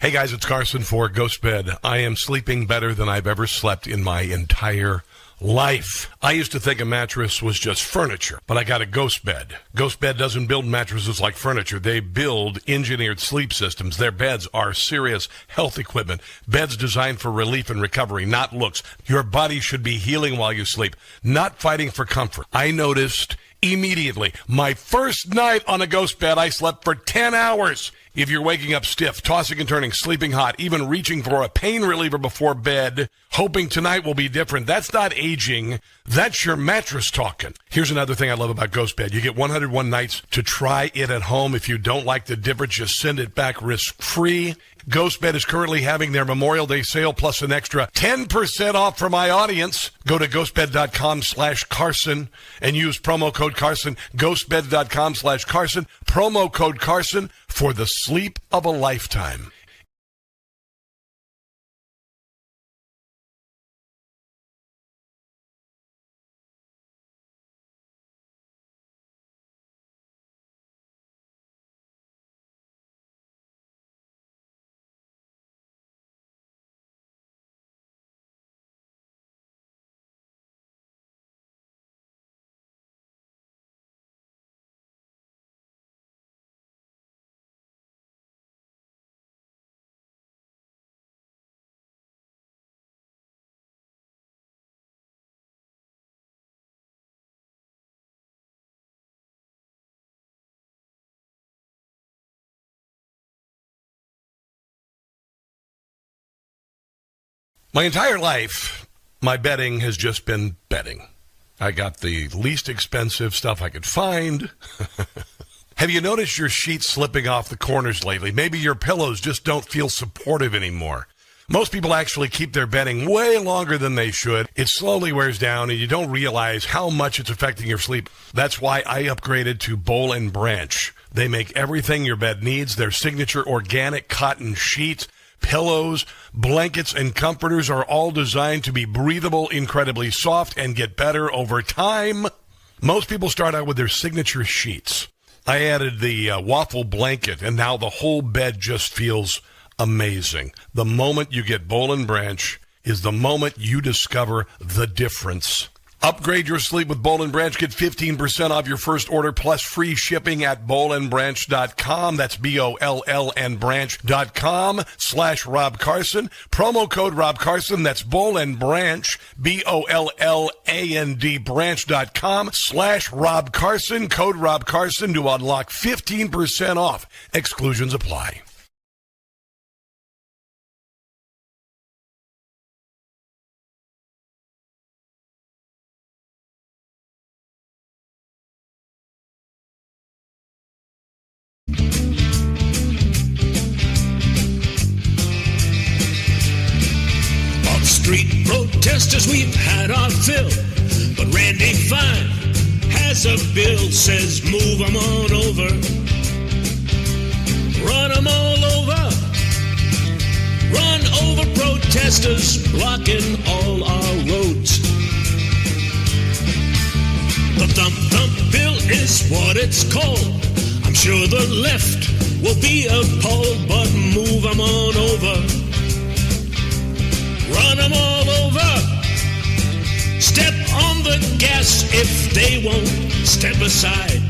Hey guys, it's Carson for Ghost Bed. I am sleeping better than I've ever slept in my entire life. I used to think a mattress was just furniture, but I got a Ghost Bed. Ghost Bed doesn't build mattresses like furniture. They build engineered sleep systems. Their beds are serious health equipment. Beds designed for relief and recovery, not looks. Your body should be healing while you sleep, not fighting for comfort. I noticed immediately. My first night on a Ghost Bed, I slept for 10 hours. If you're waking up stiff, tossing and turning, sleeping hot, even reaching for a pain reliever before bed, hoping tonight will be different, that's not aging. That's your mattress talking. Here's another thing I love about Ghost Bed. You get 101 nights to try it at home. If you don't like the difference, just send it back risk-free. Ghost Bed is currently having their Memorial Day sale plus an extra 10% off for my audience. Go to ghostbed.com/Carson and use promo code Carson. Ghostbed.com/Carson. Promo code Carson for the sleep of a lifetime. My entire life, my betting has just been betting. I got the least expensive stuff I could find. Have you noticed your sheets slipping off the corners lately? Maybe your pillows just don't feel supportive anymore. Most people actually keep their bedding way longer than they should. It slowly wears down and you don't realize how much it's affecting your sleep. That's why I upgraded to Boll & Branch. They make everything your bed needs. Their signature organic cotton sheets, pillows, blankets, and comforters are all designed to be breathable, incredibly soft, and get better over time. Most people start out with their signature sheets. I added the waffle blanket, and now the whole bed just feels amazing. The moment you get Boll & Branch is the moment you discover the difference. Upgrade your sleep with Boll & Branch. Get 15% off your first order plus free shipping at bollandbranch.com. That's BOLL and branch.com/Rob Carson. Promo code Rob Carson. That's Boll & Branch, BOLLAND branch.com/Rob Carson. Code Rob Carson to unlock 15% off. Exclusions apply. Street protesters, we've had our fill, but Randy Fine has a bill, says move them on over, run them all over, run over protesters blocking all our roads. The Thump Thump bill is what it's called. I'm sure the left will be appalled, but move them on over. Run them all over. Step on the gas if they won't step aside.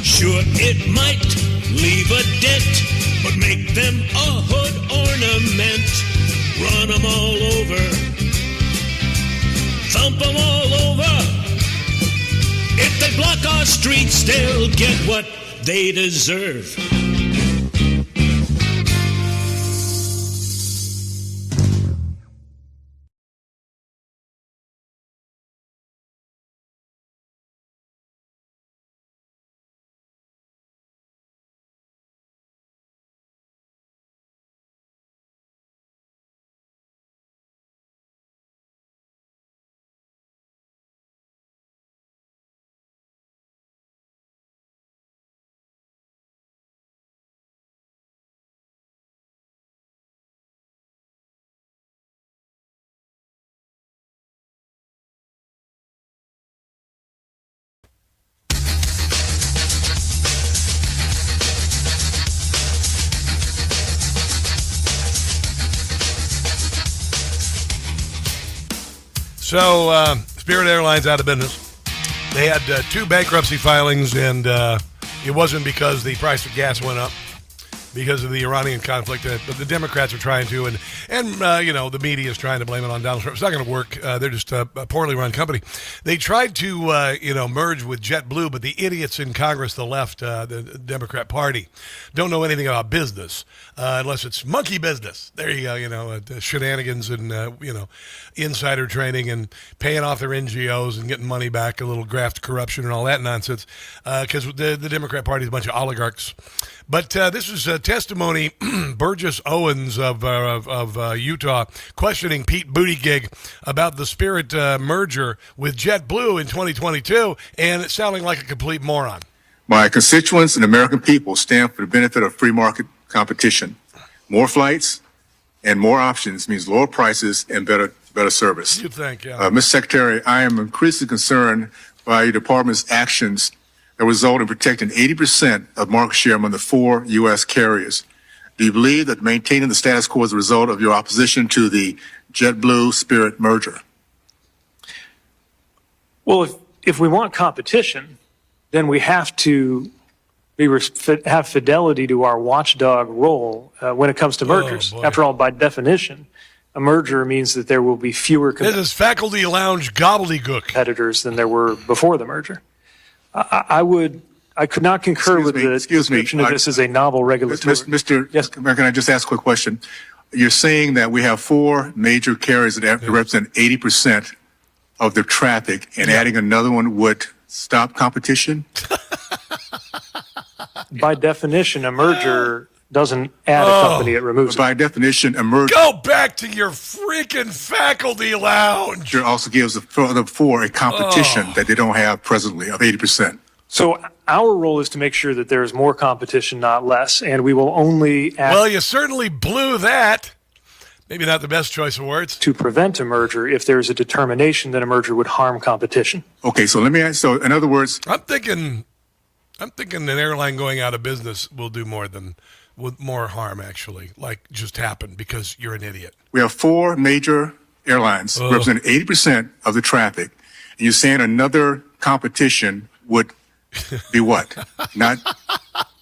Sure, it might leave a dent, but make them a hood ornament. Run them all over. Thump them all over. If they block our streets, they'll get what they deserve. So, Spirit Airlines out of business. They had 2 bankruptcy filings, and it wasn't because the price of gas went up. because of the Iranian conflict. But the Democrats are trying to, and the media is trying to blame it on Donald Trump. It's not going to work. They're just a poorly run company. They tried to, merge with JetBlue, but the idiots in Congress, the left, the Democrat Party, don't know anything about business unless it's monkey business. There you go. Shenanigans and insider trading and paying off their NGOs and getting money back, a little graft corruption and all that nonsense. Because the Democrat Party is a bunch of oligarchs. But this is a testimony, Burgess Owens of Utah, questioning Pete Buttigieg about the Spirit merger with JetBlue in 2022, and it's sounding like a complete moron. My constituents and American people stand for the benefit of free market competition. More flights and more options means lower prices and better service. You think, yeah. Mr. Secretary, I am increasingly concerned by your department's actions that result in protecting 80% of market share among the 4 U.S. carriers. Do you believe that maintaining the status quo is a result of your opposition to the JetBlue-Spirit merger? Well, if we want competition, then we have to have fidelity to our watchdog role when it comes to mergers. After all, by definition, a merger means that there will be fewer This is faculty lounge gobbledygook competitors than there were before the merger. I could not concur with the description of this as a novel regulatory. Yes. Can I just ask a quick question? You're saying that we have 4 major carriers that represent 80% of the traffic, and adding another one would stop competition? By definition, a merger doesn't add a company, it removes it. By definition, a merger... Go back to your freaking faculty lounge! It also gives the 4 a competition that they don't have presently of 80%. So our role is to make sure that there is more competition, not less, and we will only act... Well, you certainly blew that. Maybe not the best choice of words. ...to prevent a merger if there's a determination that a merger would harm competition. Okay, so let me ask... So, in other words... I'm thinking an airline going out of business will do more harm, actually, like just happen because you're an idiot. We have 4 major airlines representing 80% of the traffic. And you're saying another competition would be what?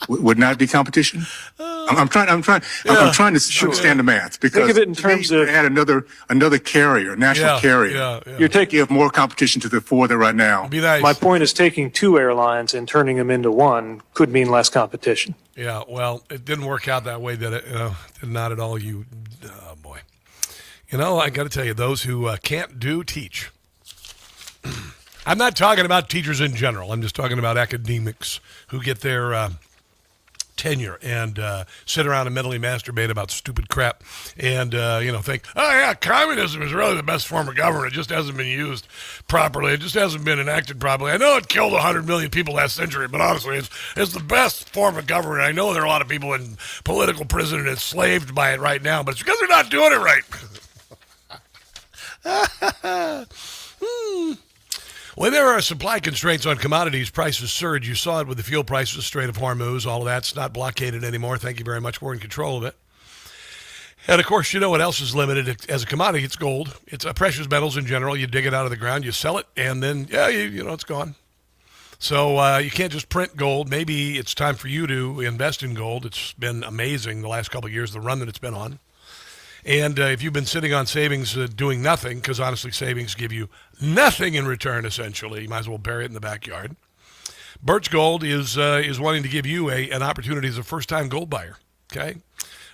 Would not be competition? I'm trying to understand the math, because think of it in terms of add another carrier, national carrier. You're taking more competition to the 4 that right now. Be nice. My point is, taking 2 airlines and turning them into 1 could mean less competition. Yeah, well, it didn't work out that way, did it? Not at all. Oh boy. I got to tell you, those who can't teach. I'm not talking about teachers in general. I'm just talking about academics who get their tenure and sit around and mentally masturbate about stupid crap and, think, oh, yeah, communism is really the best form of government. It just hasn't been used properly. It just hasn't been enacted properly. I know it killed 100 million people last century, but honestly, it's the best form of government. I know there are a lot of people in political prison and enslaved by it right now, but it's because they're not doing it right. When there are supply constraints on commodities, prices surge. You saw it with the fuel prices, Strait of Hormuz, all of that's not blockaded anymore. Thank you very much. We're in control of it. And, of course, you know what else is limited as a commodity? It's gold. It's precious metals in general. You dig it out of the ground, you sell it, and then, it's gone. So you can't just print gold. Maybe it's time for you to invest in gold. It's been amazing the last couple of years, the run that it's been on. And if you've been sitting on savings doing nothing, because honestly savings give you nothing in return, essentially, you might as well bury it in the backyard. Birch Gold is wanting to give you an opportunity as a first-time gold buyer, okay?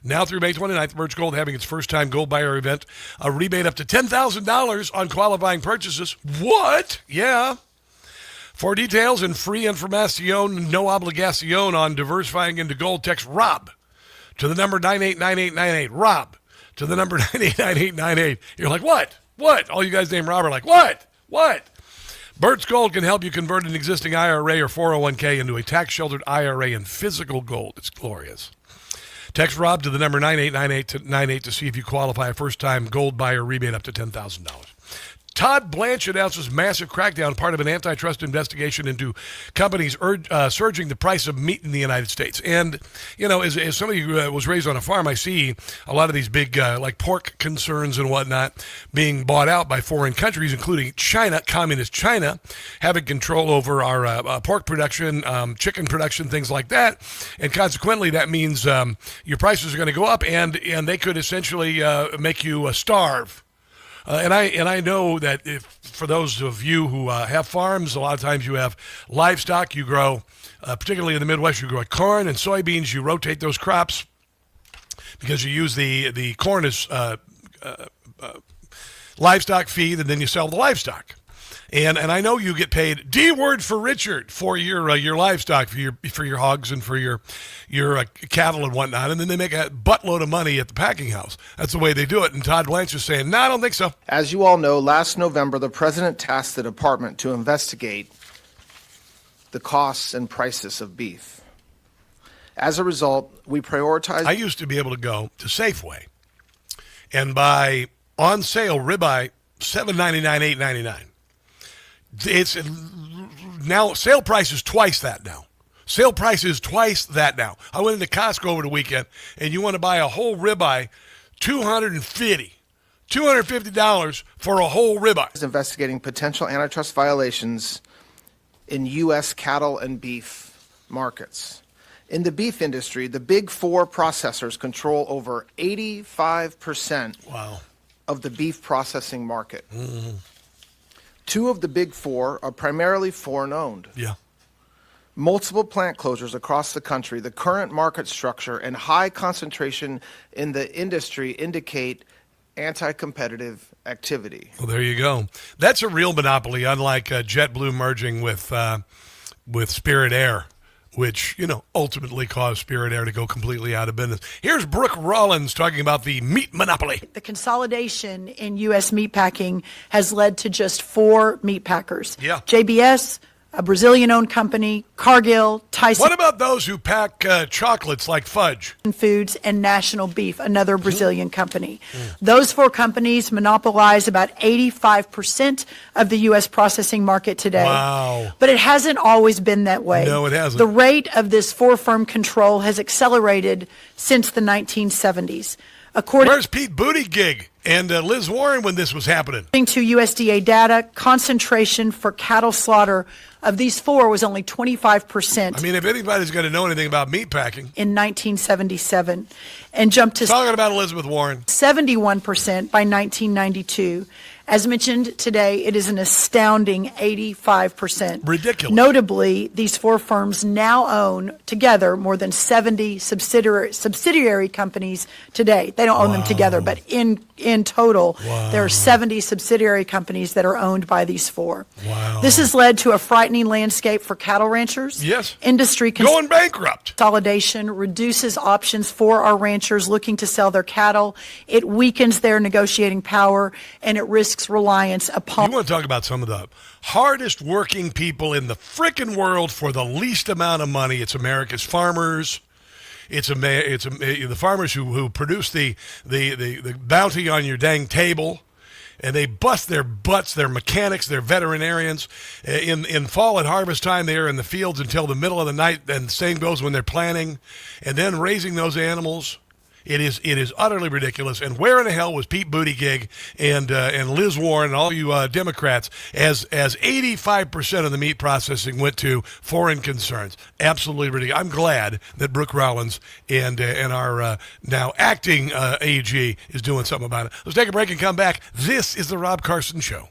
Now through May 29th, Birch Gold having its first-time gold buyer event, a rebate up to $10,000 on qualifying purchases. What? Yeah. For details and free information, no obligación on diversifying into gold, text ROB to the number 989898. ROB. To the number 989898. You're like, what? What? All you guys named Rob are like, what? What? Birch Gold can help you convert an existing IRA or 401k into a tax-sheltered IRA in physical gold. It's glorious. Text Rob to the number 9898 to see if you qualify a first-time gold buyer rebate up to $10,000. Todd Blanche announces massive crackdown, part of an antitrust investigation into companies surging the price of meat in the United States. And, you know, as somebody who was raised on a farm, I see a lot of these big, like pork concerns and whatnot being bought out by foreign countries, including China, communist China, having control over our pork production, chicken production, things like that. And consequently, that means your prices are going to go up, and they could essentially make you starve. And I know that for those of you who have farms, a lot of times you have livestock. You grow, particularly in the Midwest, you grow corn and soybeans. You rotate those crops because you use the corn as livestock feed, and then you sell the livestock. And I know you get paid D word for Richard for your livestock, for your hogs and for your cattle and whatnot, and then they make a buttload of money at the packing house. That's the way they do it. And Todd Blanche is saying, "No, I don't think so." As you all know, last November the president tasked the department to investigate the costs and prices of beef. As a result, we prioritized. I used to be able to go to Safeway and buy on sale ribeye $7.99, $8.99. It's now sale price is twice that now. Sale price is twice that now. I went into Costco over the weekend, and you want to buy a whole ribeye, $250 for a whole ribeye. Investigating potential antitrust violations in U.S. cattle and beef markets. In the beef industry, the big four processors control over 85% of the beef processing market. Mm-hmm. Two of the big four are primarily foreign-owned. Yeah. Multiple plant closures across the country, the current market structure, and high concentration in the industry indicate anti-competitive activity. Well, there you go. That's a real monopoly, unlike JetBlue merging with Spirit Air, which, you know, ultimately caused Spirit Air to go completely out of business. Here's Brooke Rollins talking about the meat monopoly. The consolidation in U.S. meatpacking has led to just 4 meat packers. Yeah. JBS, a Brazilian-owned company, Cargill, Tyson. What about those who pack chocolates like Fudge? Foods, and National Beef, another Brazilian company. Those 4 companies monopolize about 85% of the U.S. processing market today. Wow. But it hasn't always been that way. No, it hasn't. The rate of this 4-firm control has accelerated since the 1970s. Where's Pete Buttigieg and Liz Warren when this was happening? According to USDA data, concentration for cattle slaughter of these 4 was only 25%. I mean, if anybody's going to know anything about meat packing. In 1977, and jumped to talking about Elizabeth Warren. 71% by 1992. As mentioned today, it is an astounding 85%. Ridiculous. Notably, these 4 firms now own together more than 70 subsidiary companies today. They don't own them together, but in total, there are 70 subsidiary companies that are owned by these 4. Wow. This has led to a frightening landscape for cattle ranchers. Yes. Industry going bankrupt. Consolidation reduces options for our ranchers looking to sell their cattle. It weakens their negotiating power, and it risks reliance upon. You want to talk about some of the hardest working people in the frickin' world for the least amount of money? It's America's farmers. It's the farmers who produce the bounty on your dang table, and they bust their butts. They're mechanics. They're veterinarians. In fall and harvest time, they're in the fields until the middle of the night, and the same goes when they're planting, and then raising those animals. It is utterly ridiculous. And where in the hell was Pete Buttigieg and Liz Warren and all you Democrats as 85% of the meat processing went to foreign concerns? Absolutely ridiculous. I'm glad that Brooke Rollins and our now acting AG is doing something about it. Let's take a break and come back. This is the Rob Carson Show.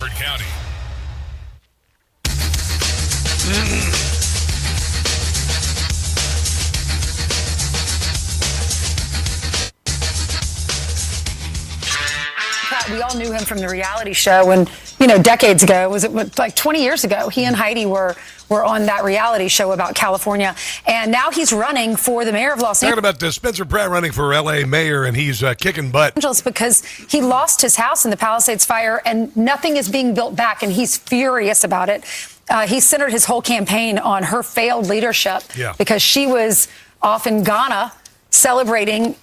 Rutherford County. We all knew him from the reality show and, decades ago. Was it like 20 years ago? He and Heidi were on that reality show about California. And now he's running for the mayor of Los Talking about Spencer Pratt running for L.A. mayor, and he's kicking butt. Angeles because he lost his house in the Palisades fire and nothing is being built back. And he's furious about it. He centered his whole campaign on her failed leadership because she was off in Ghana celebrating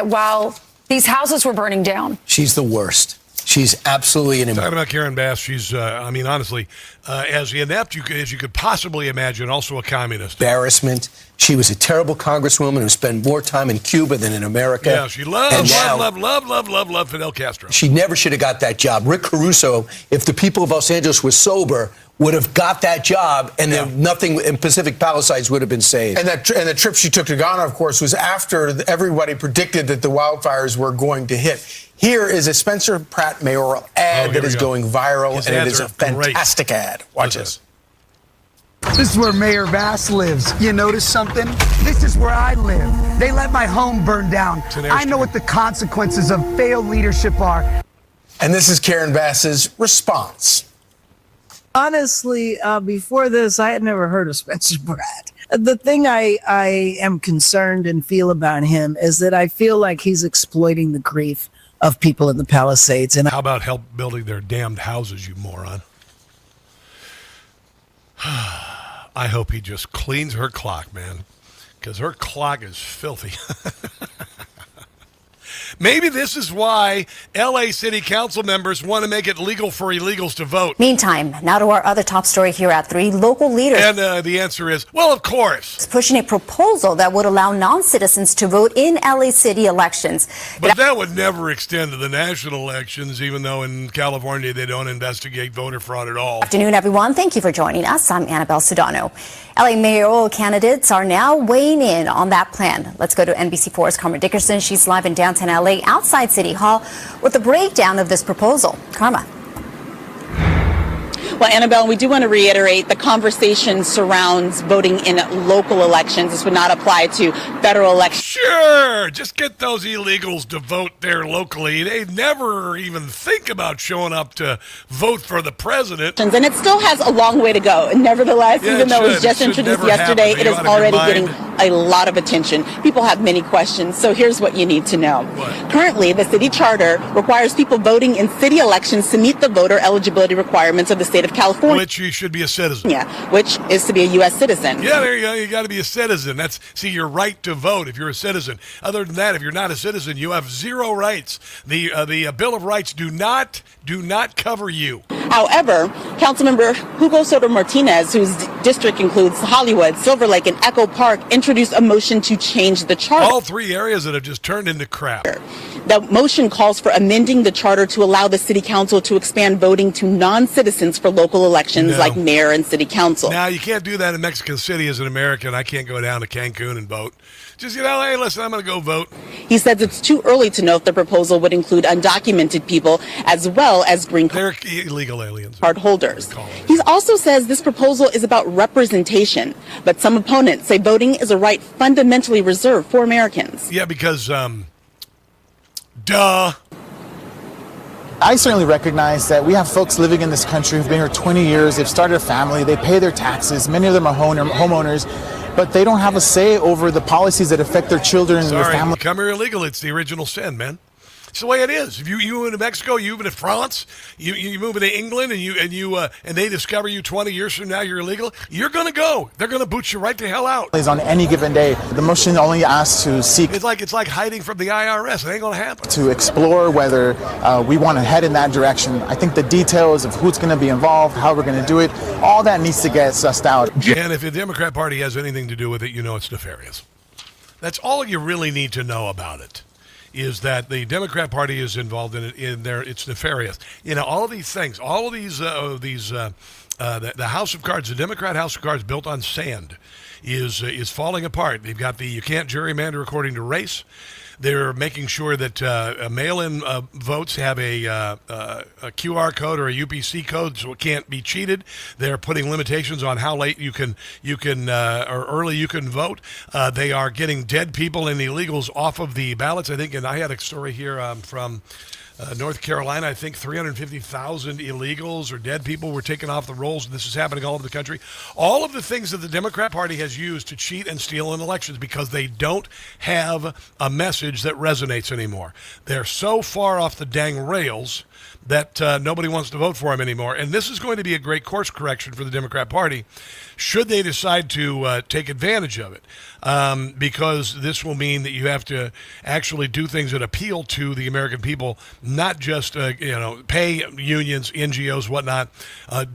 while these houses were burning down. She's the worst. She's absolutely an Talking about Karen Bass, she's, honestly, as inept as you could possibly imagine, also a communist. embarrassment. She was a terrible congresswoman who spent more time in Cuba than in America. Yeah, she loved Fidel Castro. She never should have got that job. Rick Caruso, if the people of Los Angeles were sober, would have got that job, and then nothing in Pacific Palisades would have been saved. And the trip she took to Ghana, of course, was after everybody predicted that the wildfires were going to hit. Here is a Spencer Pratt mayoral ad that is going viral, and it is a fantastic ad. Watch this. This is where Mayor Bass lives. You notice something? This is where I live. They let my home burn down. I know what the consequences of failed leadership are. And this is Karen Bass's response. Honestly, before this, I had never heard of Spencer Pratt. The thing I am concerned and feel about him is that I feel like he's exploiting the grief of people in the Palisades. And how about help building their damned houses, you moron? I hope he just cleans her clock, man, because her clock is filthy. Maybe this is why L.A. City Council members want to make it legal for illegals to vote. Meantime, now to our other top story here at 3. Local leaders. And the answer is, well, of course. Pushing a proposal that would allow non-citizens to vote in L.A. City elections. But that would never extend to the national elections, even though in California they don't investigate voter fraud at all. Afternoon, everyone. Thank you for joining us. I'm Annabelle Sudano. L.A. mayoral candidates are now weighing in on that plan. Let's go to NBC4's Karma Dickerson. She's live in downtown L.A. outside City Hall with a breakdown of this proposal. Karma. Well, Annabelle, we do want to reiterate the conversation surrounds voting in local elections. This would not apply to federal elections. Sure, just get those illegals to vote there locally. They never even think about showing up to vote for the president. And it still has a long way to go. Nevertheless, even though it was just introduced yesterday, it is already getting a lot of attention. People have many questions, so here's what you need to know. Currently, the city charter requires people voting in city elections to meet the voter eligibility requirements of the state of California. Which you should be a citizen. Yeah, which is to be a U.S. citizен. Yeah, there you go. You got to be a citizen. That's your right to vote if you're a citizen. Other than that, if you're not a citizen, you have zero rights. The Bill of Rights do not cover you. However, Councilmember Hugo Soto Martinez, whose district includes Hollywood, Silver Lake, and Echo Park, introduced a motion to change the charter. All 3 areas that have just turned into crap. The motion calls for amending the charter to allow the city council to expand voting to non-citizens for local elections like mayor and city council. Now, you can't do that in Mexico City as an American. I can't go down to Cancun and vote. Just, hey, listen, I'm going to go vote. He says it's too early to know if the proposal would include undocumented people as well as green card. They're illegal aliens. Card holders. He also says this proposal is about representation, but some opponents say voting is a right fundamentally reserved for Americans. Yeah, because, duh. I certainly recognize that we have folks living in this country who've been here 20 years, they've started a family, they pay their taxes, many of them are homeowners, but they don't have a say over the policies that affect their children and their family. Become illegal. It's the original sin, man. It's the way it is. If you move to Mexico, you move to France, you move into England, and they discover you 20 years from now you're illegal, you're going to go. They're going to boot you right the hell out. On any given day, the motion only asks to seek. It's like hiding from the IRS. It ain't going to happen. To explore whether we want to head in that direction. I think the details of who's going to be involved, how we're going to do it, all that needs to get sussed out. And if the Democrat Party has anything to do with it, you know it's nefarious. That's all you really need to know about it. Is that the Democrat Party is involved in it? It's nefarious. All of these things, all of these, the House of Cards, the Democrat House of Cards, built on sand, is falling apart. They've got you can't gerrymander according to race. They're making sure that mail-in votes have a QR code or a UPC code, so it can't be cheated. They're putting limitations on how late you can or early you can vote. They are getting dead people and illegals off of the ballots. I think, and I had a story here from North Carolina. I think 350,000 illegals or dead people were taken off the rolls. This is happening all over the country. All of the things that the Democrat Party has used to cheat and steal in elections because they don't have a message that resonates anymore. They're so far off the dang rails that nobody wants to vote for them anymore. And this is going to be a great course correction for the Democrat Party should they decide to take advantage of it, because this will mean that you have to actually do things that appeal to the American people, not just pay unions, NGOs, whatnot,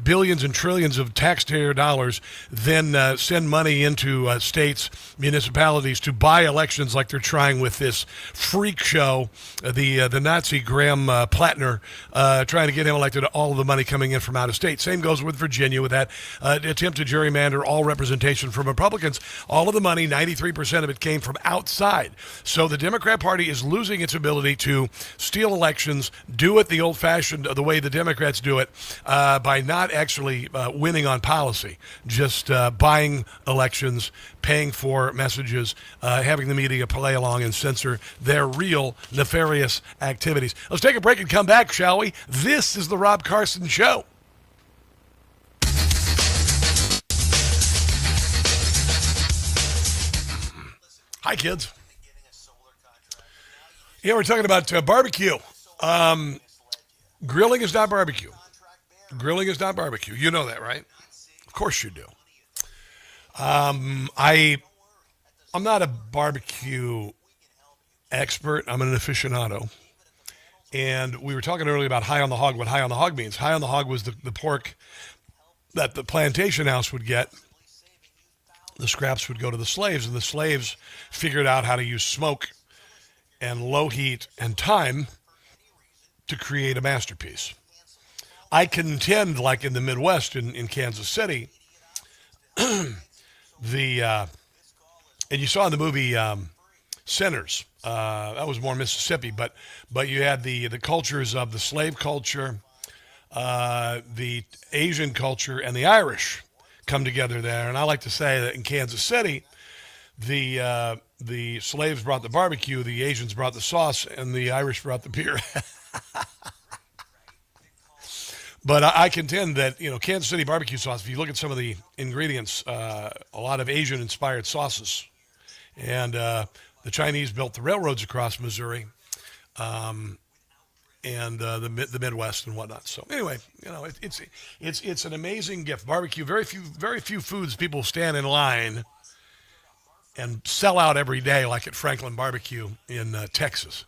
billions and trillions of taxpayer dollars, then send money into states, municipalities to buy elections like they're trying with this freak show, the Nazi Graham Plattner, trying to get him elected, all of the money coming in from out of state. Same goes with Virginia with that attempt to gerrymander all representation from Republicans. All of the money, 93% of it, came from outside. So the Democrat Party is losing its ability to steal elections, do it the old-fashioned, the way the Democrats do it, by not actually winning on policy, just buying elections, paying for messages, having the media play along and censor their real nefarious activities. Let's take a break and come back, shall we? This is the Rob Carson Show. Hi, kids. Yeah, we're talking about barbecue. Grilling is not barbecue. Grilling is not barbecue. You know that, right? Of course you do. I'm not a barbecue expert. I'm an aficionado. And we were talking earlier about high on the hog, what high on the hog means. High on the hog was the pork that the plantation house would get. The scraps would go to the slaves, and the slaves figured out how to use smoke and low heat and time to create a masterpiece. I contend, like in the Midwest, in Kansas City, and you saw in the movie Sinners, that was more Mississippi, but you had the cultures of the slave culture, the Asian culture, and the Irish come together there. And I like to say that in Kansas City, the slaves brought the barbecue, the Asians brought the sauce, and the Irish brought the beer. But I contend that, Kansas City barbecue sauce, if you look at some of the ingredients, a lot of Asian-inspired sauces. And the Chinese built the railroads across Missouri, and the Midwest and whatnot. So anyway, it's an amazing gift. Barbecue, very few foods people stand in line and sell out every day like at Franklin Barbecue in Texas.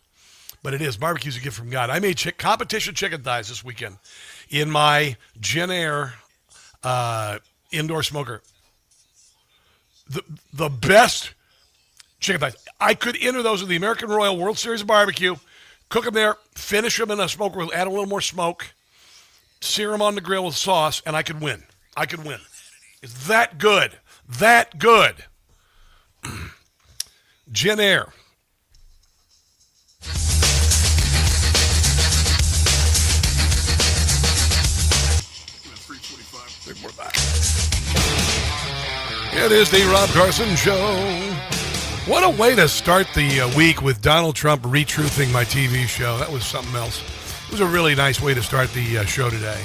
But it is. Barbecue's a gift from God. I made competition chicken thighs this weekend in my Gen Air indoor smoker. The best chicken thighs. I could enter those in the American Royal World Series of Barbecue, cook them there, finish them in a smoker, add a little more smoke, sear them on the grill with sauce, and I could win. It's that good. That good. Gen Air. It is the Rob Carson Show. What a way to start the week with Donald Trump retruthing my TV show. That was something else. It was a really nice way to start the show today.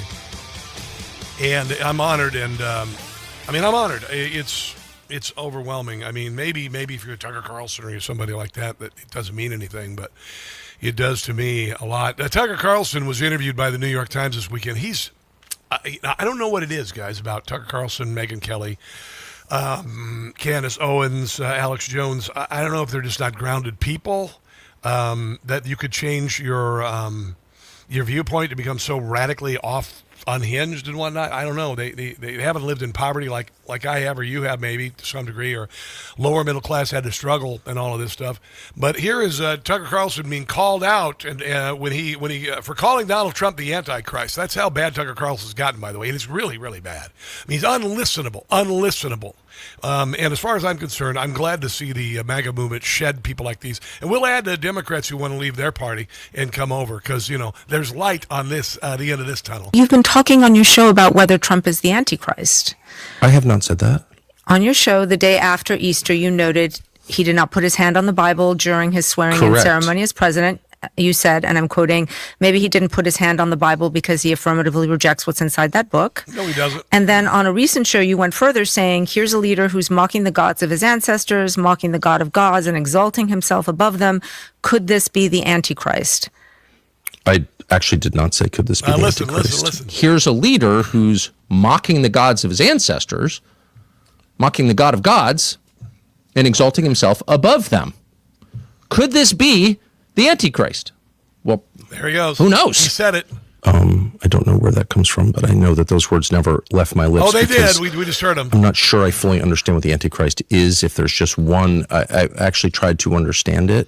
And I'm honored, and I'm honored. It's overwhelming. I mean, maybe if you're Tucker Carlson or you're somebody like that it doesn't mean anything, but it does to me a lot. Tucker Carlson was interviewed by the New York Times this weekend. I don't know what it is, guys, about Tucker Carlson, Megyn Kelly, Candace Owens, Alex Jones. I don't know if they're just not grounded people, that you could change your viewpoint to become so radically off unhinged and whatnot. I don't know. They haven't lived in poverty like I have or you have, maybe to some degree, or lower middle class had to struggle and all of this stuff. But here is Tucker Carlson being called out and when he for calling Donald Trump the Antichrist. That's how bad Tucker Carlson's gotten, by the way, and it's really, really bad. I mean, he's unlistenable. And as far as I'm concerned, I'm glad to see the MAGA movement shed people like these, and we'll add the Democrats who want to leave their party and come over, because there's light on this the end of this tunnel. You've been talking on your show about whether Trump is the Antichrist. I have not said that. On your show, the day after Easter, you noted he did not put his hand on the Bible during his swearing-in ceremony as president. You said, and I'm quoting, maybe he didn't put his hand on the Bible because he affirmatively rejects what's inside that book. No, he doesn't. And then on a recent show, you went further, saying, here's a leader who's mocking the gods of his ancestors, mocking the God of gods, and exalting himself above them. Could this be the Antichrist? I actually did not say, could this be the Antichrist? Listen. Here's a leader who's mocking the gods of his ancestors, mocking the God of gods, and exalting himself above them. Could this be the Antichrist? Well, there he goes. Who knows? He said it. I don't know where that comes from, but I know that those words never left my lips. Oh, they did. We just heard them. I'm not sure I fully understand what the Antichrist is. If there's just one, I actually tried to understand it.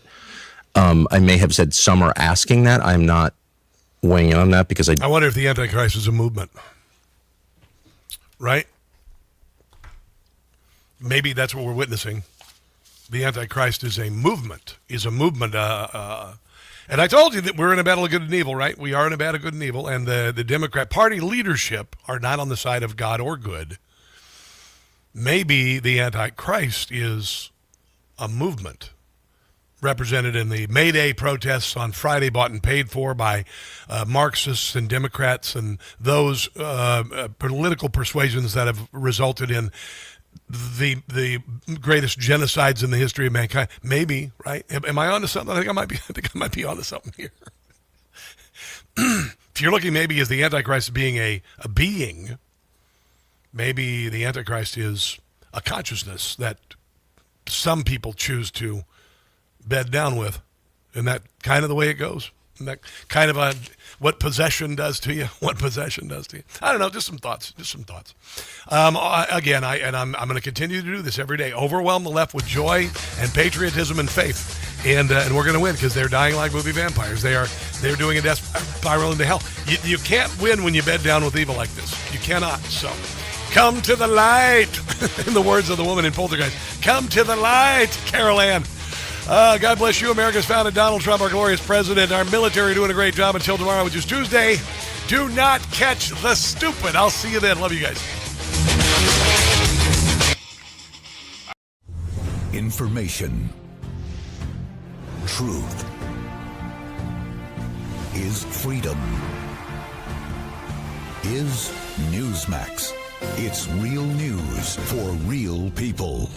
I may have said some are asking that. I'm not weighing in on that because I wonder if the Antichrist is a movement. Right? Maybe that's what we're witnessing. The Antichrist is a movement. And I told you that we're in a battle of good and evil, right? We are in a battle of good and evil, and the Democrat Party leadership are not on the side of God or good. Maybe the Antichrist is a movement represented in the May Day protests on Friday, bought and paid for by Marxists and Democrats and those political persuasions that have resulted in the greatest genocides in the history of mankind. Maybe, right? Am I onto something? I think I might be onto something here. If you're looking maybe as the Antichrist being a being, maybe the Antichrist is a consciousness that some people choose to bed down with. Isn't that kind of the way it goes? Isn't that kind of what possession does to you? I don't know. Just some thoughts. Again, I'm going to continue to do this every day. Overwhelm the left with joy and patriotism and faith, and we're going to win because they're dying like movie vampires. They're doing a death spiral into hell. You can't win when you bed down with evil like this. You cannot. So, come to the light. In the words of the woman in Poltergeist, come to the light, Carol Ann. God bless you, America's founded Donald Trump, our glorious president, our military doing a great job until tomorrow, which is Tuesday. Do not catch the stupid. I'll see you then. Love you guys. Information. Truth. Is freedom. Is Newsmax. It's real news for real people.